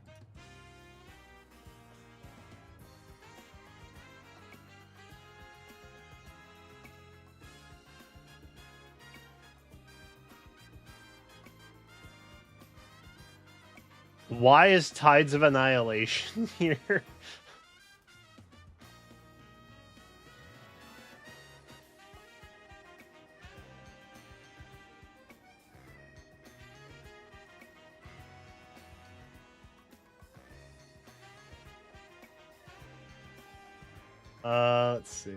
Why is Tides of Annihilation here? Let's see.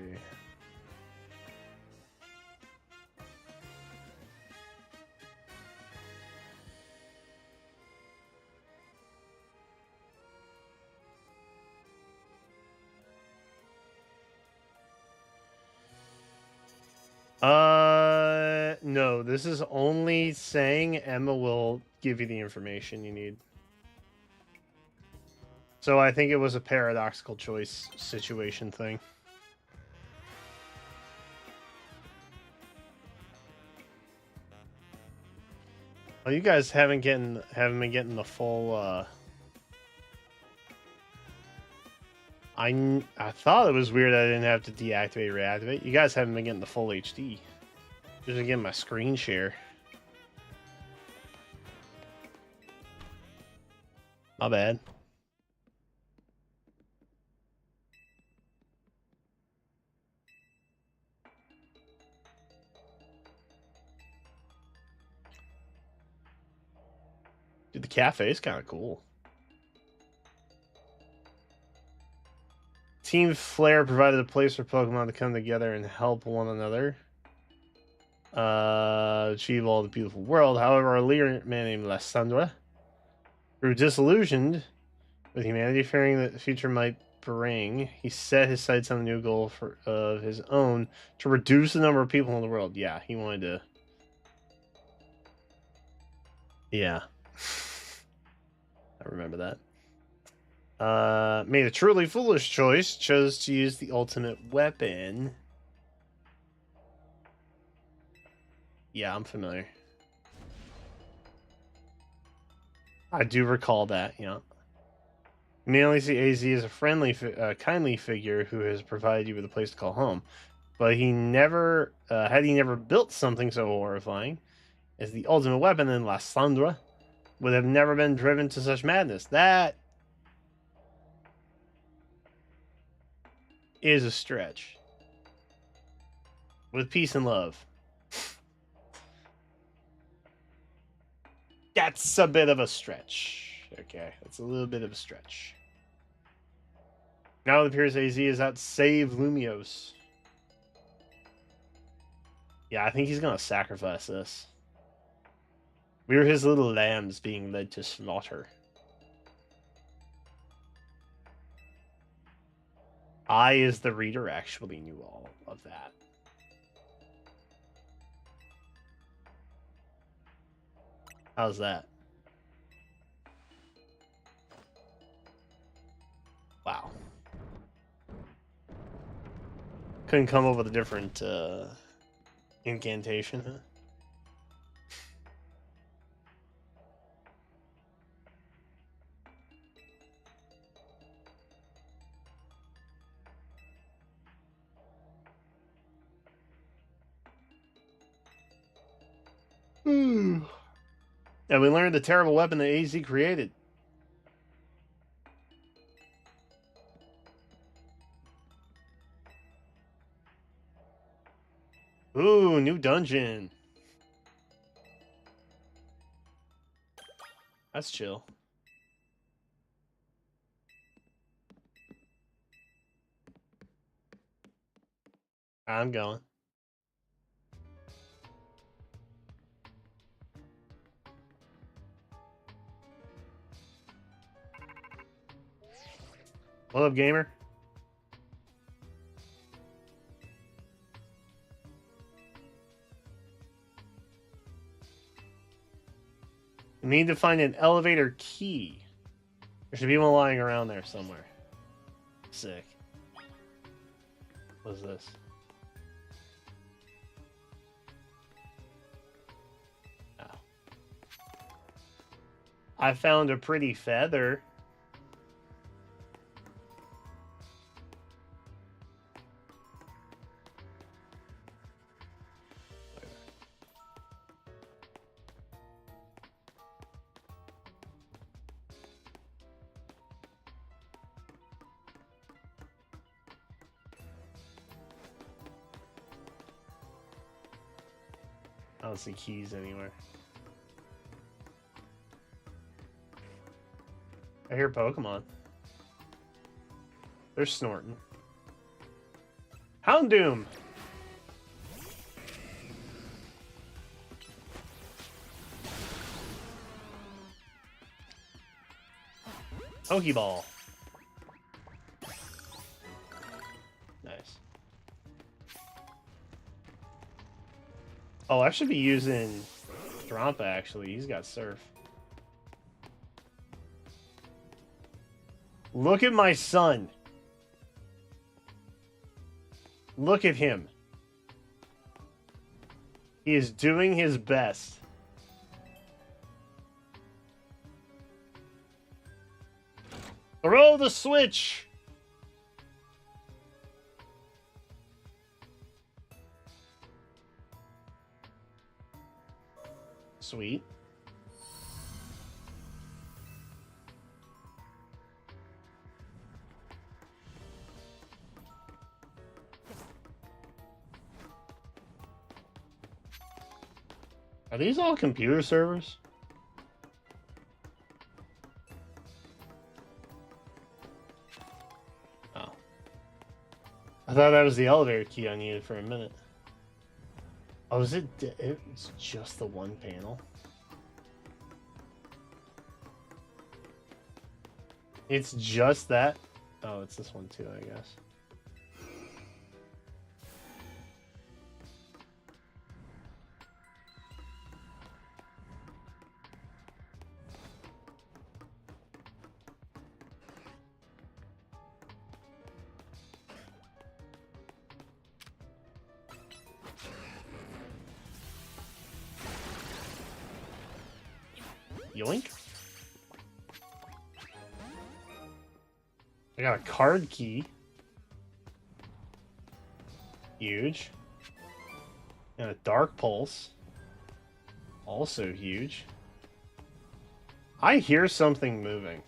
No, this is only saying Emma will give you the information you need. So I think it was a paradoxical choice situation thing. Well, you guys haven't been getting the full I thought it was weird I didn't have to deactivate, reactivate. You guys haven't been getting the full HD. Just been getting my screen share. My bad. Dude, the cafe is kind of cool. Team Flare provided a place for Pokemon to come together and help one another. Achieve all the beautiful world. However, a leader man named Lysandra grew disillusioned with humanity, fearing that the future might bring. He set his sights on a new goal of his own to reduce the number of people in the world. Yeah, he wanted to. Yeah. I remember that. Made a truly foolish choice, chose to use the ultimate weapon. Yeah, I'm familiar. I do recall that, yeah. You may only see AZ as a friendly, kindly figure who has provided you with a place to call home. But he never, had he never built something so horrifying as the ultimate weapon, then Lysandra would have never been driven to such madness. That is a stretch. With peace and love. That's a bit of a stretch. Okay, that's a little bit of a stretch. Now it appears AZ is out to save Lumiose. Yeah, I think he's going to sacrifice this. We're his little lambs being led to slaughter. I, as the reader, actually knew all of that. How's that? Wow. Couldn't come up with a different incantation, huh? And we learned the terrible weapon that AZ created. Ooh, new dungeon. That's chill. I'm going. What up, gamer? We need to find an elevator key. There should be one lying around there somewhere. Sick. What's this? Oh. I found a pretty feather. I don't see keys anywhere. I hear Pokemon. They're snorting. Houndoom! Pokeball. Nice. Oh, I should be using Drampa, actually. He's got Surf. Look at my son. Look at him. He is doing his best. Throw the switch! Sweet. Are these all computer servers? Oh. I thought that was the elevator key I needed for a minute. Oh, is it? It's just the one panel. It's just that? Oh, it's this one too, I guess. Yoink. I got a card key. Huge. And a dark pulse. Also huge. I hear something moving.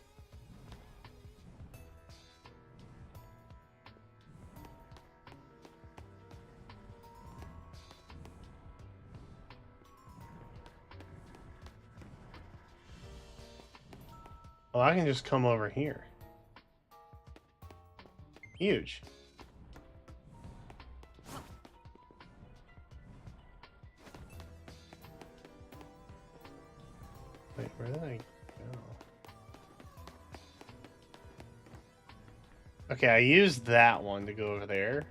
Well, I can just come over here. Huge. Wait, where did I go? Okay, I used that one to go over there.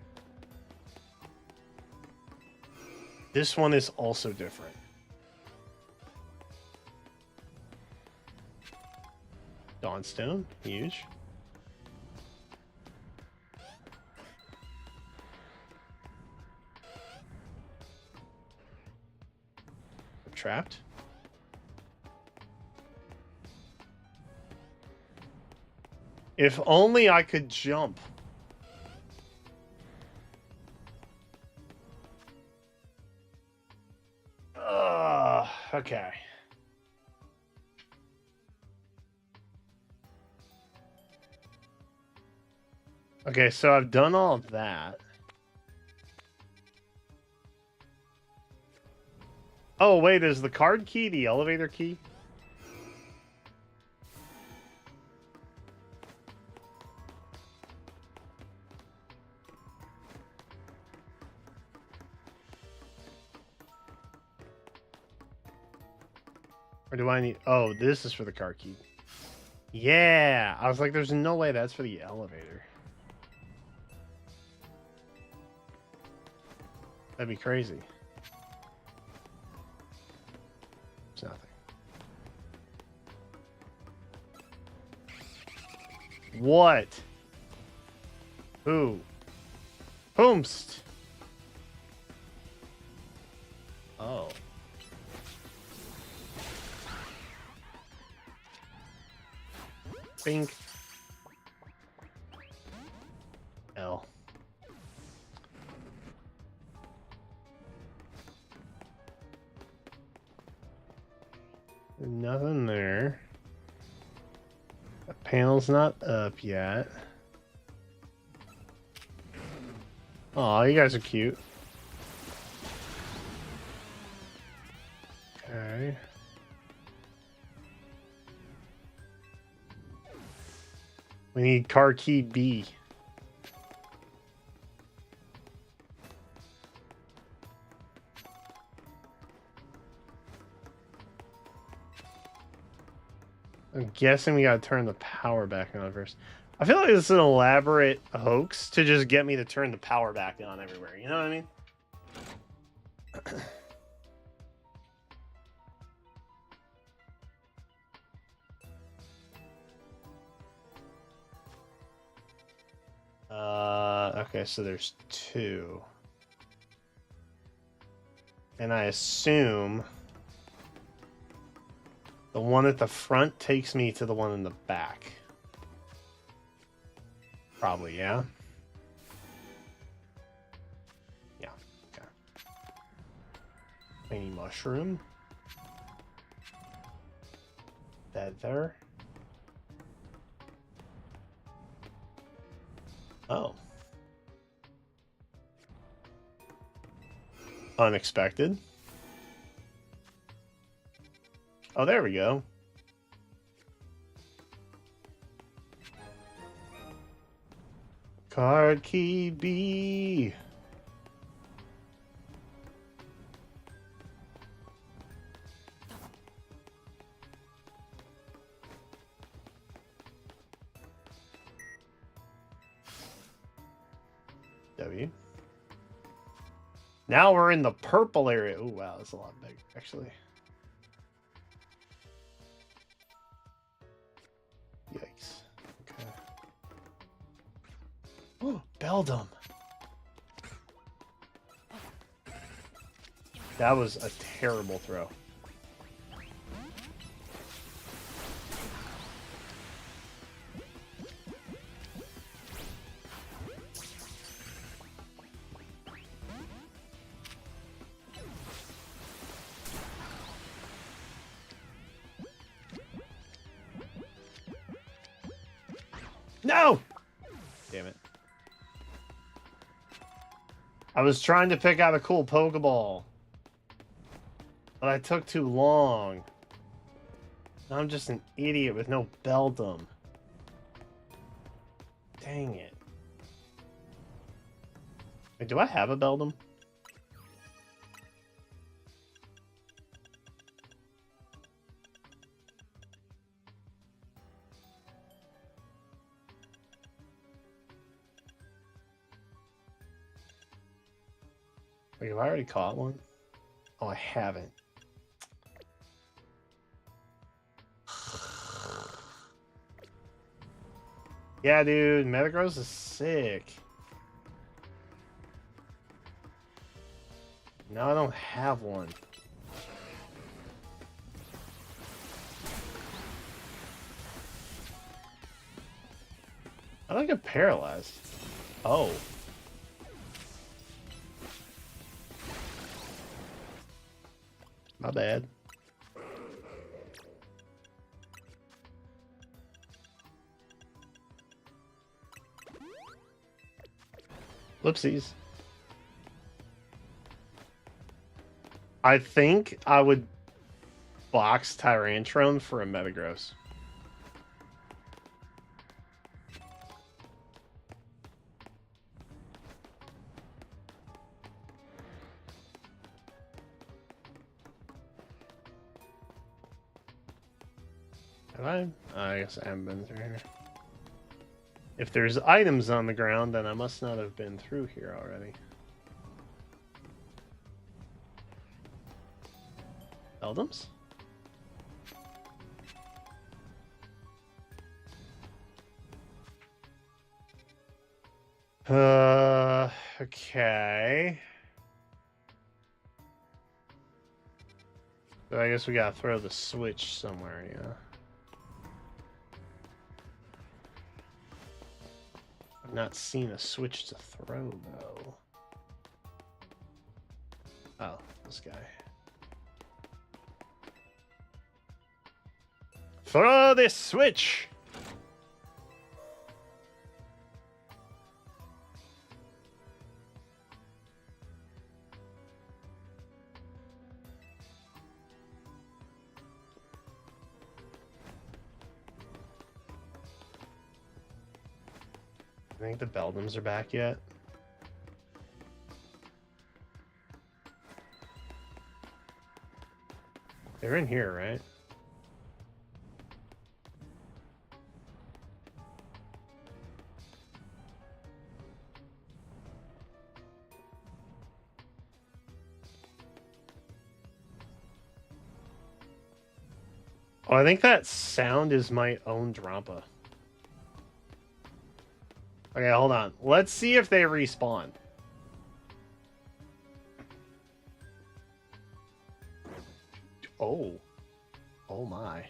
This one is also different. Dawnstone, huge. I'm trapped. If only I could jump. Okay. Okay, so I've done all of that. Oh, wait, is the card key the elevator key? Or do I need... Oh, this is for the car key. Yeah! I was like, there's no way that's for the elevator. That'd be crazy. It's nothing. What? Who? Whomst? Oh. Bink. L. Nothing there. The panel's not up yet. Aw, you guys are cute. Okay. We need car key B. I'm guessing we gotta turn the power back on first. I feel like this is an elaborate hoax to just get me to turn the power back on everywhere. You know what I mean? Okay, so there's two. And I assume the one at the front takes me to the one in the back. Probably, yeah? Yeah, okay. Tiny mushroom. feather. Oh. Unexpected. Oh, there we go. Card key B. W. Now we're in the purple area. Oh, wow, that's a lot bigger, actually. Yikes. Okay. Oh, Beldum. That was a terrible throw. No! Damn it. I was trying to pick out a cool Pokeball. But I took too long. I'm just an idiot with no Beldum. Dang it. Wait, do I have a Beldum? Wait, have I already caught one? Oh, I haven't. Yeah, dude, Metagross is sick. No, I don't have one. I don't get paralyzed. Oh. My bad. Whoopsies. I think I would box Tyrantrum for a Metagross. Have I? I guess I haven't been through here. If there's items on the ground, then I must not have been through here already. Beldums? Okay. So I guess we gotta throw the switch somewhere, yeah. I've not seen a switch to throw, though. Oh, this guy. Throw this switch! I think the Beldums are back yet. They're in here, right? Oh, I think that sound is my own Drampa. Okay, hold on. Let's see if they respawn. Oh. Oh my.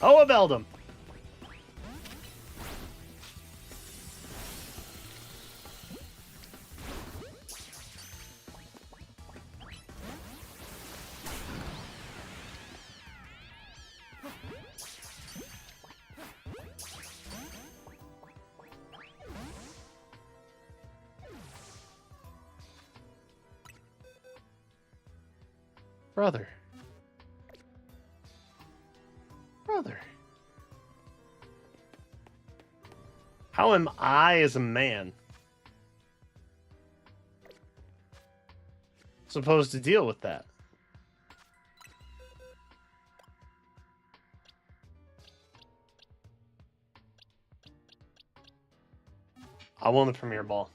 Oh, a Beldum. Brother. Brother. How am I as a man supposed to deal with that? I won the Premier Ball.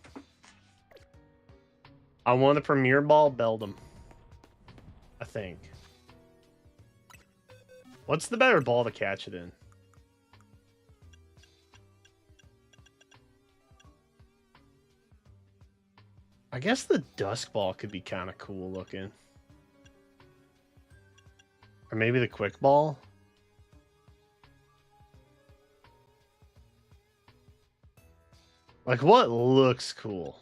I won the Premier Ball Beldum. I think. What's the better ball to catch it in? I guess the Dusk Ball could be kind of cool looking. Or maybe the Quick Ball. Like, what looks cool?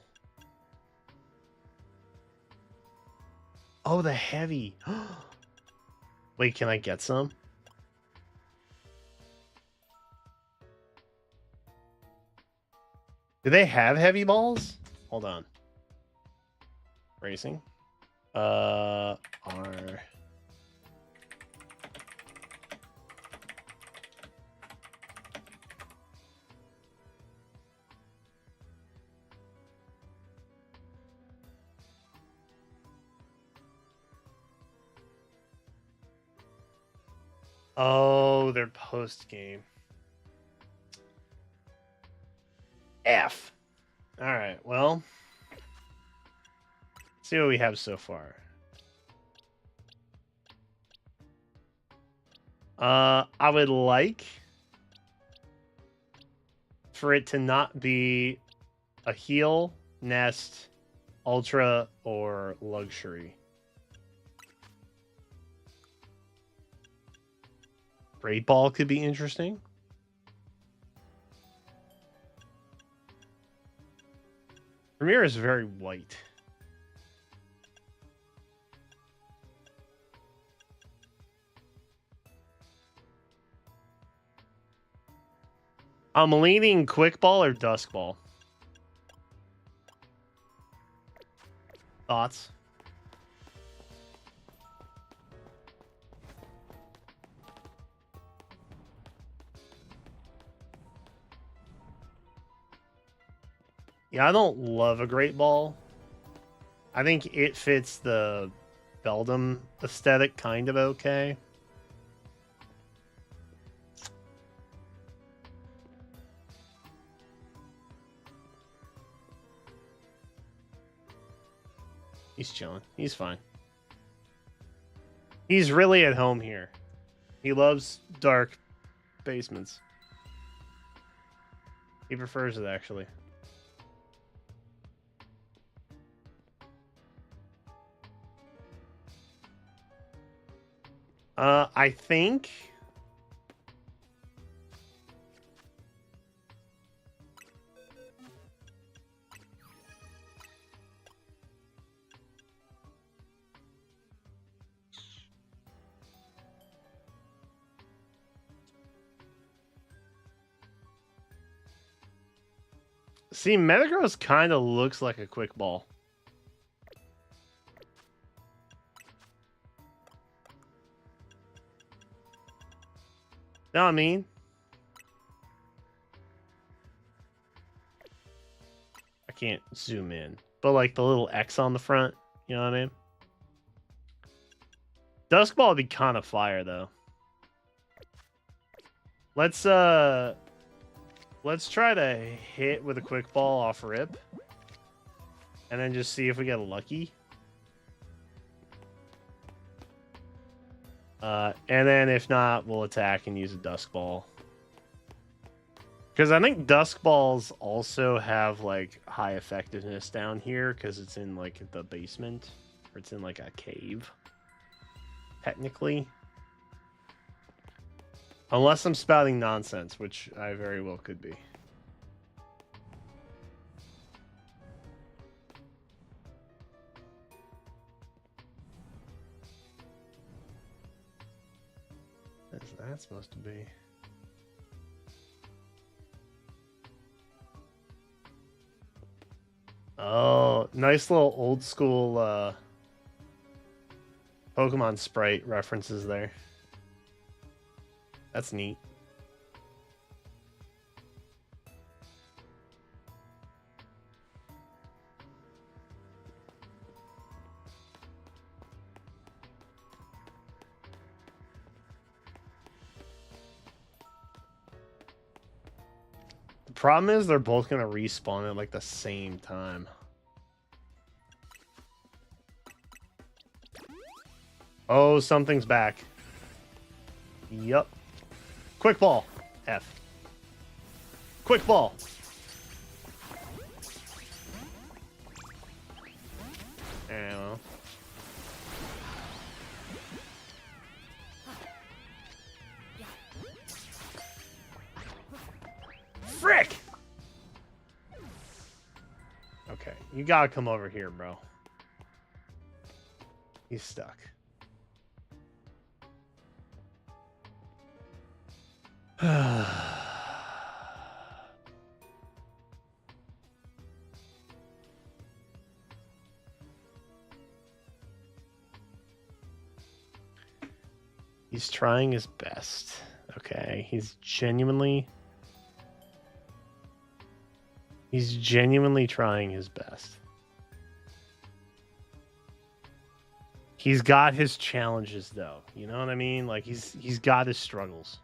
Oh, the heavy. Wait, can I get some? Do they have heavy balls? Hold on. Racing. R. Oh, they're post game. F. All right. Well, see what we have so far. I would like for it to not be a heal, nest, ultra, or luxury. Great Ball could be interesting. Premier is very white. I'm leaning Quick Ball or Dusk Ball. Thoughts? Yeah, I don't love a Great Ball. I think it fits the Beldum aesthetic kind of okay. He's chilling. He's fine. He's really at home here. He loves dark basements. He prefers it, actually. I think... See, Metagross kind of looks like a Quick Ball. Know what I mean? I can't zoom in. But like the little X on the front, you know what I mean? Dusk Ball would be kind of fire though. Let's try to hit with a Quick Ball off rip. And then just see if we get lucky. And then if not, we'll attack and use a Dusk Ball. Because I think Dusk Balls also have like high effectiveness down here because it's in like the basement. Or it's in like a cave. Technically. Unless I'm spouting nonsense, which I very well could be. What's that supposed to be? Oh, nice little old school Pokemon Sprite references there. That's neat. The problem is they're both gonna respawn at like the same time. Oh, something's back. Yup. Quick ball. F. Quick ball. Well. Frick! Okay, you gotta come over here, bro. He's stuck. He's trying his best. Okay, he's genuinely trying his best. He's got his challenges though. You know what I mean? Like he's got his struggles.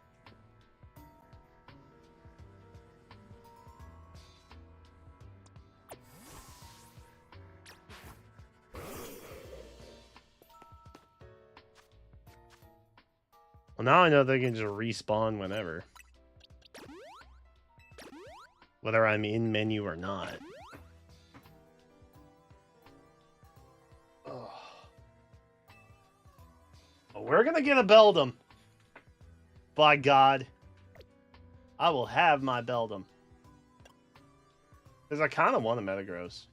Well, now I know they can just respawn whenever. Whether I'm in menu or not. Oh. Well, we're gonna get a Beldum. By God. I will have my Beldum. Because I kind of want a Metagross.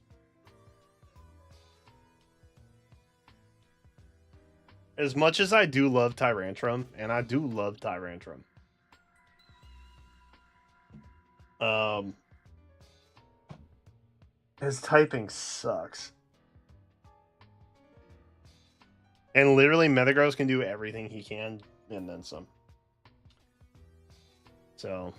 As much as I do love Tyrantrum, and I do love Tyrantrum. His typing sucks. And literally Metagross can do everything he can, and then some. So...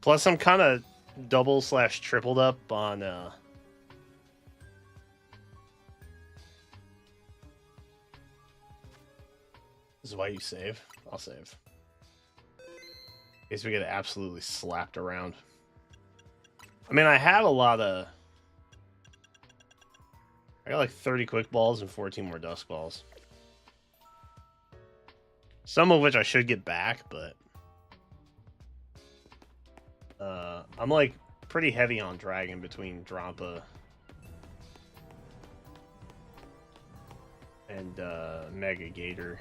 Plus, I'm kind of double/tripled up on. This is why you save. I'll save. In case we get absolutely slapped around. I mean, I have a lot of. I got like 30 quick balls and 14 more dusk balls. Some of which I should get back, but. I'm like pretty heavy on Dragon between Drampa and Mega Gator.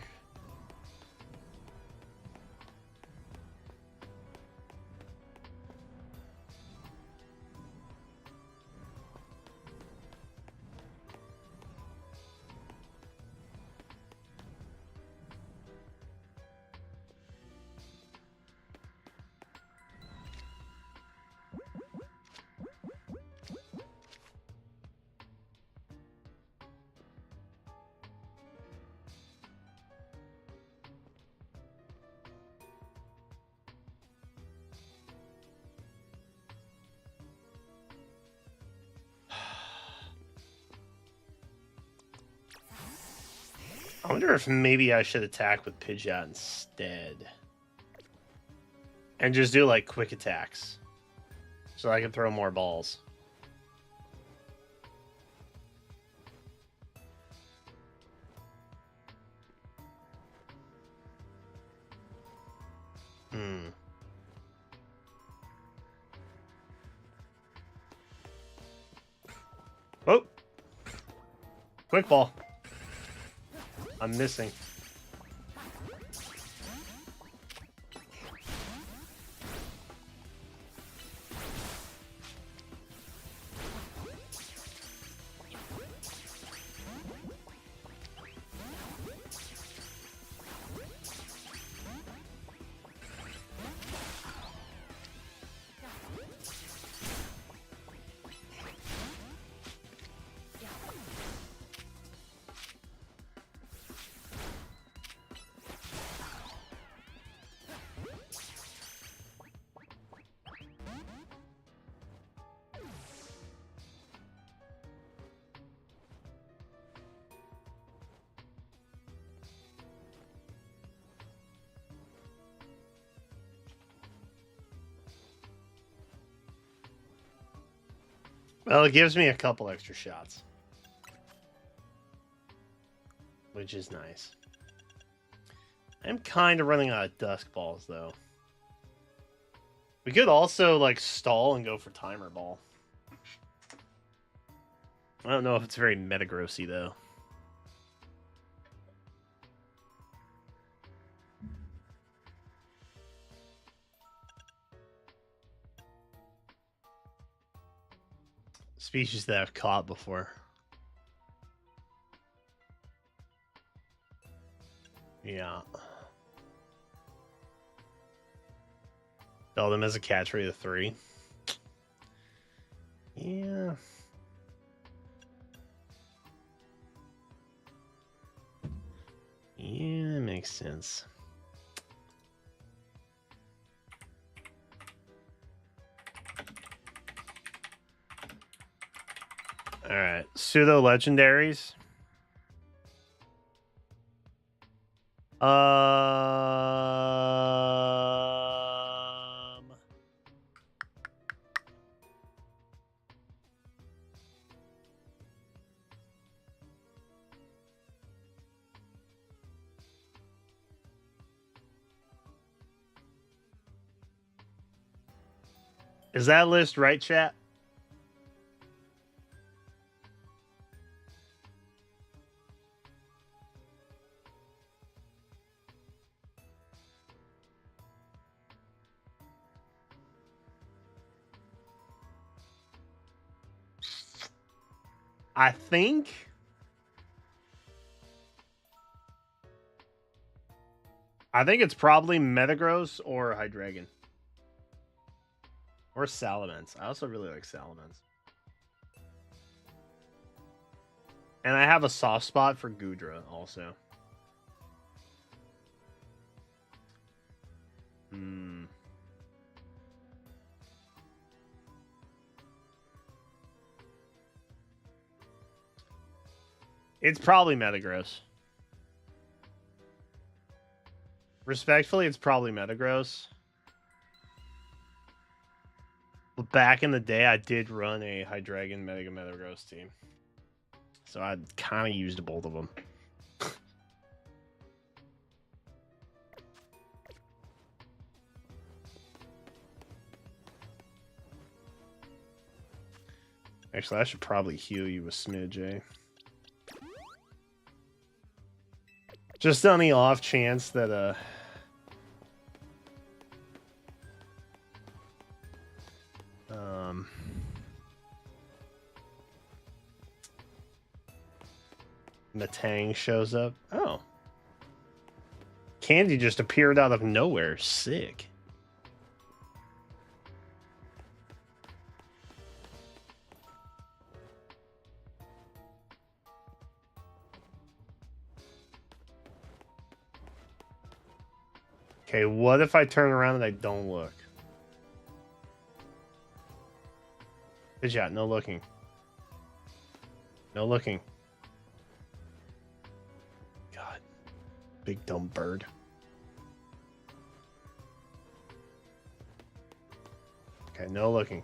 I wonder if maybe I should attack with Pidgeot instead. And just do like quick attacks. So I can throw more balls. Oh! Quick ball. I'm missing. Well, it gives me a couple extra shots, which is nice. I'm kind of running out of dusk balls, though. We could also, like, stall and go for timer ball. I don't know if it's very metagrossy, though. Species that I've caught before. Yeah. Sell them as a catch rate of 3. Yeah. Yeah, that makes sense. All right, pseudo legendaries. Is that list right, chat? I think it's probably Metagross or Hydreigon. Or Salamence. I also really like Salamence. And I have a soft spot for Goodra also. It's probably Metagross. Respectfully, it's probably Metagross. But back in the day, I did run a Hydreigon Mega Metagross team. So I kind of used both of them. Actually, I should probably heal you a smidge, eh? Just on the off chance that, Matang shows up. Oh. Candy just appeared out of nowhere. Sick. Okay, what if I turn around and I don't look? Good job. No looking. No looking. God. Big dumb bird. Okay, no looking.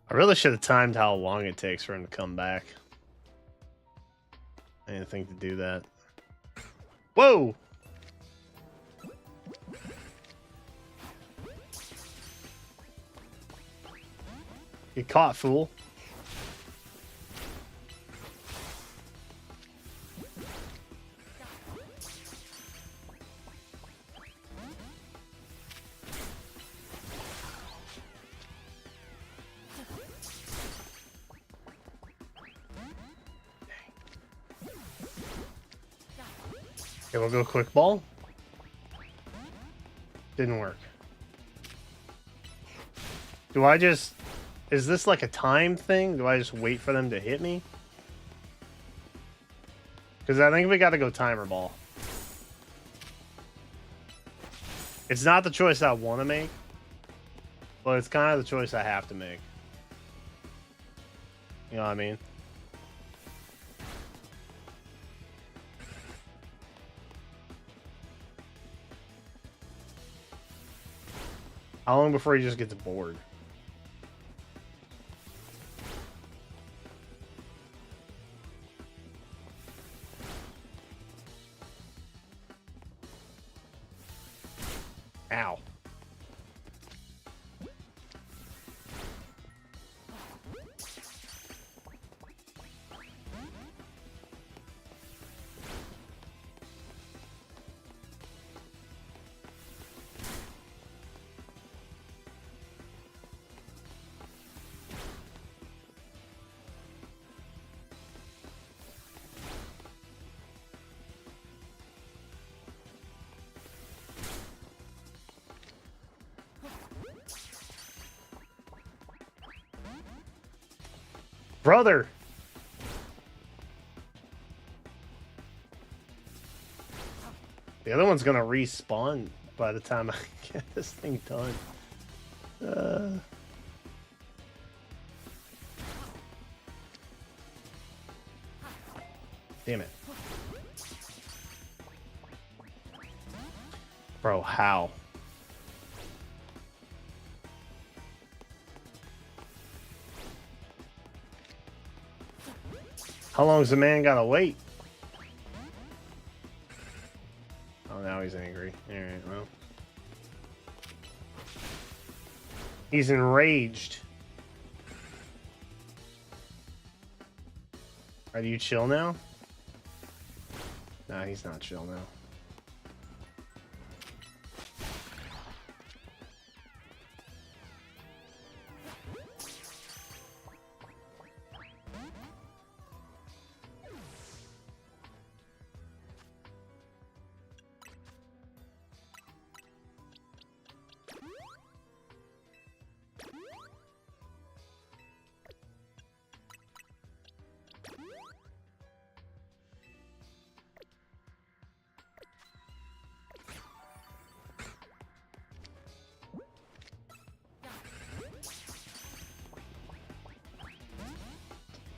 I really should have timed how long it takes for him to come back. I didn't think to do that. Whoa! Get caught, fool. Okay, we'll go quick ball. Didn't work. Do I just... Is this like a time thing? Do I just wait for them to hit me? Because I think we got to go timer ball. It's not the choice I want to make, but it's kind of the choice I have to make. You know what I mean? How long before he just gets bored? Ow. Brother! The other one's gonna respawn by the time I get this thing done. Damn it. Bro, how? How long's the man gotta wait? Oh, now he's angry. Alright, well. He's enraged. Are you chill now? Nah, he's not chill now.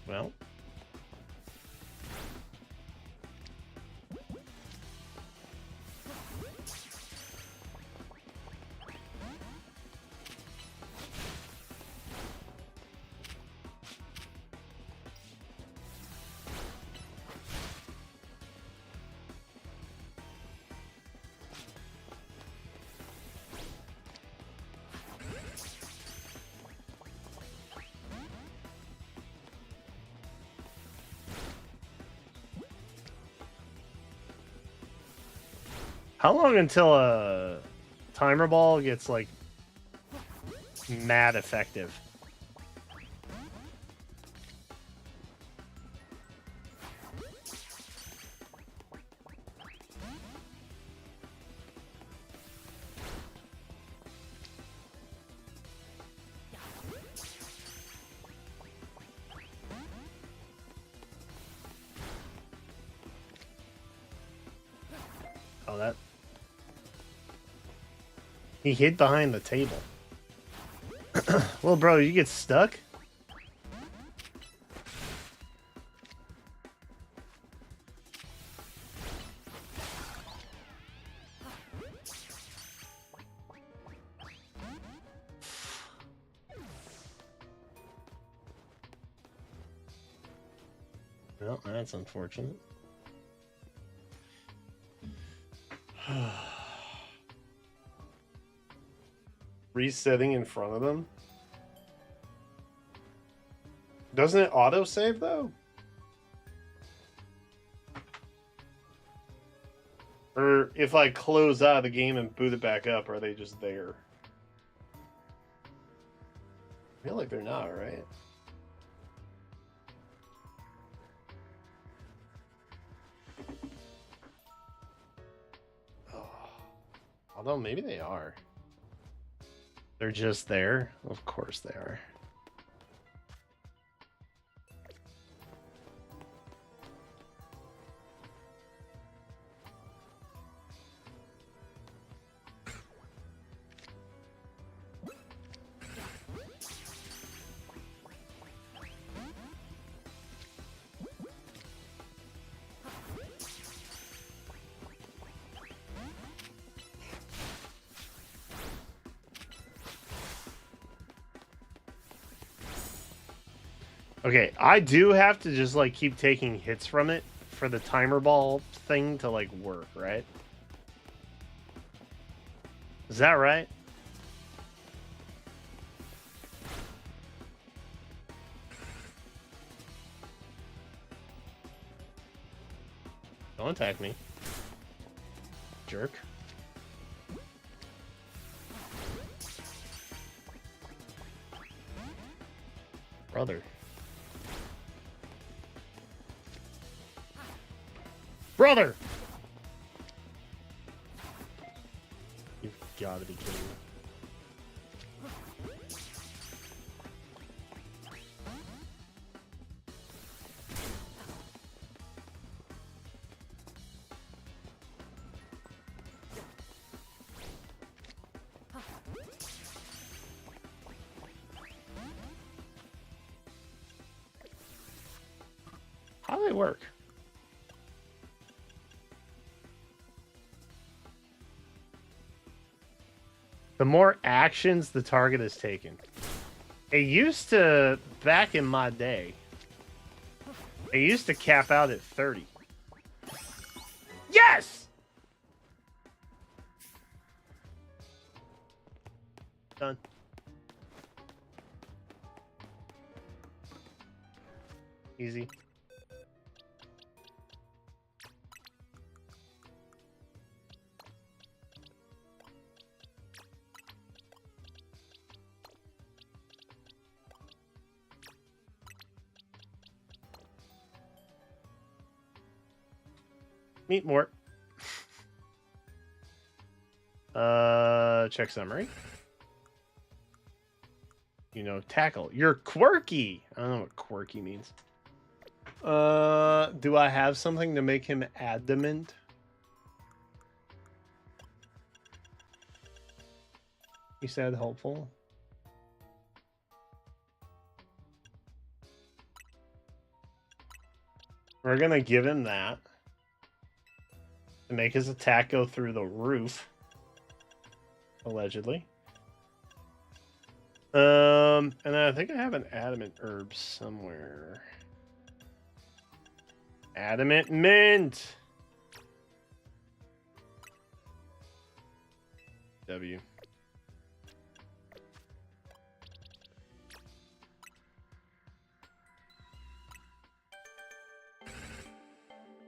Well. How long until a timer ball gets, like, mad effective? Oh, that... He hid behind the table. Well, bro, you get stuck? Well, that's unfortunate. Resetting in front of them? Doesn't it auto-save, though? Or if I close out of the game and boot it back up, are they just there? I feel like they're not, right? Although maybe they are. They're just there? Of course they are. Okay, I do have to just like keep taking hits from it for the timer ball thing to like work, right? Is that right? Don't attack me. Jerk. Brother. Brother! You've got to be kidding me. How do they work? The more actions the target has taken. It used to, back in my day, it used to cap out at 30. Yes! Done. Easy. Meet more. Check summary. You know, tackle. You're quirky. I don't know what quirky means. Do I have something to make him adamant? He said hopeful. We're gonna give him that to make his attack go through the roof. Allegedly. And I think I have an adamant herb somewhere. Adamant mint. W.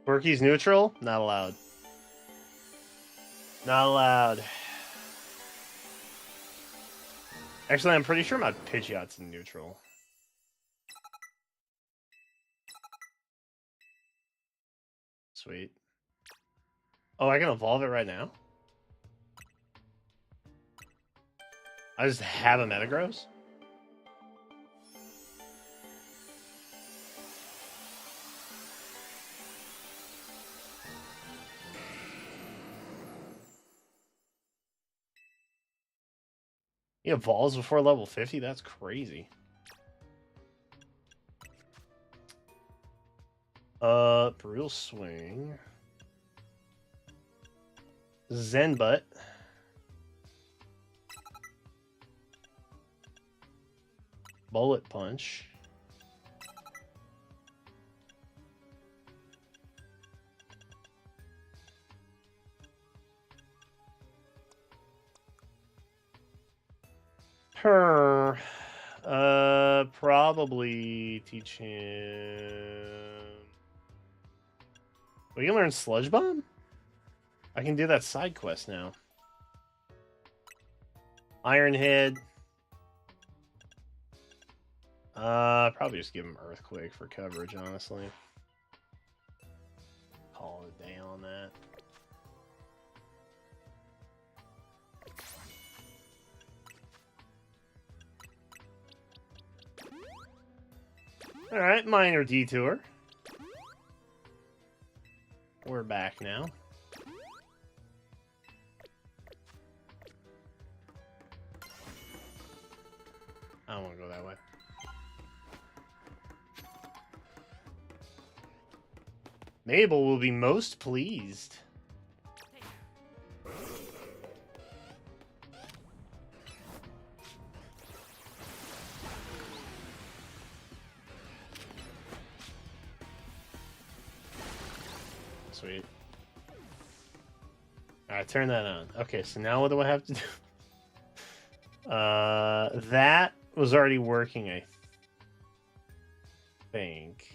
Quirky's neutral? Not allowed. Not allowed. Actually, I'm pretty sure my Pidgeot's in neutral. Sweet. Oh, I can evolve it right now? I just have a Metagross? He evolves before level 50? That's crazy. Brutal Swing. Zen Butt. Bullet Punch. Her. Probably teach him. We can learn Sludge Bomb? I can do that side quest now. Iron Head. Probably just give him Earthquake for coverage, honestly. Call it a day on that. All right, minor detour. We're back now. I don't want to go that way. Mabel will be most pleased. Sweet. Alright, turn that on. Okay, so now what do I have to do? That was already working, I think.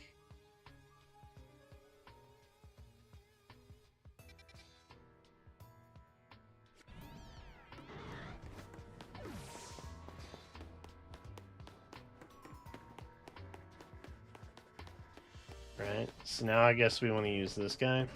Right, so now I guess we want to use this guy.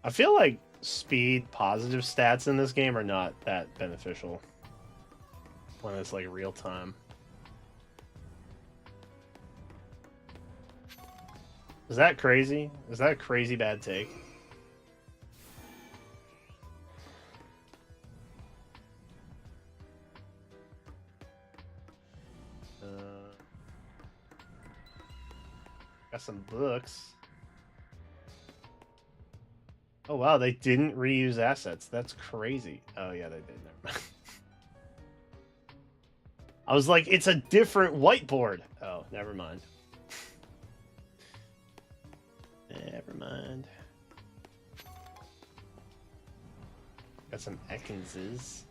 I feel like speed positive stats in this game are not that beneficial when it's like real time. Is that crazy? Is that a crazy bad take? Got some books. Oh wow, they didn't reuse assets. That's crazy. Oh yeah, they did. Never mind. I was like, it's a different whiteboard. Oh, never mind. Never mind. Got some Ekinses.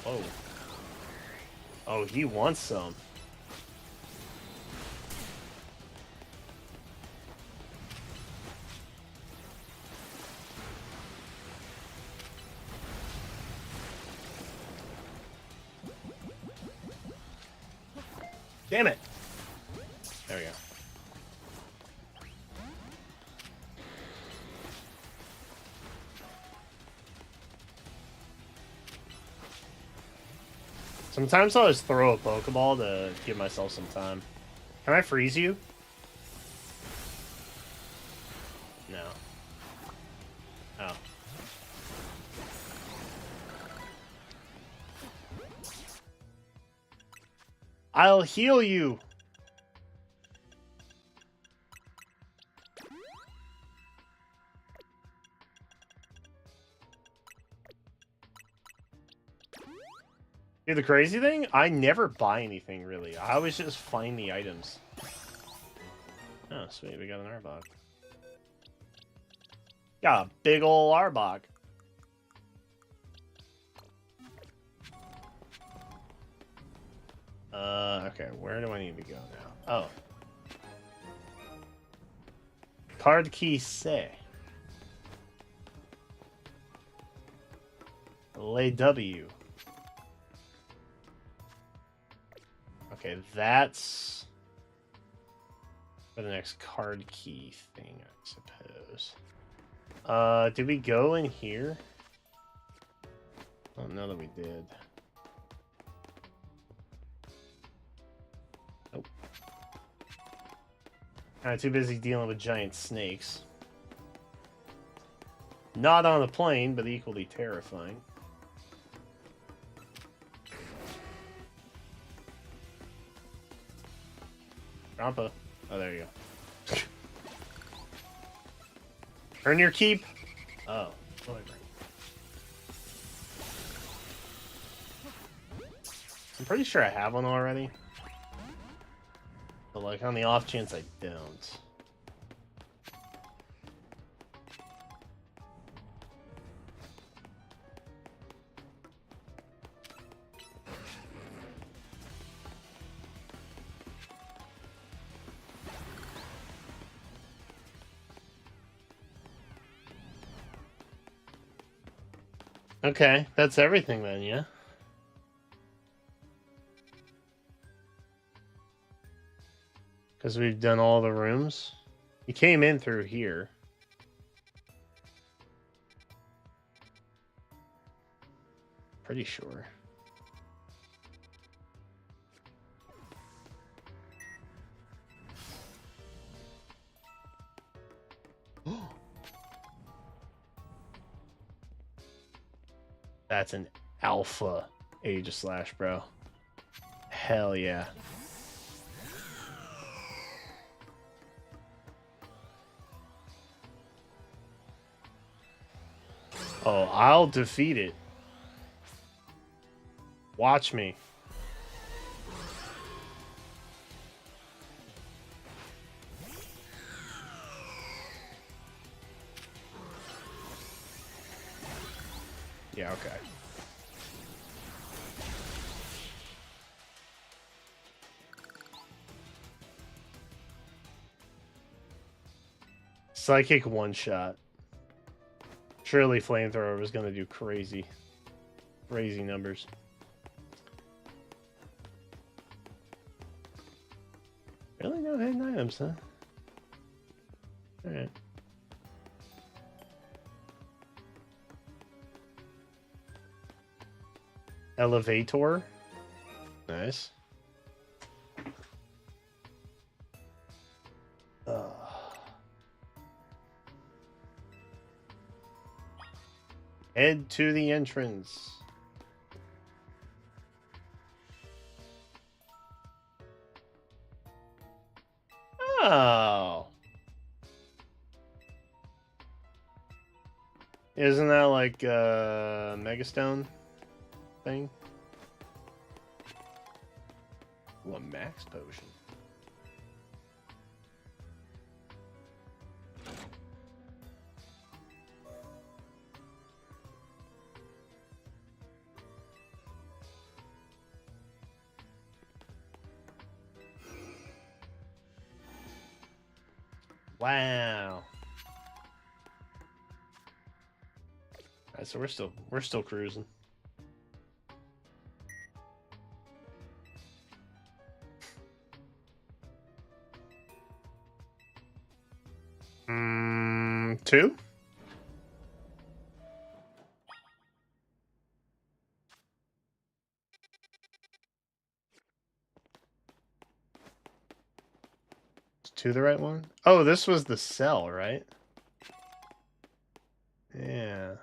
Oh. Oh, he wants some. Damn it. There we go. Sometimes I'll just throw a Pokeball to give myself some time. Can I freeze you? No. Oh. I'll heal you. Dude, the crazy thing, I never buy anything, really. I always just find the items. Oh, sweet, we got an Arbok. Got a big ol' Arbok. Okay, where do I need to go now? Oh. Card key say. Lay W. Okay, that's for the next card key thing, I suppose. Did we go in here? Oh, no that we did. Nope. Kinda too busy dealing with giant snakes. Not on a plane, but equally terrifying. Rampa. Oh, there you go. Earn your keep. Oh. I'm pretty sure I have one already. But, like, on the off chance I don't. Okay, that's everything then, yeah? Because we've done all the rooms. You came in through here. Pretty sure. That's an alpha Aegislash, bro. Hell yeah. Oh, I'll defeat it. Watch me. Yeah, okay. Psychic one shot. Surely flamethrower was gonna do crazy numbers. Really no hidden items, huh? Alright. Elevator. Nice. Head to the entrance. Oh. Isn't that like a Megastone thing? Ooh, a max potion. Wow. Alright, so we're still cruising. Two? Is two the right one? Oh, this was the cell, right? Yeah.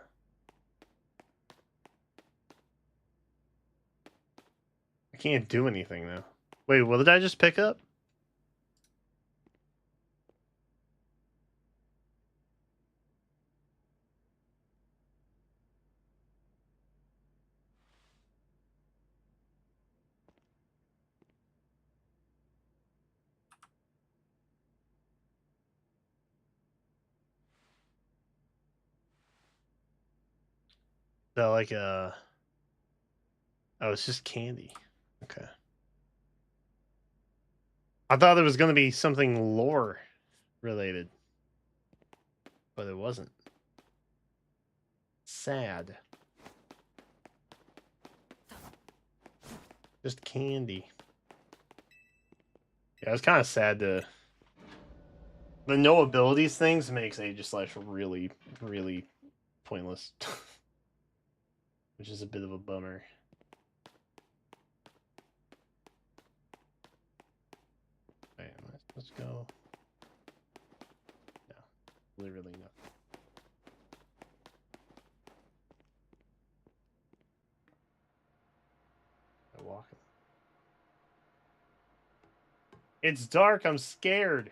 I can't do anything though. Wait, what did I just pick up? Is that like a... Oh, it's just candy. Okay. I thought there was going to be something lore related. But it wasn't. Sad. Just candy. Yeah, it's kind of sad to... The no abilities things makes Aegislash really, really pointless. Which is a bit of a bummer. Wait, let's go. No, literally nothing. I'm walking. It's dark. I'm scared.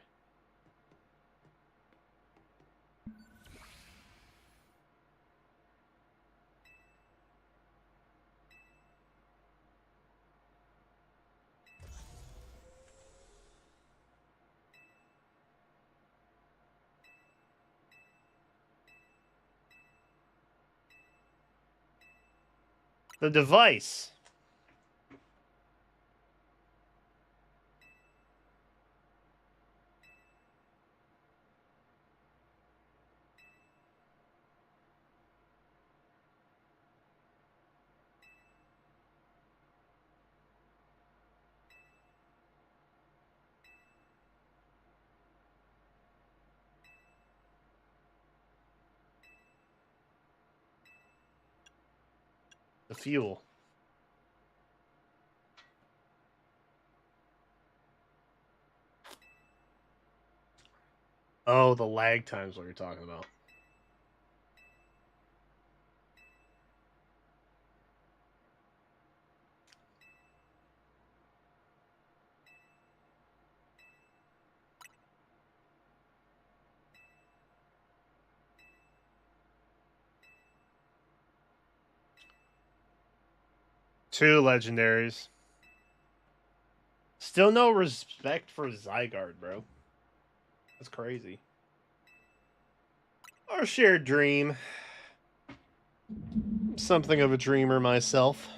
The device. The fuel. Oh, the lag time's what you're talking about. Two legendaries. Still no respect for Zygarde, bro. That's crazy. Our shared dream. Something of a dreamer myself.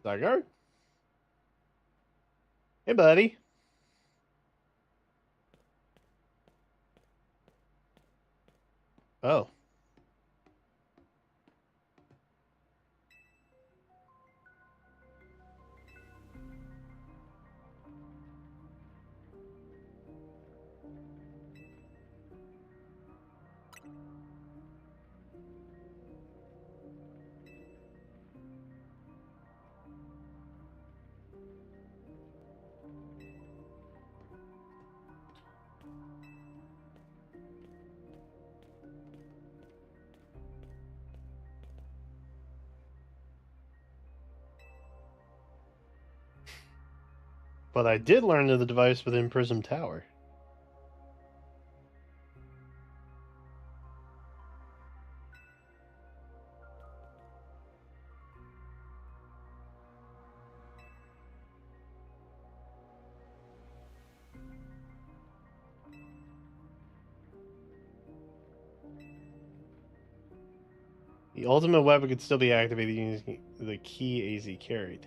Zygarde? Hey, buddy. Oh. But I did learn of the device within Prism Tower. The ultimate weapon could still be activated using the key AZ carried.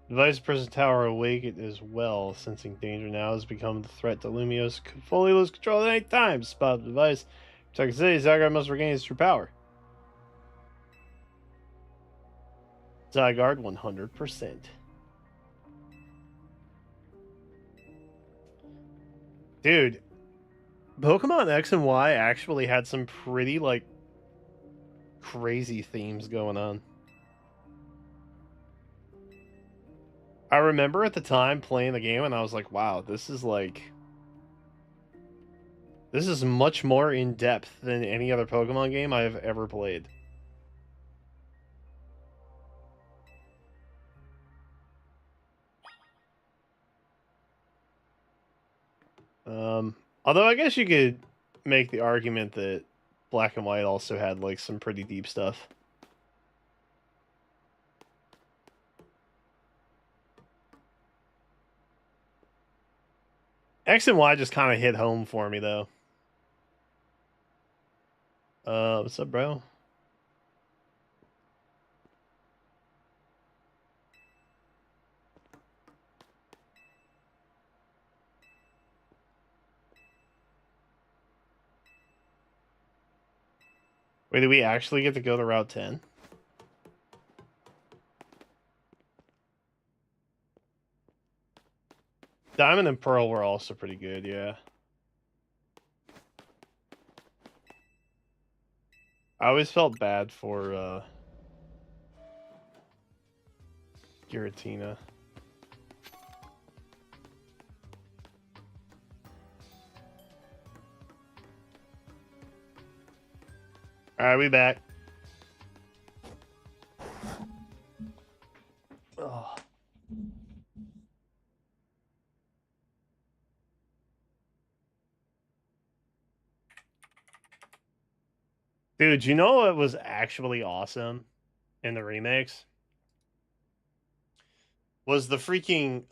Device Prison Tower awakened as well, sensing danger now has become the threat to Lumios. Could fully lose control at any time. Spot the device. Protect the city. Zygarde must regain its true power. Zygarde 100%. Dude, Pokemon X and Y actually had some pretty, like, crazy themes going on. I remember at the time playing the game and I was like, wow, this is much more in depth than any other Pokemon game I've ever played. Although I guess you could make the argument that Black and White also had like some pretty deep stuff. X and Y just kind of hit home for me though. What's up, bro? Wait, did we actually get to go to Route 10? Diamond and Pearl were also pretty good, yeah. I always felt bad for Giratina. Alright, we back. Oh. Dude, you know what was actually awesome in the remakes? Was the freaking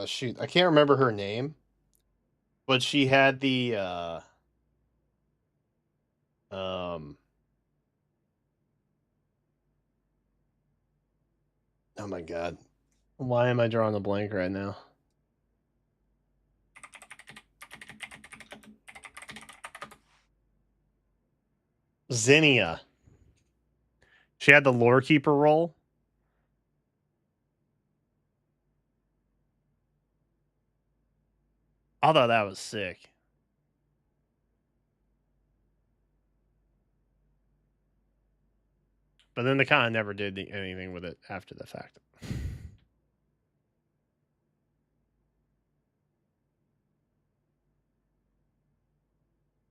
shoot, I can't remember her name. But she had the oh my god. Why am I drawing a blank right now? Zinnia. She had the lore keeper role. I thought that was sick. But then they kind of never did anything with it after the fact.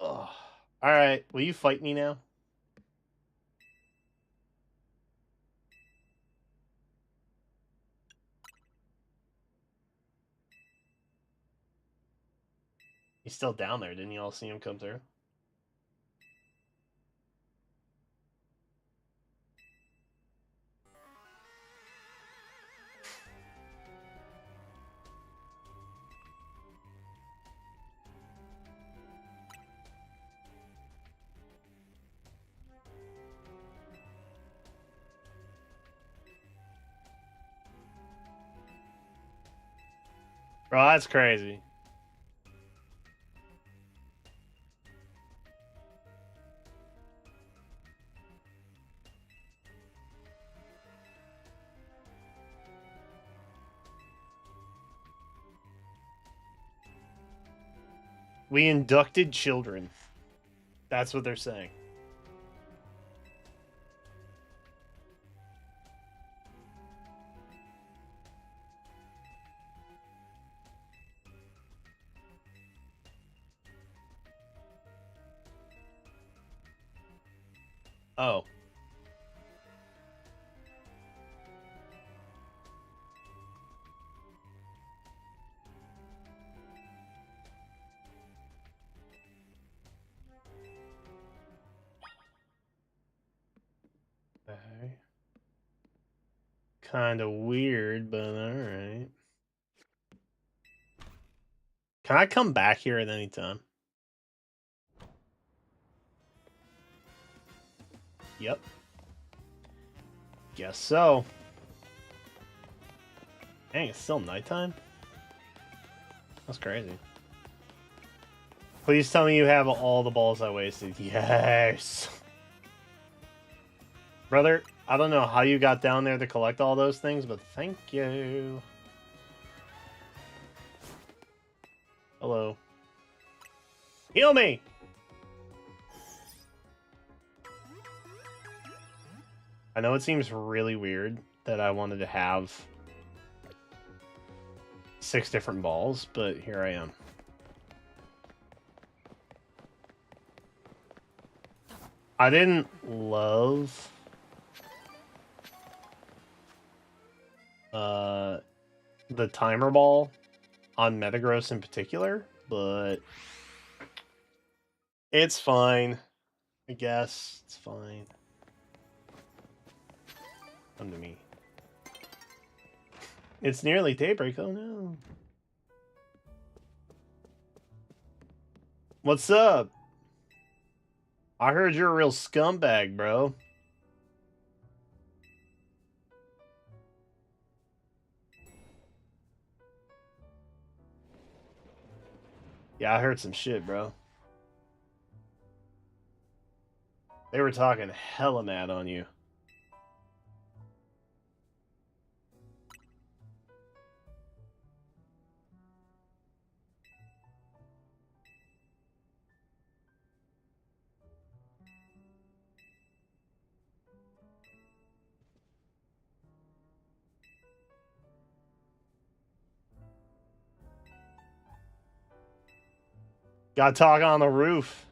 Ugh. All right, will you fight me now? He's still down there. Didn't you all see him come through? Bro, that's crazy. We inducted children. That's what they're saying. Oh. Okay. Kind of weird, but alright. Can I come back here at any time? Yep. Guess so. Dang, it's still nighttime? That's crazy. Please tell me you have all the balls I wasted. Yes! Brother, I don't know how you got down there to collect all those things, but thank you. Hello. Heal me! I know it seems really weird that I wanted to have 6 different balls, but here I am. I didn't love the timer ball on Metagross in particular, but it's fine. I guess it's fine. Come to me. It's nearly daybreak. Oh no. What's up? I heard you're a real scumbag, bro. Yeah, I heard some shit, bro. They were talking hella mad on you. Got talk on the roof.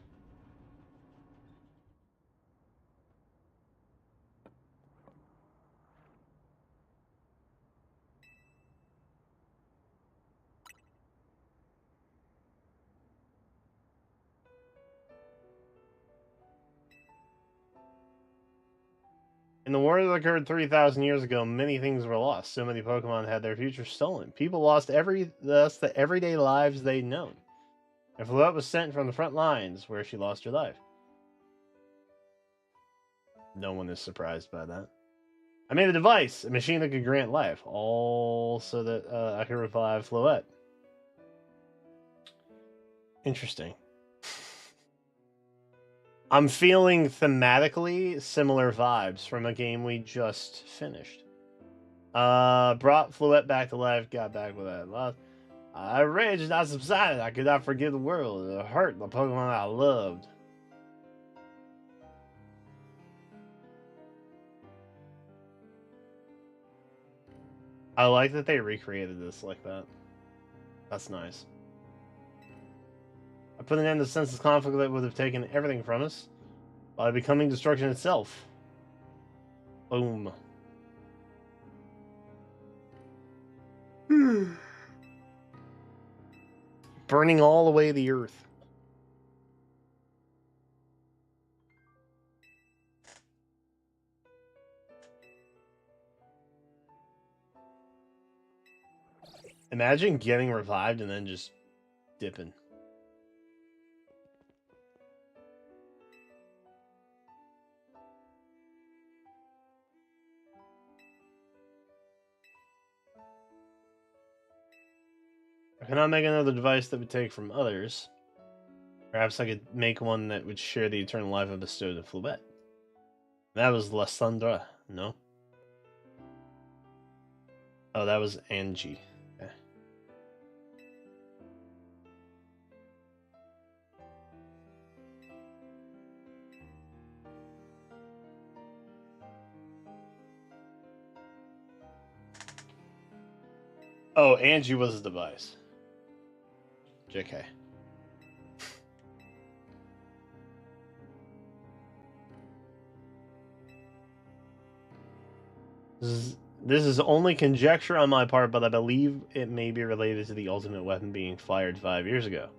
In the war that occurred 3,000 years ago, many things were lost. So many Pokemon had their future stolen. People lost the everyday lives they'd known. If Fluette was sent from the front lines where she lost her life. No one is surprised by that. I made a device, a machine that could grant life, all so that I could revive Fluette. Interesting. I'm feeling thematically similar vibes from a game we just finished. Brought Fluette back to life, got back with that. Rage has not subsided. I could not forgive the world. It hurt the Pokemon I loved. I like that they recreated this like that. That's nice. I put an end to senseless conflict that would have taken everything from us by becoming destruction itself. Boom. Burning all away the earth. Imagine getting revived and then just dipping. I cannot make another device that would take from others. Perhaps I could make one that would share the eternal life I bestowed in Fluette. That was Lysandra, no? Oh, that was Angie. Okay. Oh, Angie was the device. JK. This is only conjecture on my part, but I believe it may be related to the ultimate weapon being fired 5 years ago.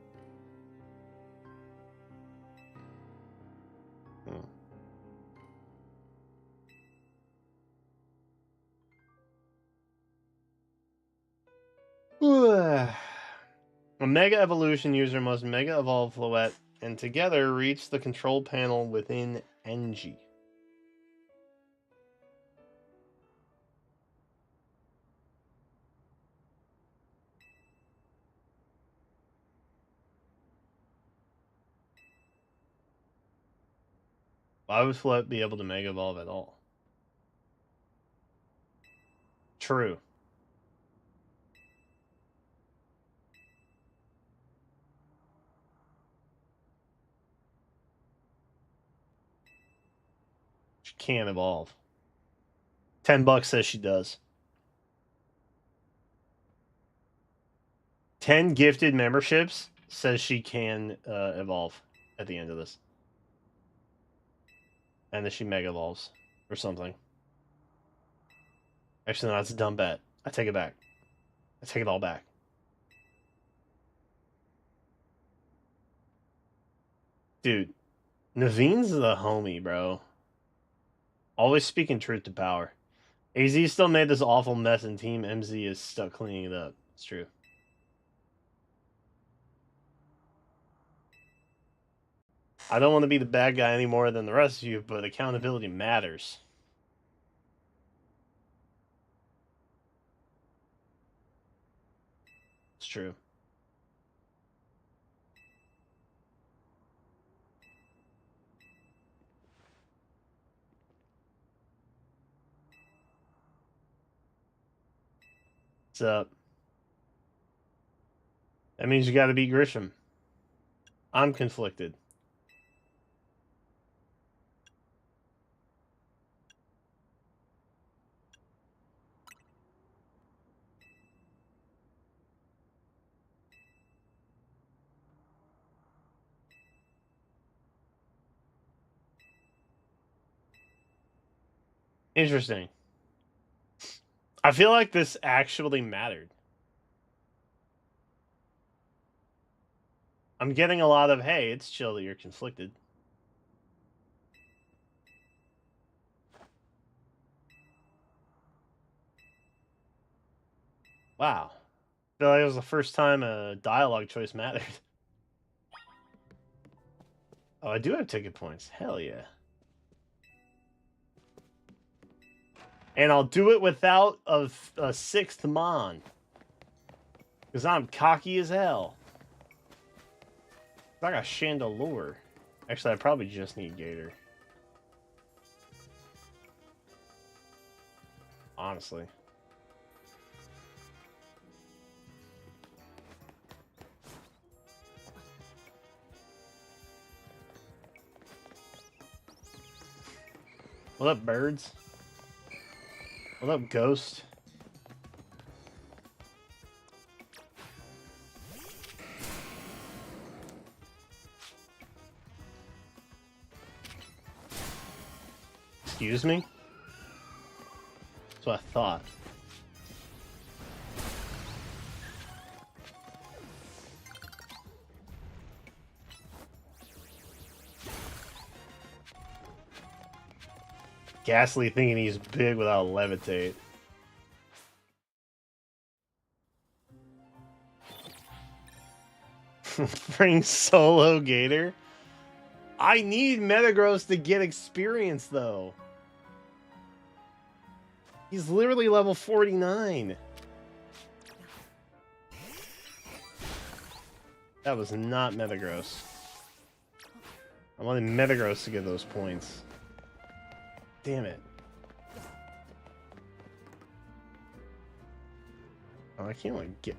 A Mega Evolution user must Mega Evolve Floette and together reach the control panel within NG. Why would Floette be able to Mega Evolve at all? True. She can't evolve. $10 says she does. 10 gifted memberships says she can evolve at the end of this. And then she Mega Evolves or something. Actually, no, that's a dumb bet. I take it back. I take it all back. Dude, Naveen's the homie, bro. Always speaking truth to power. AZ still made this awful mess and Team MZ is stuck cleaning it up. It's true. I don't want to be the bad guy any more than the rest of you, but accountability matters. It's true. What's up? That means you gotta beat Grisham. I'm conflicted. Interesting. I feel like this actually mattered. I'm getting a lot of, hey, it's chill that you're conflicted. Wow. I feel like it was the first time a dialogue choice mattered. Oh, I do have ticket points. Hell yeah. And I'll do it without a sixth mon. Because I'm cocky as hell. I got Chandelure. Actually, I probably just need Gator. Honestly. What up, birds? What up, ghost? Excuse me? That's what I thought. Ghastly thinking he's big without levitate. Bring solo Gator? I need Metagross to get experience, though. He's literally level 49. That was not Metagross. I wanted Metagross to get those points. Damn it. Oh, I can't like get...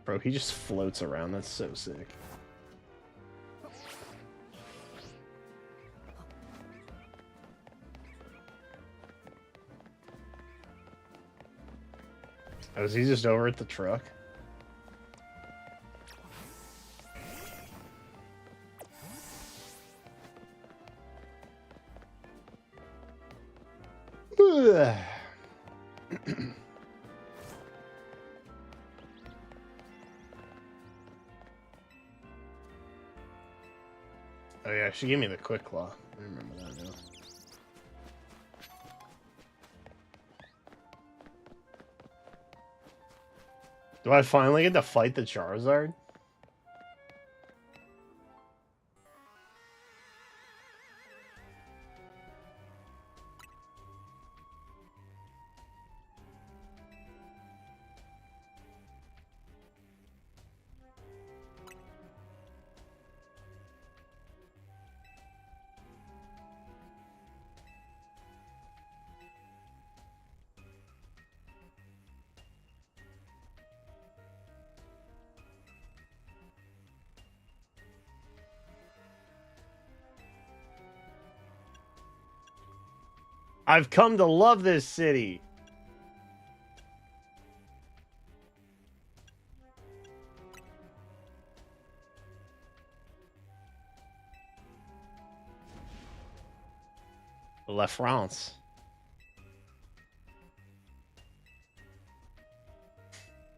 Bro, he just floats around. That's so sick. Oh, is he just over at the truck? Oh yeah, she gave me the quick claw. I remember that now. Do I finally get to fight the Charizard? I've come to love this city. La France.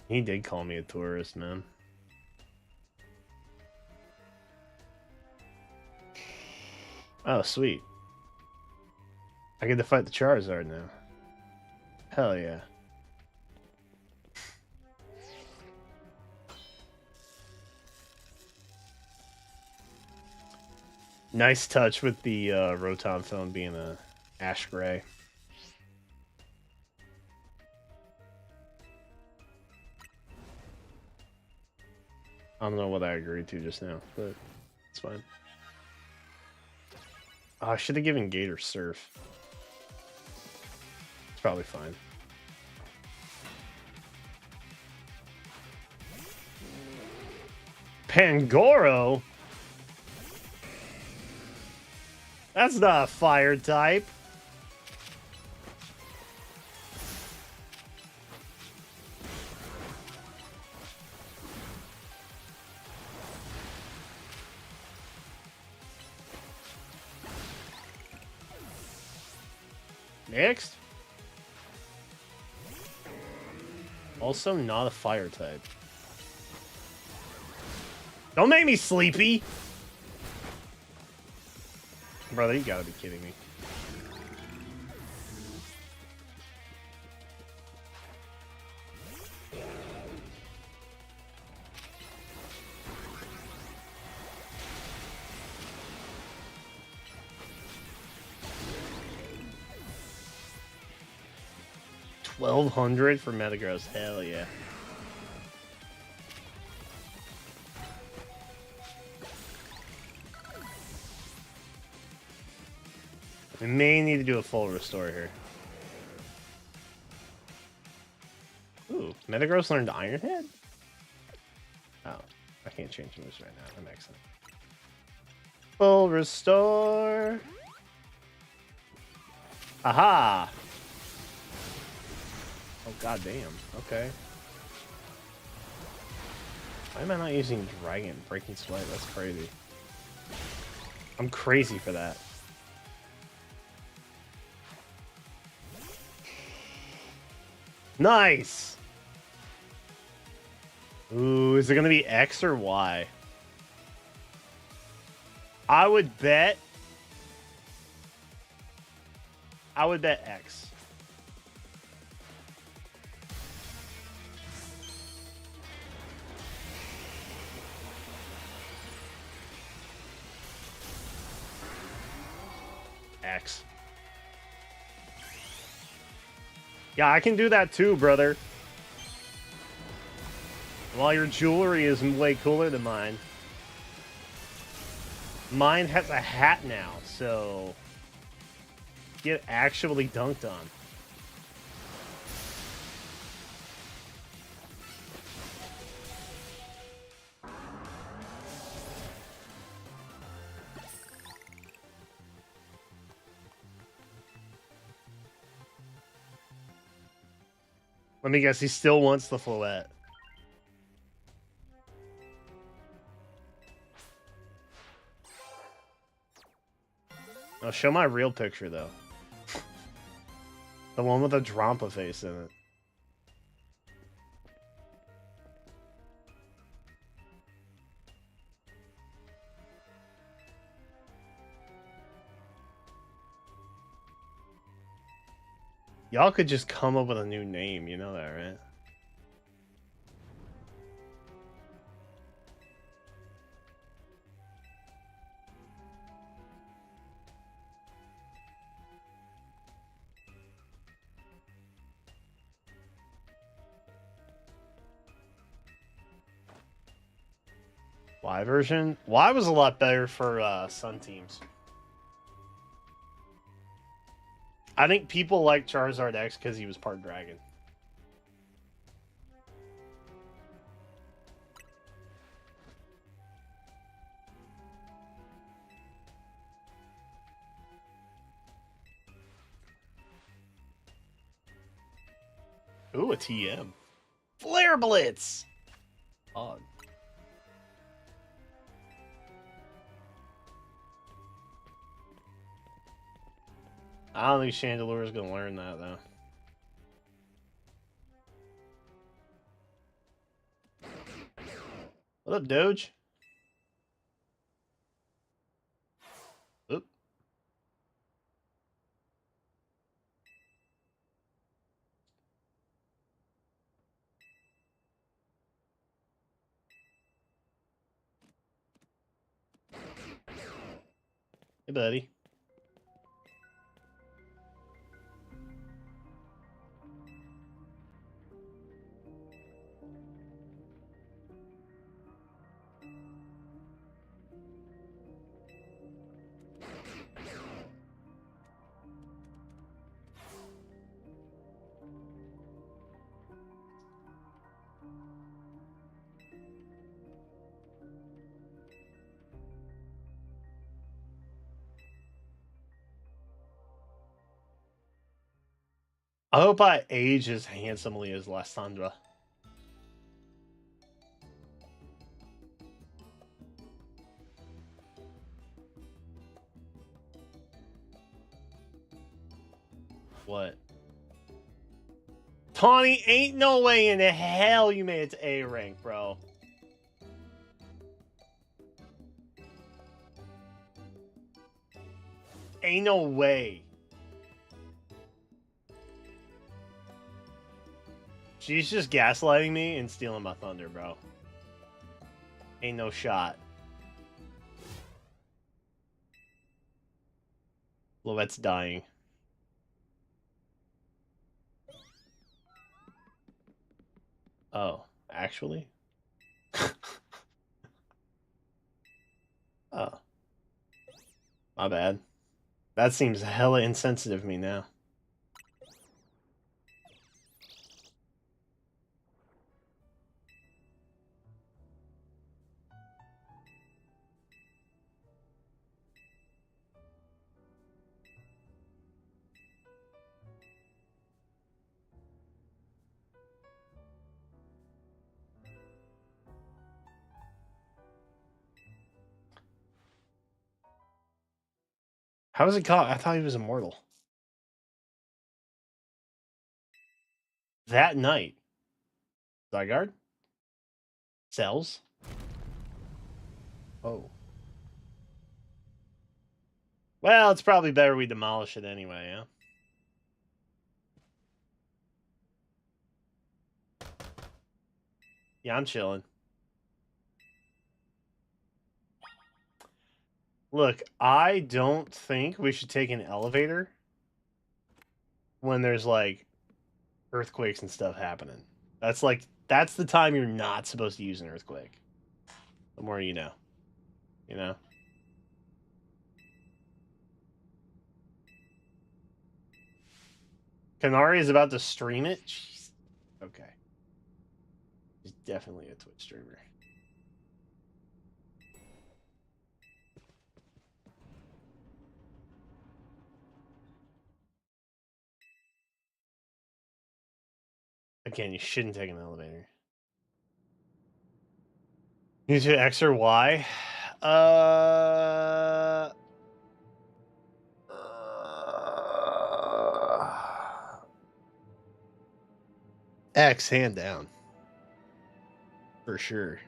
He did call me a tourist, man. Oh, sweet. I get to fight the Charizard now. Hell yeah. Nice touch with the Rotom phone being a ash gray. I don't know what I agreed to just now, but it's fine. Oh, I should have given Gator Surf. It's probably fine. Pangoro? That's not a fire type. Next. Also not a fire type. Don't make me sleepy! Brother, you gotta be kidding me. 1200 for Metagross. Hell yeah. We may need to do a full restore here. Ooh, Metagross learned Iron Head? Oh, I can't change moves right now. That makes sense. Full restore. Aha! Oh, goddamn. Okay. Why am I not using Dragon? Breaking Sweat? That's crazy. I'm crazy for that. Nice! Ooh, is it gonna be X or Y? I would bet X. X. Yeah, I can do that too, brother. While your jewelry is way cooler than mine. Mine has a hat now, so get actually dunked on. Let me guess, he still wants the Floette. I'll show my real picture, though. The one with a Drampa face in it. Y'all could just come up with a new name, you know that, right? Y version? Y was a lot better for Sun teams. I think people like Charizard X because he was part dragon. Ooh, a TM. Flare Blitz! Odd. I don't think Chandelure is going to learn that, though. What up, Doge? Oop. Hey, buddy. I hope I age as handsomely as Lysandra. What? Tawny, ain't no way in the hell you made it to A rank, bro. Ain't no way. She's just gaslighting me and stealing my thunder, bro. Ain't no shot. Lovette's dying. Oh, actually? Oh, my bad. That seems hella insensitive of me now. How was it caught? I thought he was immortal. That night. Zygarde? Cells? Oh. Well, it's probably better we demolish it anyway, yeah? Yeah, I'm chilling. Look, I don't think we should take an elevator when there's, like, earthquakes and stuff happening. That's the time you're not supposed to use an earthquake. The more you know. You know? Kanari is about to stream it? Jeez. Okay. He's definitely a Twitch streamer. Again, you shouldn't take an elevator. You to X or Y? X, hand down. For sure.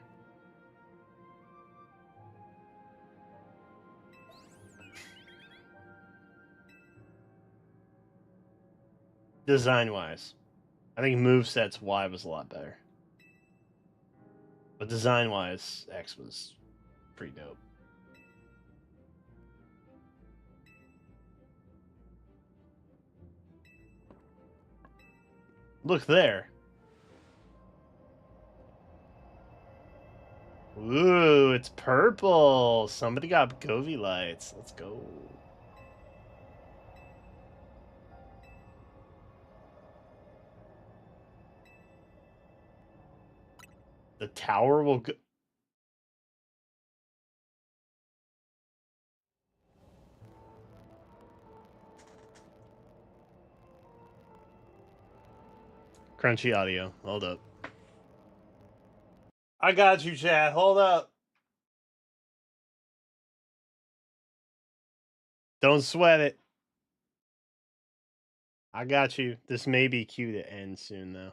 Design-wise. I think moveset's Y was a lot better. But design-wise, X was pretty dope. Look there. Ooh, it's purple. Somebody got Govy lights. Let's go. The tower will go. Crunchy audio. Hold up. I got you, chat. Hold up. Don't sweat it. I got you. This may be cue to end soon, though.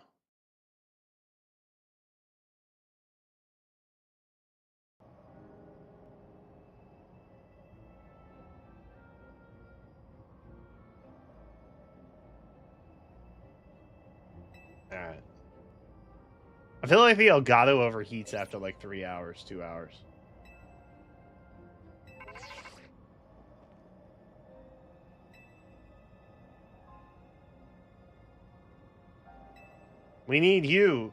Alright. I feel like the Elgato overheats after like 3 hours, 2 hours. We need you,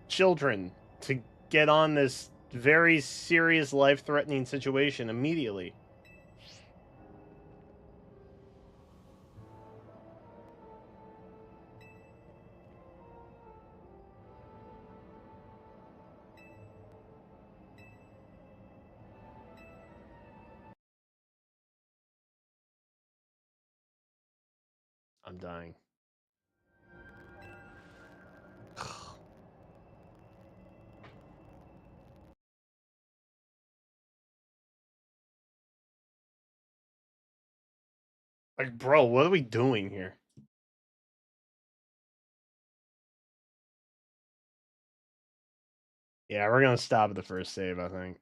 children, to get on this very serious, life-threatening situation immediately. I'm dying. Like, bro, what are we doing here? Yeah, we're gonna stop at the first save, I think.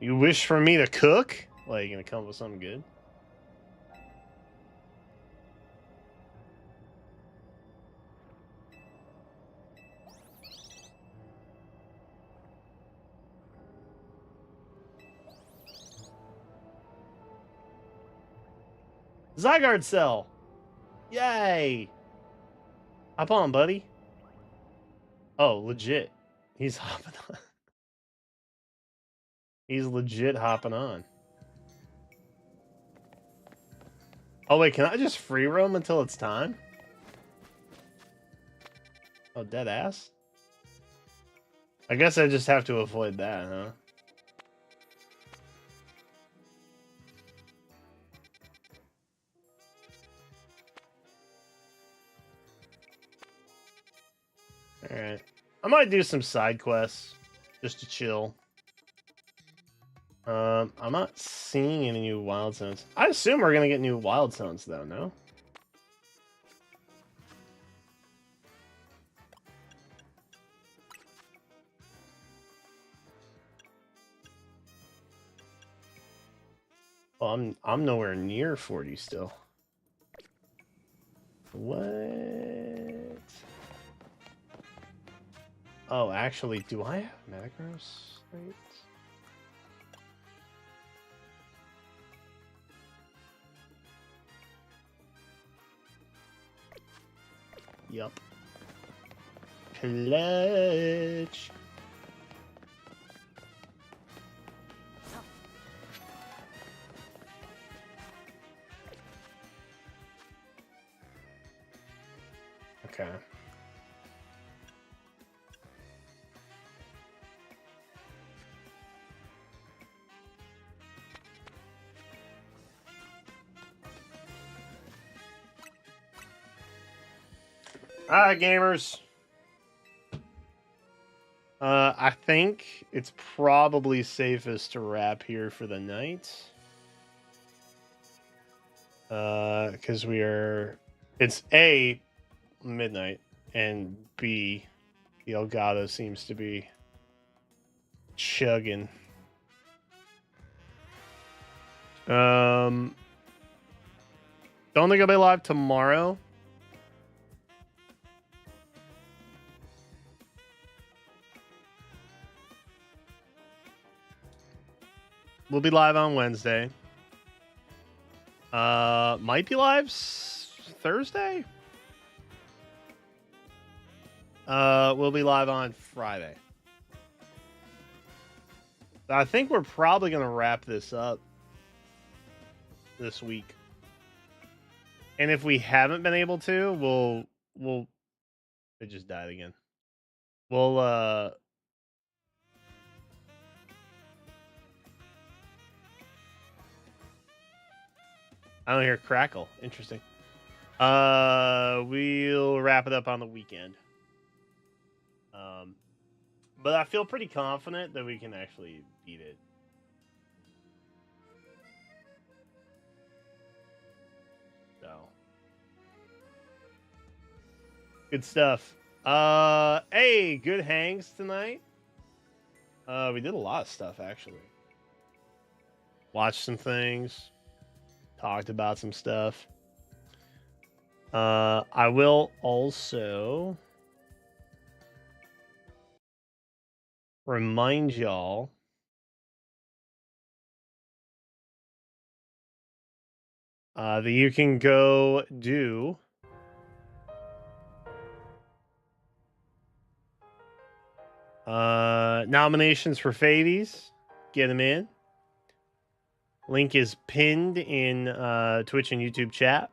You wish for me to cook? Like, you gonna come up with something good? Zygarde cell. Yay. Hop on, buddy. Oh, legit. He's hopping on. He's legit hopping on. Oh, wait, can I just free roam until it's time? Oh, dead ass? I guess I just have to avoid that, huh? Alright. I might do some side quests just to chill. I'm not seeing any new wild zones. I assume we're gonna get new wild zones though, no? Well, I'm nowhere near 40 still. What? Oh, actually, do I have Metagross rates? Yup. Clutch. Okay. Alright, gamers. I think it's probably safest to wrap here for the night. Because it's A, midnight, and B, the Elgato seems to be chugging. Don't think I'll be live tomorrow. We'll be live on Wednesday. Might be live Thursday. We'll be live on Friday. I think we're probably gonna wrap this up this week. And if we haven't been able to, we'll it just died again. We'll I don't hear crackle. Interesting. We'll wrap it up on the weekend. But I feel pretty confident that we can actually beat it. So good stuff. Hey, good hangs tonight. We did a lot of stuff actually. Watched some things. Talked about some stuff. I will also remind y'all that you can go do nominations for Fehvies. Get them in. Link is pinned in Twitch and YouTube chat.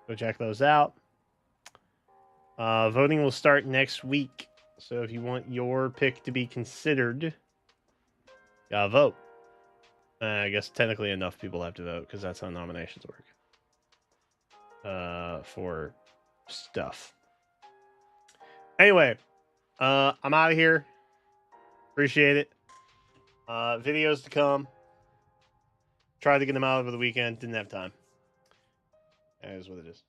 Go check those out. Voting will start next week. So if you want your pick to be considered, gotta vote. I guess technically enough people have to vote because that's how nominations work. For stuff. Anyway, I'm out of here. Appreciate it. Videos to come. Tried to get them out over the weekend. Didn't have time. That is what it is.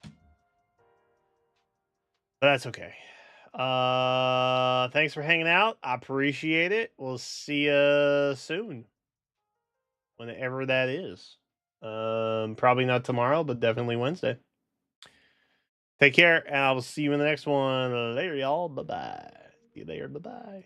But that's okay. Thanks for hanging out. I appreciate it. We'll see you soon. Whenever that is. Probably not tomorrow, but definitely Wednesday. Take care, and I will see you in the next one. Later, y'all. Bye-bye. See you later. Bye-bye.